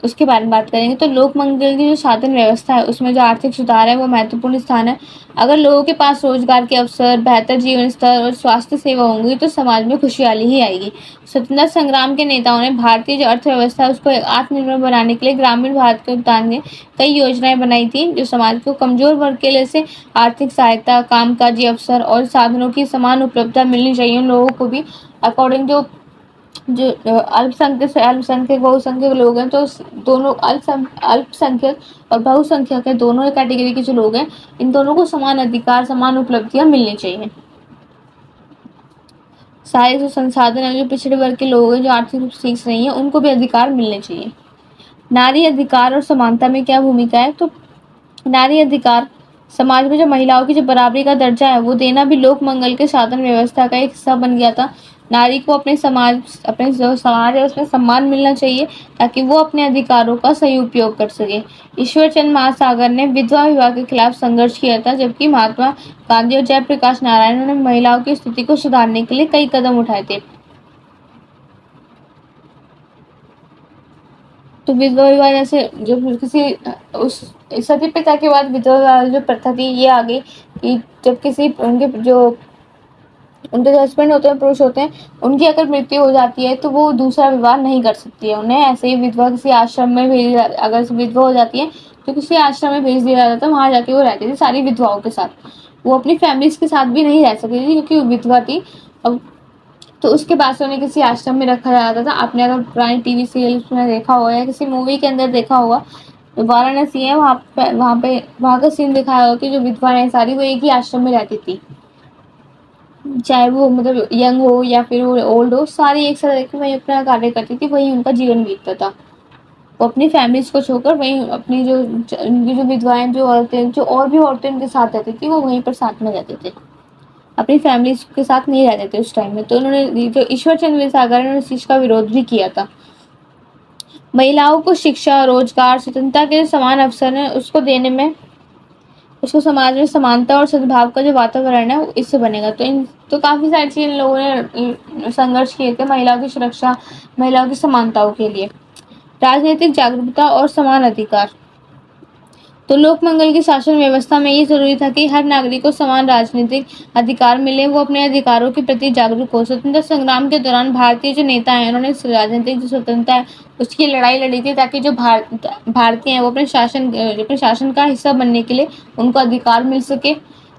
उसके बारे में बात करेंगे। तो लोक मंगल की जो साधन व्यवस्था है उसमें जो आर्थिक सुधार है वो महत्वपूर्ण स्थान है। अगर लोगों के पास रोजगार के अवसर, बेहतर जीवन स्तर और स्वास्थ्य सेवा होंगी तो समाज में खुशहाली ही आएगी। स्वतंत्रता संग्राम के नेताओं ने भारतीय जो अर्थव्यवस्था है उसको आत्मनिर्भर बनाने के लिए ग्रामीण भारत के उत्थान में कई योजनाएं बनाई थी, जो समाज को कमजोर वर्ग के लिए से आर्थिक सहायता, कामकाजी अवसर और साधनों की समान उपलब्धता मिलनी चाहिए उन लोगों को भी। अकॉर्डिंग जो अल्पसंख्यक से अल्पसंख्यक बहुसंख्यक लोग हैं, तो दोनों अल्पसंख्यक और बहुसंख्यक है, दोनों कैटेगरी के जो लोग हैं, इन दोनों को समान अधिकार, समान उपलब्धियां मिलनी चाहिए। सारे जो संसाधन है, जो पिछड़े वर्ग के लोग हैं, जो आर्थिक रूप से सीख नहीं है, उनको भी अधिकार मिलने चाहिए। नारी अधिकार और समानता में क्या भूमिका है? तो नारी अधिकार, समाज में जो महिलाओं की जो बराबरी का दर्जा है वो देना भी लोक मंगल के साधन व्यवस्था का एक हिस्सा बन गया था। नारी को अपने जो समाज है उसमें सम्मान मिलना चाहिए ताकि वो अपने अधिकारों का सही उपयोग कर सके। ईश्वर चंद्र महासागर ने विधवा विवाह के खिलाफ संघर्ष किया था, जबकि महात्मा गांधी और जयप्रकाश नारायण ने महिलाओं की स्थिति को सुधारने के लिए कई कदम उठाए थे। तो विधवा विवाह जैसे जो किसी उस सती प्रथा के बाद विधवा विवाह जो प्रथा थी ये आ गई कि जब किसी उनके जो हस्बैंड होते हैं, पुरुष होते हैं, उनकी अगर मृत्यु हो जाती है तो वो दूसरा विवाह नहीं कर सकती है। उन्हें ऐसे ही विधवा किसी आश्रम में अगर विधवा हो जाती है तो किसी आश्रम में भेज दिया जाता है, वहां जाके वो रहती थी सारी विधवाओं के साथ। वो अपनी फैमिलीज के साथ भी नहीं रह सकती थी क्योंकि वो विधवा थी। अब तो उसके बाद से उन्हें किसी आश्रम में रखा जाता था। आपने अगर पुरानी टीवी सीरियल्स में देखा होगा या किसी मूवी के अंदर देखा होगा, जो वाराणसी है वहाँ का सीन दिखाया होगा कि जो विधवाएं सारी वो एक ही आश्रम में रहती थी, चाहे वो मतलब यंग हो या फिर वो ओल्ड हो, सारी एक साथ रहकर वहीं अपना कार्य करती थी, वहीं उनका जीवन बीतता था। वो अपनी फैमिलीज को छोड़कर वहीं अपनी उनकी जो विधवाएं, जो औरतें, जो और भी औरतें उनके साथ रहती थी, वो वहीं पर साथ में रहते थे, अपनी फैमिलीज के साथ नहीं रहते थे उस टाइम में। तो उन्होंने जो ईश्वर चंद्र विद्यासागर ने इस चीज का विरोध भी किया था। महिलाओं को शिक्षा, रोजगार, स्वतंत्रता के समान अवसर है उसको देने में उसको समाज में समानता और सद्भाव का जो वातावरण है वो इससे बनेगा। तो काफ़ी सारी चीज़ें इन लोगों ने संघर्ष किए थे महिलाओं की सुरक्षा, महिलाओं की समानताओं के लिए। राजनीतिक जागरूकता और समान अधिकार। तो लोक मंगल की शासन व्यवस्था में ये ज़रूरी था कि हर नागरिक को समान राजनीतिक अधिकार मिले, वो अपने अधिकारों के प्रति जागरूक हो। स्वतंत्रता संग्राम के दौरान भारतीय जो नेता हैं उन्होंने राजनीतिक जो स्वतंत्रता है उसकी लड़ाई लड़ी थी, ताकि जो भारतीय हैं वो अपने शासन का हिस्सा बनने के लिए उनको अधिकार मिल सके।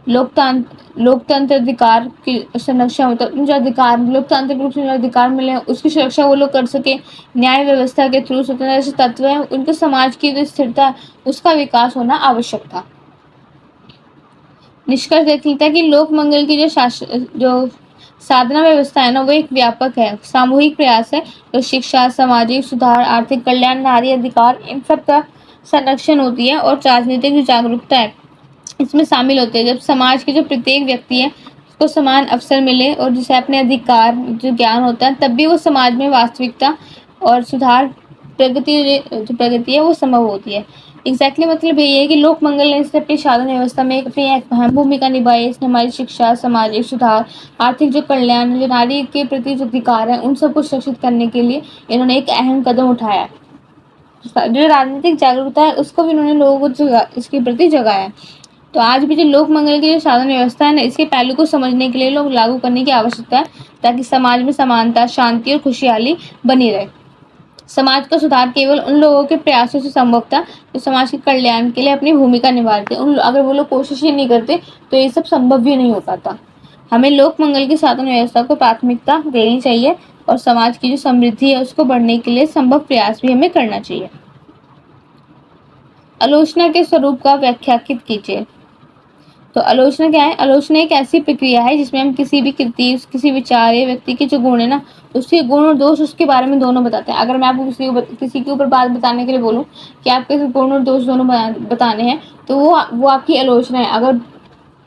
लोकतंत्र अधिकार की संरक्षण, मतलब जो अधिकार लोकतांत्रिक रूप से जो अधिकार मिले उसकी सुरक्षा वो लोग कर सके। न्याय व्यवस्था के थ्रू स्वतंत्रता जैसे तत्व है उनके समाज की जो स्थिरता है उसका विकास होना आवश्यक था। निष्कर्ष देख लेते हैं कि लोक मंगल की जो साधना व्यवस्था है ना वो एक व्यापक है, सामूहिक प्रयास है जो शिक्षा, सामाजिक सुधार, आर्थिक कल्याण, नारी अधिकार इन सब का संरक्षण होती है। और राजनीतिक जो जागरूकता है इसमें शामिल होते हैं। जब समाज के जो प्रत्येक व्यक्ति है उसको समान अवसर मिले और जिसे अपने अधिकार जो ज्ञान होता है, तब भी वो समाज में वास्तविकता और सुधार प्रगति है वो संभव होती है। एग्जैक्टली मतलब यही है कि लोक मंगल ने इससे अपनी शासन व्यवस्था में अपनी एक अहम भूमिका निभाई। इसने हमारी शिक्षा, सामाजिक सुधार, आर्थिक जो कल्याण, जो नारी के प्रति जो अधिकार है उन सबको सुरक्षित करने के लिए इन्होंने एक अहम कदम उठाया। जो राजनीतिक जागरूकता है उसको भी इन्होंने लोगों को इसके प्रति जगाया। तो आज भी जो लोक मंगल की जो शासन व्यवस्था है ना इसके पहलू को समझने के लिए लोग लागू करने की आवश्यकता है, ताकि समाज में समानता, शांति और खुशहाली बनी रहे। समाज का सुधार केवल उन लोगों के प्रयासों से संभव था जो समाज के कल्याण के लिए अपनी भूमिका निभाते। अगर वो लोग कोशिश ही नहीं करते तो ये सब संभव भी नहीं हो पाता। हमें लोक मंगल की शासन व्यवस्था को प्राथमिकता देनी चाहिए और समाज की जो समृद्धि है उसको बढ़ने के लिए संभव प्रयास भी हमें करना चाहिए। आलोचना के स्वरूप का व्याख्याकित कीजिए। तो आलोचना क्या है? आलोचना एक ऐसी प्रक्रिया है जिसमें हम किसी भी कृति, किसी विचार या व्यक्ति के जो गुण है ना उसके गुण और दोष उसके बारे में दोनों बताते हैं। अगर मैं आपको किसी के ऊपर बात बताने के लिए बोलूँ कि आपके गुण और दोष दोनों बताने हैं तो वो आपकी आलोचना है। अगर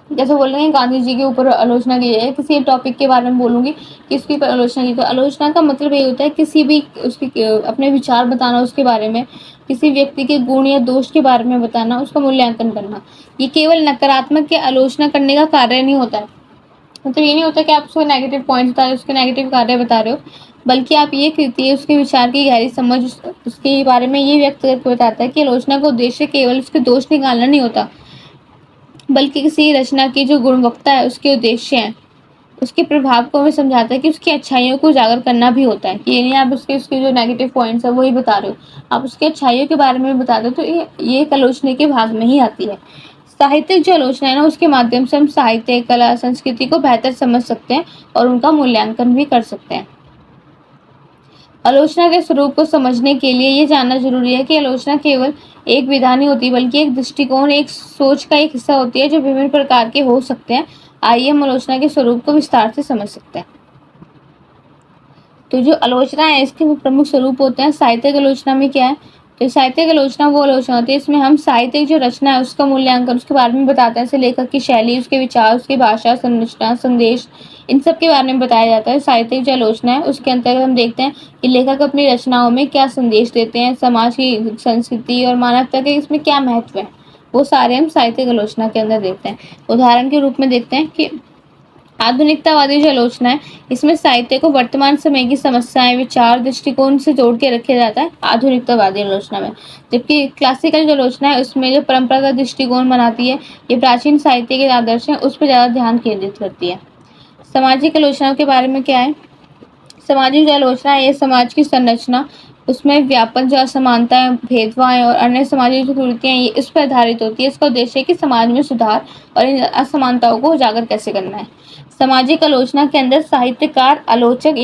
जैसे बोल रहे हैं गांधी जी के ऊपर आलोचना की है, किसी टॉपिक के बारे में बोलूंगी कि इसके ऊपर आलोचना की, तो आलोचना का मतलब ये होता है किसी भी उसके अपने विचार बताना, उसके बारे में किसी व्यक्ति के गुण या दोष के बारे में बताना, उसका मूल्यांकन करना। ये केवल नकारात्मक के आलोचना करने का कार्य नहीं होता है। मतलब ये नहीं होता कि आप उसको नेगेटिव पॉइंट बता रहे हो, उसके नेगेटिव कार्य बता रहे हो, बल्कि आप ये कृति उसके विचार की गहरी समझ उसके बारे में ये व्यक्त करके बताता है कि आलोचना का उद्देश्य केवल उसके दोष निकालना नहीं होता, बल्कि किसी रचना की जो गुणवत्ता है, उसके उद्देश्य हैं, उसके प्रभाव को हमें समझाता है कि उसकी अच्छाइयों को उजागर करना भी होता है। कि ये नहीं आप उसके जो नेगेटिव पॉइंट्स है वही बता रहे हो, आप उसकी अच्छाइयों के बारे में बता रहे हो, तो ये एक आलोचना के भाग में ही आती है। साहित्यिक जो आलोचना है ना उसके माध्यम से हम साहित्य, कला, संस्कृति को बेहतर समझ सकते हैं और उनका मूल्यांकन भी कर सकते हैं। आलोचना के स्वरूप को समझने के लिए ये जानना जरूरी है कि आलोचना केवल एक विधा नहीं होती, बल्कि एक दृष्टिकोण, एक सोच का एक हिस्सा होती है जो विभिन्न प्रकार के हो सकते हैं। आइए हम आलोचना के स्वरूप को विस्तार से समझ सकते हैं। तो जो आलोचना है इसके प्रमुख स्वरूप होते हैं। साहित्यिक आलोचना में क्या है? तो साहित्यिक आलोचना वो आलोचना होती है इसमें हम साहित्यिक जो रचना है उसका मूल्यांकन उसके बारे में बताते हैं, जैसे लेखक की शैली, उसके विचार, उसकी भाषा, संरचना, संदेश, इन सब के बारे में बताया जाता है। साहित्यिक जो आलोचना है उसके अंतर्गत हम देखते हैं कि लेखक अपनी रचनाओं में क्या संदेश देते हैं, समाज की संस्कृति और मानवता के इसमें क्या महत्व है, वो सारे हम साहित्यिक आलोचना के अंदर देखते हैं। उदाहरण के रूप में देखते हैं कि आधुनिकतावादी जो आलोचना है इसमें साहित्य को वर्तमान समय की समस्याएं, विचार, दृष्टिकोण से जोड़ के रखा जाता है आधुनिकतावादी आलोचना में। जबकि क्लासिकल जो आलोचना है उसमें जो परंपरागत दृष्टिकोण बनाती है, ये प्राचीन साहित्य के आदर्श हैं उस पर ज्यादा ध्यान केंद्रित करती है। सामाजिक आलोचना के बारे में क्या है? सामाजिक जो आलोचना है ये समाज की संरचना, उसमें व्यापक जो असमानता, भेदभाव और अन्य सामाजिक जो कुरीतियां ये इस पर आधारित होती है। इसका उद्देश्य है कि समाज में सुधार और इन असमानताओं को उजागर कैसे करना है। सामाजिक आलोचना के अंदर साहित्यकार, आलोचक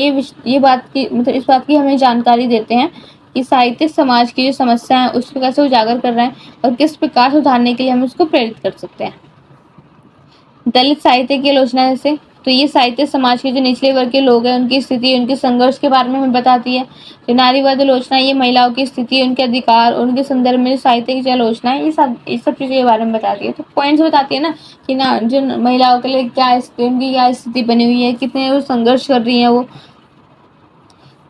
ये बात की मतलब इस बात की हमें जानकारी देते हैं कि साहित्य समाज की जो समस्या है उसको कैसे उजागर कर रहा है और किस प्रकार सुधारने के लिए हम उसको प्रेरित कर सकते हैं। दलित साहित्य की आलोचना जैसे, तो ये साहित्य समाज के जो निचले वर्ग के लोग हैं उनकी स्थिति, उनके संघर्ष के बारे में हमें बताती है। जो नारीवाद आलोचना ये महिलाओं की स्थिति, उनके अधिकार, उनके संदर्भ में जो साहित्य की जो आलोचना है ये सब चीज़ें के बारे में बताती है। तो पॉइंट्स बताती है ना कि ना जो महिलाओं के लिए क्या उनकी क्या स्थिति बनी हुई है, कितने वो संघर्ष कर रही हैं वो।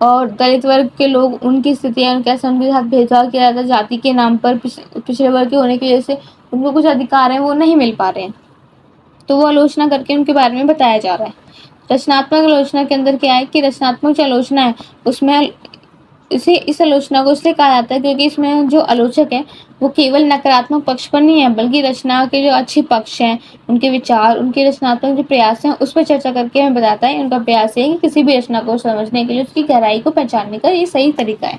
और दलित वर्ग के लोग, उनकी स्थितियाँ कैसे उनके साथ भेदभाव किया जाता है जाति के नाम पर, पिछड़े वर्ग के होने की वजह से उनको कुछ अधिकार हैं वो नहीं मिल पा रहे हैं, तो वो आलोचना करके उनके बारे में बताया जा रहा है। रचनात्मक आलोचना के अंदर क्या है कि रचनात्मक जो आलोचना है उसमें इस आलोचना को इसलिए कहा जाता है क्योंकि इसमें जो आलोचक है वो केवल नकारात्मक पक्ष पर नहीं है, बल्कि रचना के जो अच्छे पक्ष हैं, उनके विचार, उनके रचनात्मक जो प्रयास हैं उस पर चर्चा करके हमें बताता है। उनका प्रयास है कि किसी भी रचना को समझने के लिए उसकी गहराई को पहचानने का ये सही तरीका है।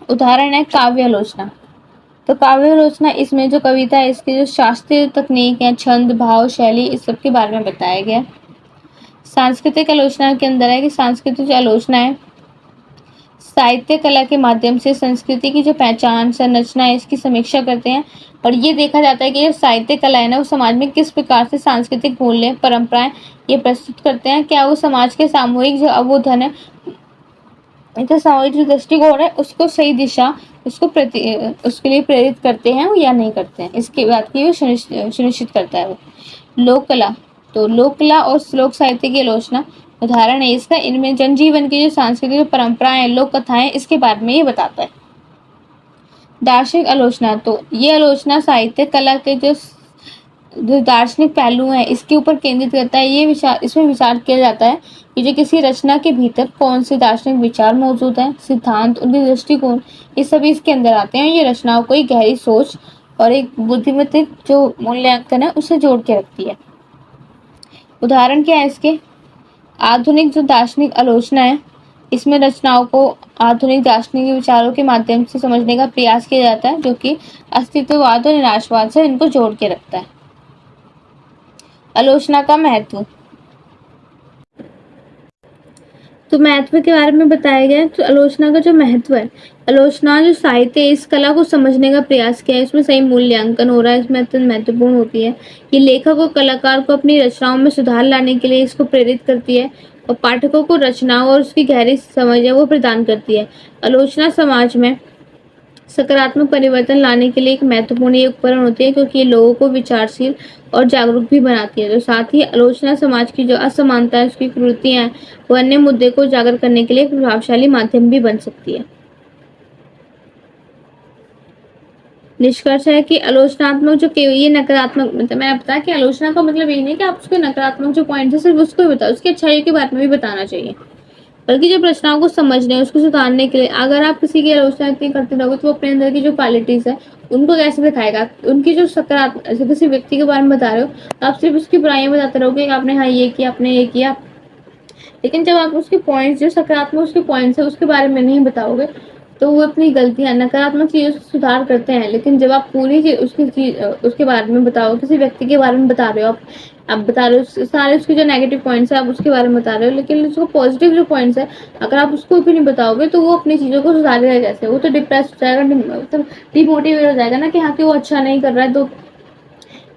उदाहरण है काव्य आलोचना। तो काव्य आलोचना, इसमें जो कविता है इसकी जो शास्त्रीय तकनीक है, छंद, भाव, शैली, इस सब के बारे में बताया गया। सांस्कृतिक आलोचना के अंदर है कि सांस्कृतिक जो आलोचना है साहित्य कला के माध्यम से संस्कृति की जो पहचान, संरचना है, इसकी समीक्षा करते हैं और ये देखा जाता है कि जो साहित्य कला है ना वो समाज में किस प्रकार से सांस्कृतिक मूल्य, परंपराएं ये प्रस्तुत करते हैं। क्या वो समाज के सामूहिक जो अवबोधन है, इनका सामूहिक जो दृष्टिकोण है उसको सही दिशा, उसके लिए प्रेरित करते हैं या नहीं करते हैं, इसके बात की वो सुनिश्चित करता है वो। लोक कला, तो लोक कला और लोक साहित्य की आलोचना उदाहरण है इसका। इनमें जनजीवन की जो सांस्कृतिक परंपराएं, लोक कथाएं, इसके बारे में ये बताता है। दार्शनिक आलोचना, तो ये आलोचना साहित्य कला के जो दार्शनिक पहलू हैं इसके ऊपर केंद्रित करता है। इसमें विचार किया जाता है कि जो किसी रचना के भीतर कौन से दार्शनिक विचार मौजूद हैं, सिद्धांत, उनके दृष्टिकोण, ये सभी इसके अंदर आते हैं। ये रचनाओं को एक गहरी सोच और एक बुद्धिमत्ता जो मूल्यांकन है उसे जोड़ के रखती है। उदाहरण क्या है इसके? आधुनिक जो दार्शनिक आलोचना है इसमें रचनाओं को आधुनिक दार्शनिक विचारों के माध्यम से समझने का प्रयास किया जाता है, जो कि अस्तित्ववाद और निराशवाद से इनको जोड़ के रखता है। आलोचना का महत्व, तो महत्व के बारे में बताया गया है। तो आलोचना का जो महत्व है, आलोचना जो साहित्य इस कला को समझने का प्रयास किया है, इसमें सही मूल्यांकन हो रहा है, इसमें अत्यंत महत्वपूर्ण होती है। ये लेखक और कलाकार को अपनी रचनाओं में सुधार लाने के लिए इसको प्रेरित करती है और पाठकों को रचनाओं और उसकी गहरी समझ है वो प्रदान करती है। आलोचना समाज में सकारात्मक परिवर्तन लाने के लिए एक महत्वपूर्ण ये उपकरण होती है, क्योंकि ये लोगों को विचारशील और जागरूक भी बनाती है। तो साथ ही आलोचना समाज की जो असमानता है, उसकी कुरीतियां हैं, वो अन्य मुद्दे को उजागर करने के लिए एक प्रभावशाली माध्यम भी बन सकती है। निष्कर्ष है कि आलोचनात्मक जो ये नकारात्मक, मतलब मैंने बताया कि आलोचना का मतलब ये नहीं कि आप उसके नकारात्मक जो पॉइंट है सिर्फ उसको ही बताओ, उसकी अच्छाई के बारे में भी बताना चाहिए, बल्कि जब रचनाओं को समझने, उसको सुधारने के लिए अगर आप किसी की आलोचना इतनी करते रहोगे तो वो अपने अंदर की जो क्वालिटीज है उनको कैसे दिखाएगा। उनकी जो सकारात्मक, जैसे किसी व्यक्ति के बारे में बता रहे हो तो आप सिर्फ उसकी बुराइयां बताते रहोगे कि आपने हाँ ये किया, आपने ये किया, लेकिन जब आप उसके पॉइंट्स, जो सकारात्मक उसके पॉइंट्स है उसके बारे में नहीं बताओगे तो वो अपनी गलतियां, नकारात्मक चीजों से सुधार करते हैं। लेकिन जब आप पूरी चीज उसके बारे में बताओ, किसी व्यक्ति के बारे में बता रहे हो, आप बता रहे हो सारे उसके जो नेगेटिव पॉइंट्स है आप उसके बारे में बता रहे हो, लेकिन उसको पॉजिटिव जो पॉइंट्स है अगर आप उसको भी नहीं बताओगे तो वो अपनी चीजों को सुधारेगा कैसे? वो तो डिप्रेस हो जाएगा, मतलब डिमोटिवेट हो जाएगा ना कि हाँ कि वो अच्छा नहीं कर रहा है, तो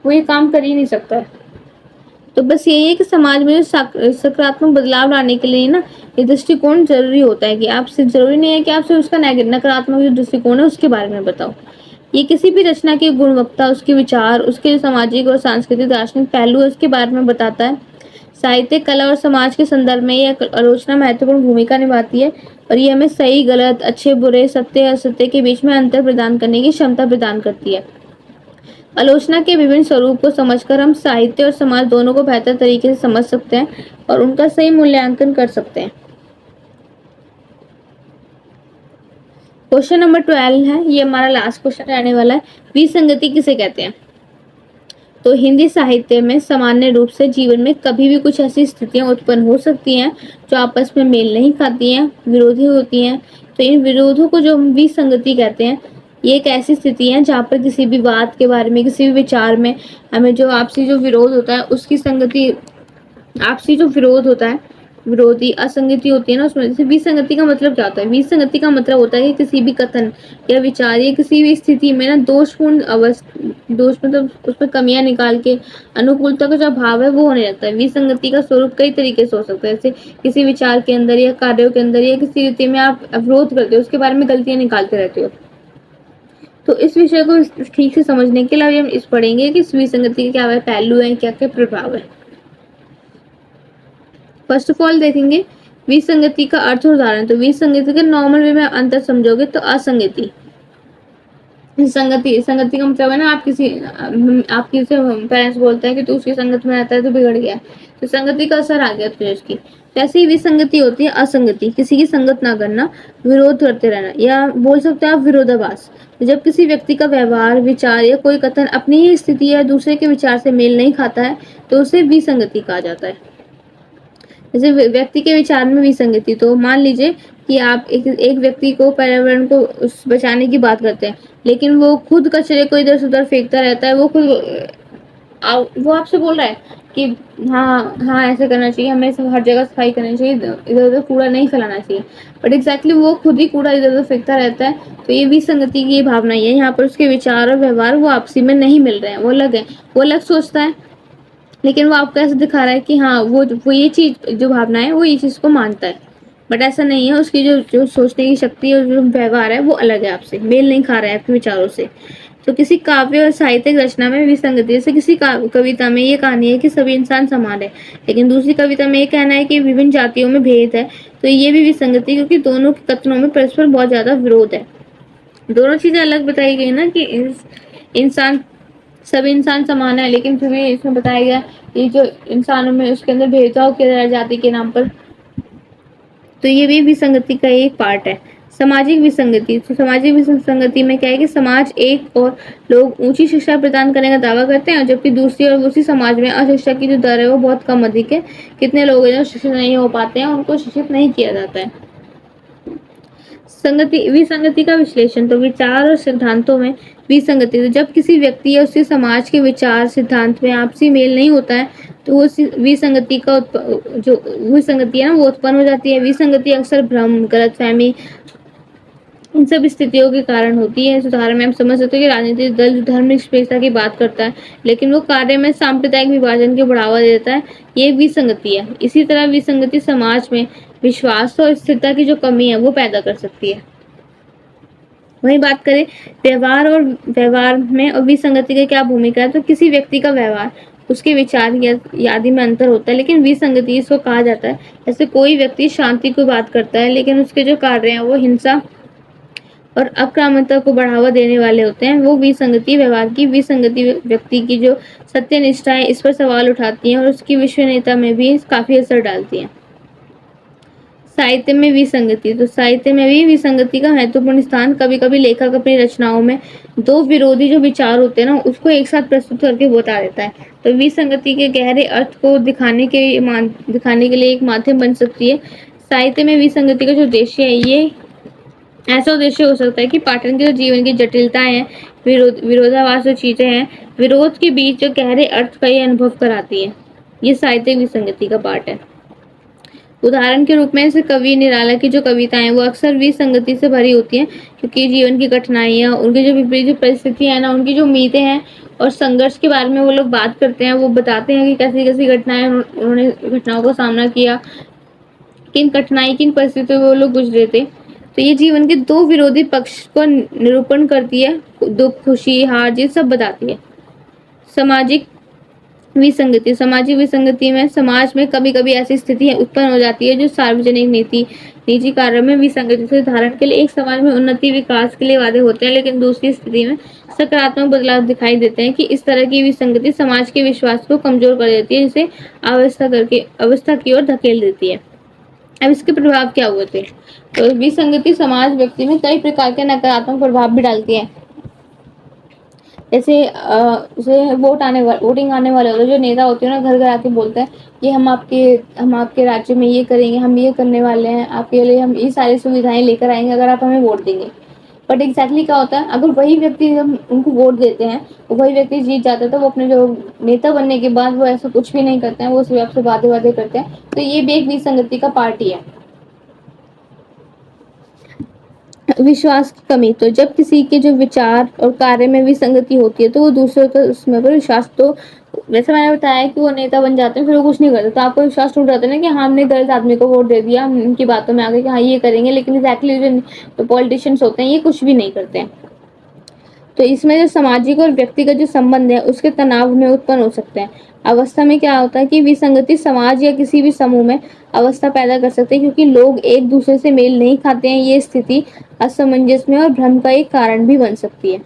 वो ये काम कर ही नहीं सकता है। तो बस यही है कि समाज में सकारात्मक बदलाव लाने के लिए ना ये दृष्टिकोण जरूरी होता है कि आप सिर्फ, जरूरी नहीं है कि आप सिर्फ उसका नकारात्मक जो दृष्टिकोण है उसके बारे में बताओ। ये किसी भी रचना की गुणवत्ता, उसके विचार, उसके जो सामाजिक और सांस्कृतिक दार्शनिक पहलू है उसके बारे में बताता है। साहित्य, कला और समाज के संदर्भ में यह आलोचना महत्वपूर्ण भूमिका निभाती है और ये हमें सही, गलत, अच्छे, बुरे, सत्य, असत्य के बीच में अंतर प्रदान करने की क्षमता प्रदान करती है। आलोचना के विभिन्न स्वरूप को समझकर हम साहित्य और समाज दोनों को बेहतर तरीके से समझ सकते हैं और उनका सही मूल्यांकन कर सकते हैं। क्वेश्चन नंबर 12 है, ये हमारा लास्ट क्वेश्चन रहने वाला है। विसंगति किसे कहते हैं? तो हिंदी साहित्य में सामान्य रूप से जीवन में कभी भी कुछ ऐसी स्थितियां उत्पन्न हो सकती हैं जो आपस में मेल नहीं खाती हैं, विरोधी होती हैं। तो इन विरोधों को जो हम विसंगति कहते हैं, ये एक ऐसी स्थिति है जहाँ पर किसी भी बात के बारे में, किसी भी विचार में हमें जो आपसी जो विरोध होता है उसकी संगति, आपसी जो विरोध होता है, विरोधी असंगति होती है ना, उसमें जैसे विसंगति का मतलब क्या होता है? विसंगति का मतलब होता है कि किसी भी कथन या विचार या किसी भी स्थिति में ना दोषपूर्ण दोष मतलब उसमें कमियां निकाल के अनुकूलता का जो भाव है वो होने लगता है। विसंगति का स्वरूप कई तरीके से हो सकता है, जैसे किसी विचार के अंदर या कार्यों के अंदर या किसी रीति में आप विरोध करते हो, उसके बारे में गलतियां निकालते रहते हो। तो इस विषय को ठीक से समझने के लिए हम इस पढ़ेंगे कि इस विसंगति के क्या पहलू है, क्या क्या प्रभाव है। फर्स्ट ऑफ ऑल देखेंगे विसंगति का अर्थ और उदाहरण। तो विसंगति का नॉर्मल वे में अंतर समझोगे तो असंगति, संगति का मतलब है ना, आप किसी पेरेंट्स बोलते हैं कि तू उसकी संगत में रहता है तो बिगड़ गया, तो संगति का असर आ गया तुझे उसकी। जैसे ही विसंगति होती है असंगति, किसी की संगत ना करना, विरोध करते रहना, या बोल सकते हैं आप विरोधाभास। तो जब किसी व्यक्ति का व्यवहार, विचार या कोई कथन अपनी ही स्थिति या दूसरे के विचार से मेल नहीं खाता है तो उसे विसंगति कहा जाता है। जैसे व्यक्ति के विचार में विसंगति, तो मान लीजिए कि आप एक व्यक्ति को पर्यावरण को बचाने की बात करते हैं, लेकिन वो खुद कचरे को इधर से उधर फेंकता रहता है। वो आपसे बोल रहा है कि हाँ हाँ ऐसे करना चाहिए, हमें हर जगह सफाई करनी चाहिए, इधर उधर कूड़ा नहीं फैलाना चाहिए, बट एग्जैक्टली वो खुद ही कूड़ा इधर उधर फेंकता रहता है। तो ये विसंगति की भावना ही है। यहाँ पर उसके विचार और व्यवहार वो आपसी में नहीं मिल रहे हैं, वो अलग है, वो अलग सोचता है, लेकिन वो आपको ऐसे दिखा रहा है कि हाँ वो ये चीज जो भावना है वो ये चीज को मानता है, बट ऐसा नहीं है। उसकी जो सोचने की शक्ति और जो व्यवहार है वो अलग है, आपसे मेल नहीं खा रहा है आपके विचारों से। तो किसी काव्य और साहित्यिक रचना में विसंगति, जैसे किसी कविता में ये कहानी है कि सभी इंसान समान है, लेकिन दूसरी कविता में ये कहना है कि विभिन्न जातियों में भेद है, तो ये भी विसंगति, क्योंकि दोनों के कथनों में परस्पर बहुत ज्यादा विरोध है। दोनों चीजें अलग बताई गई ना कि इंसान सभी इंसान समान है, लेकिन फिर भी इसमें बताया गया ये जो इंसानों में उसके अंदर भेदभाव किया जा रहा है जाति के नाम पर, तो ये भी विसंगति का एक पार्ट है। सामाजिक विसंगति, तो सामाजिक विसंगति में क्या है कि समाज एक और लोग ऊंची शिक्षा प्रदान करने का दावा करते हैं, जबकि दूसरी ओर उसी समाज में अशिक्षा की जो दर है वो बहुत कम अधिक है। कितने लोग हैं जो शिक्षित नहीं हो पाते हैं, उनको शिक्षित नहीं किया जाता है। विसंगति का विश्लेषण, तो विचार और सिद्धांतों में विसंगति, तो जब किसी व्यक्ति या उसके समाज के विचार सिद्धांत में आपसी मेल नहीं होता है तो वो विसंगति का जो विसंगति है ना वो उत्पन्न हो जाती है। विसंगति अक्सर भ्रम, गलतफहमी, इन सब स्थितियों के कारण होती है। इस उदाहरण में हम समझ सकते हैं कि राजनीतिक दल जो धर्म निरपेक्षता की बात करता है, लेकिन वो कार्य में सांप्रदायिक विभाजन को बढ़ावा देता है, ये विसंगति है। इसी तरह विसंगति समाज में विश्वास और स्थिरता की जो कमी है वो पैदा कर सकती है। वही बात करें व्यवहार में और विसंगति की क्या भूमिका है, तो किसी व्यक्ति का व्यवहार, उसके विचार या आदि में अंतर होता है, लेकिन विसंगति इसको कहा जाता है। जैसे कोई व्यक्ति शांति की बात करता है, लेकिन उसके जो कार्य हैं वो हिंसा और आक्रामकता को बढ़ावा देने वाले होते हैं, वो विसंगति व्यवहार की। विसंगति व्यक्ति की जो सत्यनिष्ठा है इस पर सवाल उठाती है और उसकी विश्वसनीयता में भी काफी असर डालती है। साहित्य में विसंगति, तो साहित्य में भी विसंगति का महत्वपूर्ण स्थान। कभी कभी लेखक अपनी रचनाओं में दो विरोधी जो विचार होते हैं ना उसको एक साथ प्रस्तुत करके बता देता है। तो विसंगति के गहरे अर्थ को दिखाने के लिए एक माध्यम बन सकती है। साहित्य में विसंगति का जो उद्देश्य है, ये ऐसा उद्देश्य हो सकता है कि पाठक के जो जीवन की जटिलताएं हैं, विरोधाभास जो चीजें हैं, विरोध के बीच जो गहरे अर्थ का ये अनुभव कराती है, ये साहित्यिक विसंगति का पार्ट है। उदाहरण के रूप में जैसे कवि निराला की जो कविताएं वो अक्सर विसंगति से भरी होती हैं, क्योंकि जीवन की कठिनाइयां, उनकी जो विपरीत जो परिस्थितियां है ना, उनकी जो उम्मीदें हैं और संघर्ष के बारे में वो लोग बात करते हैं। वो बताते हैं कि कैसी कैसी घटनाएं उन्होंने घटनाओं का सामना किया, किन परिस्थितियों में वो लोग गुजरे थे। तो ये जीवन के दो विरोधी पक्ष को निरूपण करती है, दुख, खुशी, हार जीत सब बताती है। सामाजिक विसंगति में समाज में कभी कभी ऐसी स्थिति उत्पन्न हो जाती है जो सार्वजनिक नीति, निजी कार्यों में विसंगति से, उदाहरण के लिए एक समाज में उन्नति विकास के लिए वादे होते हैं, लेकिन दूसरी स्थिति में सकारात्मक बदलाव दिखाई देते हैं। कि इस तरह की विसंगति समाज के विश्वास को कमजोर कर देती है, जिसे अवस्था की ओर धकेल देती है। अब इसके प्रभाव क्या हुए थे, तो विसंगति समाज व्यक्ति में कई प्रकार के नकारात्मक प्रभाव भी डालती है। जैसे वोटिंग आने वाले होते हैं, जो नेता होते हैं ना, घर घर आके बोलते हैं कि हम आपके राज्य में ये करेंगे, हम ये करने वाले हैं, आपके लिए हम ये सारी सुविधाएं लेकर आएंगे अगर आप हमें वोट देंगे। बट एग्जैक्टली क्या होता है, अगर वही व्यक्ति जब उनको वोट देते हैं, वही व्यक्ति जीत जाता है, तो वो अपने जो नेता बनने के बाद वो ऐसा कुछ भी नहीं करते हैं, वो सिर्फ आपसे वादे करते हैं। तो ये भी एक विसंगति का पार्ट ही है। विश्वास की कमी, तो जब किसी के जो विचार और कार्य में विसंगति होती है तो वो दूसरों का उसमें पर विश्वास, तो वैसे मैंने बताया कि वो नेता बन जाते हैं फिर वो कुछ नहीं करते, तो आपको विश्वास टूट जाता है ना कि हाँ हमने गलत आदमी को वोट दे दिया, हम इनकी बातों में आ गए कि हाँ ये करेंगे, लेकिन एग्जैक्टली जो पॉलिटिशियंस होते हैं ये कुछ भी नहीं करते हैं। तो इसमें जो सामाजिक और व्यक्तिगत जो संबंध है उसके तनाव में उत्पन्न हो सकते हैं। अवस्था में क्या होता है कि विसंगति समाज या किसी भी समूह में अवस्था पैदा कर सकते हैं, क्योंकि लोग एक दूसरे से मेल नहीं खाते हैं। ये स्थिति असमंजस में और भ्रम का एक कारण भी बन सकती है।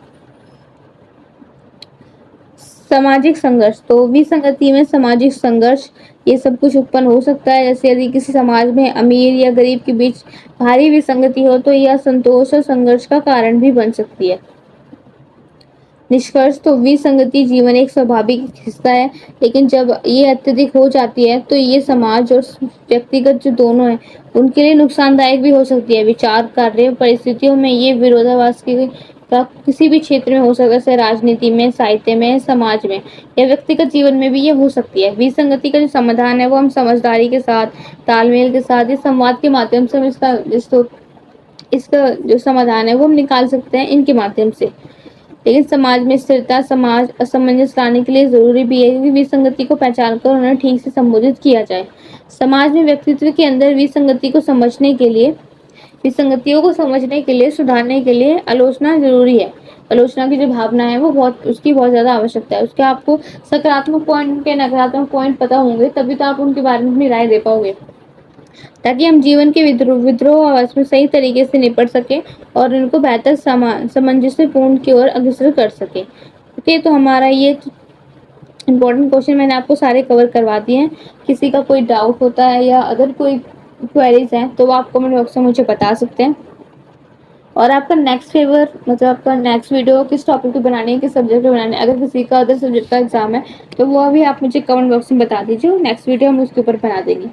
सामाजिक संघर्ष, तो विसंगति में सामाजिक संघर्ष ये सब कुछ उत्पन्न हो सकता है। जैसे यदि किसी समाज में अमीर या गरीब के बीच भारी विसंगति हो तो यह असंतोष और संघर्ष का कारण भी बन सकती है। निष्कर्ष, तो विसंगति जीवन एक स्वाभाविक हिस्सा है, लेकिन जब ये अत्यधिक हो जाती है तो ये समाज और व्यक्तिगत जो दोनों हैं उनके लिए नुकसानदायक भी हो सकती है। विचार कार्य परिस्थितियों में ये विरोधाभास की का किसी भी क्षेत्र में हो सकता है, जैसे राजनीति में, साहित्य में, समाज में या व्यक्तिगत जीवन में भी ये हो सकती है। विसंगति का जो समाधान है वो हम समझदारी के साथ, तालमेल के साथ, इस संवाद के माध्यम से हम इसका जो समाधान है वो हम निकाल सकते हैं इनके माध्यम से। लेकिन समाज में स्थिरता, समाज असमंजस लाने के लिए जरूरी भी है कि विसंगति को पहचान कर उन्हें ठीक से संबोधित किया जाए। समाज में व्यक्तित्व के अंदर विसंगतियों को समझने के लिए, सुधारने के लिए आलोचना जरूरी है। आलोचना की जो भावना है वो उसकी बहुत ज्यादा आवश्यकता है। उसके आपको सकारात्मक पॉइंट के नकारात्मक पॉइंट पता होंगे, तभी तो आप उनके बारे में अपनी राय दे पाओगे, ताकि हम जीवन के विद्रोहाभास में सही तरीके से निपट सके और इनको बेहतर सामंजस्यपूर्ण की ओर अग्रसर कर सके। ओके, तो हमारा ये इम्पोर्टेंट क्वेश्चन मैंने आपको सारे कवर करवा दिए हैं। किसी का कोई डाउट होता है या अगर कोई क्वेरीज हैं तो वो आप कमेंट बॉक्स में मुझे बता सकते हैं। और आपका नेक्स्ट फेवर मतलब आपका नेक्स्ट वीडियो किस टॉपिक पे बनानी है, किस सब्जेक्ट पे बनानी है, अगर किसी का अदर सब्जेक्ट का एग्जाम है तो वो अभी आप मुझे कमेंट बॉक्स में बता दीजिए, नेक्स्ट वीडियो हम उसके ऊपर बना देंगे।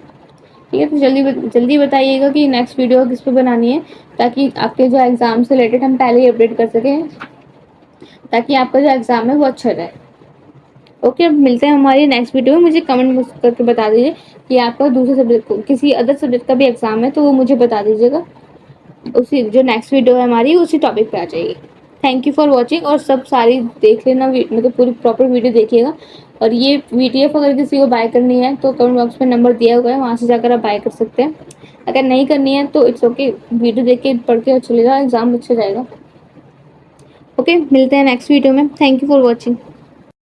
ठीक है, तो जल्दी बताइएगा कि नेक्स्ट वीडियो किस पे बनानी है, ताकि आपके जो एग्जाम से रिलेटेड हम पहले ही अपडेट कर सकें, ताकि आपका जो एग्जाम है वो अच्छा रहे। ओके, अब मिलते हैं हमारी नेक्स्ट वीडियो में। मुझे कमेंट करके बता दीजिए कि आपका दूसरे सब्जेक्ट किसी अदर सब्जेक्ट का भी एग्जाम है तो वो मुझे बता दीजिएगा। उसी जो नेक्स्ट वीडियो है हमारी उसी टॉपिक पे आ जाएगी। थैंक यू फॉर वॉचिंग, और सब सारी देख लेना, मतलब पूरी प्रॉपर वीडियो देखिएगा। और ये PDF अगर किसी को बाय करनी है तो कमेंट बॉक्स में नंबर दिया हुआ है, वहाँ से जाकर आप बाय कर सकते हैं। अगर नहीं करनी है तो इट्स ओके, वीडियो देख के पढ़ के चलेगा, एग्जाम अच्छा जाएगा। ओके, मिलते हैं नेक्स्ट वीडियो में। Thank you for watching.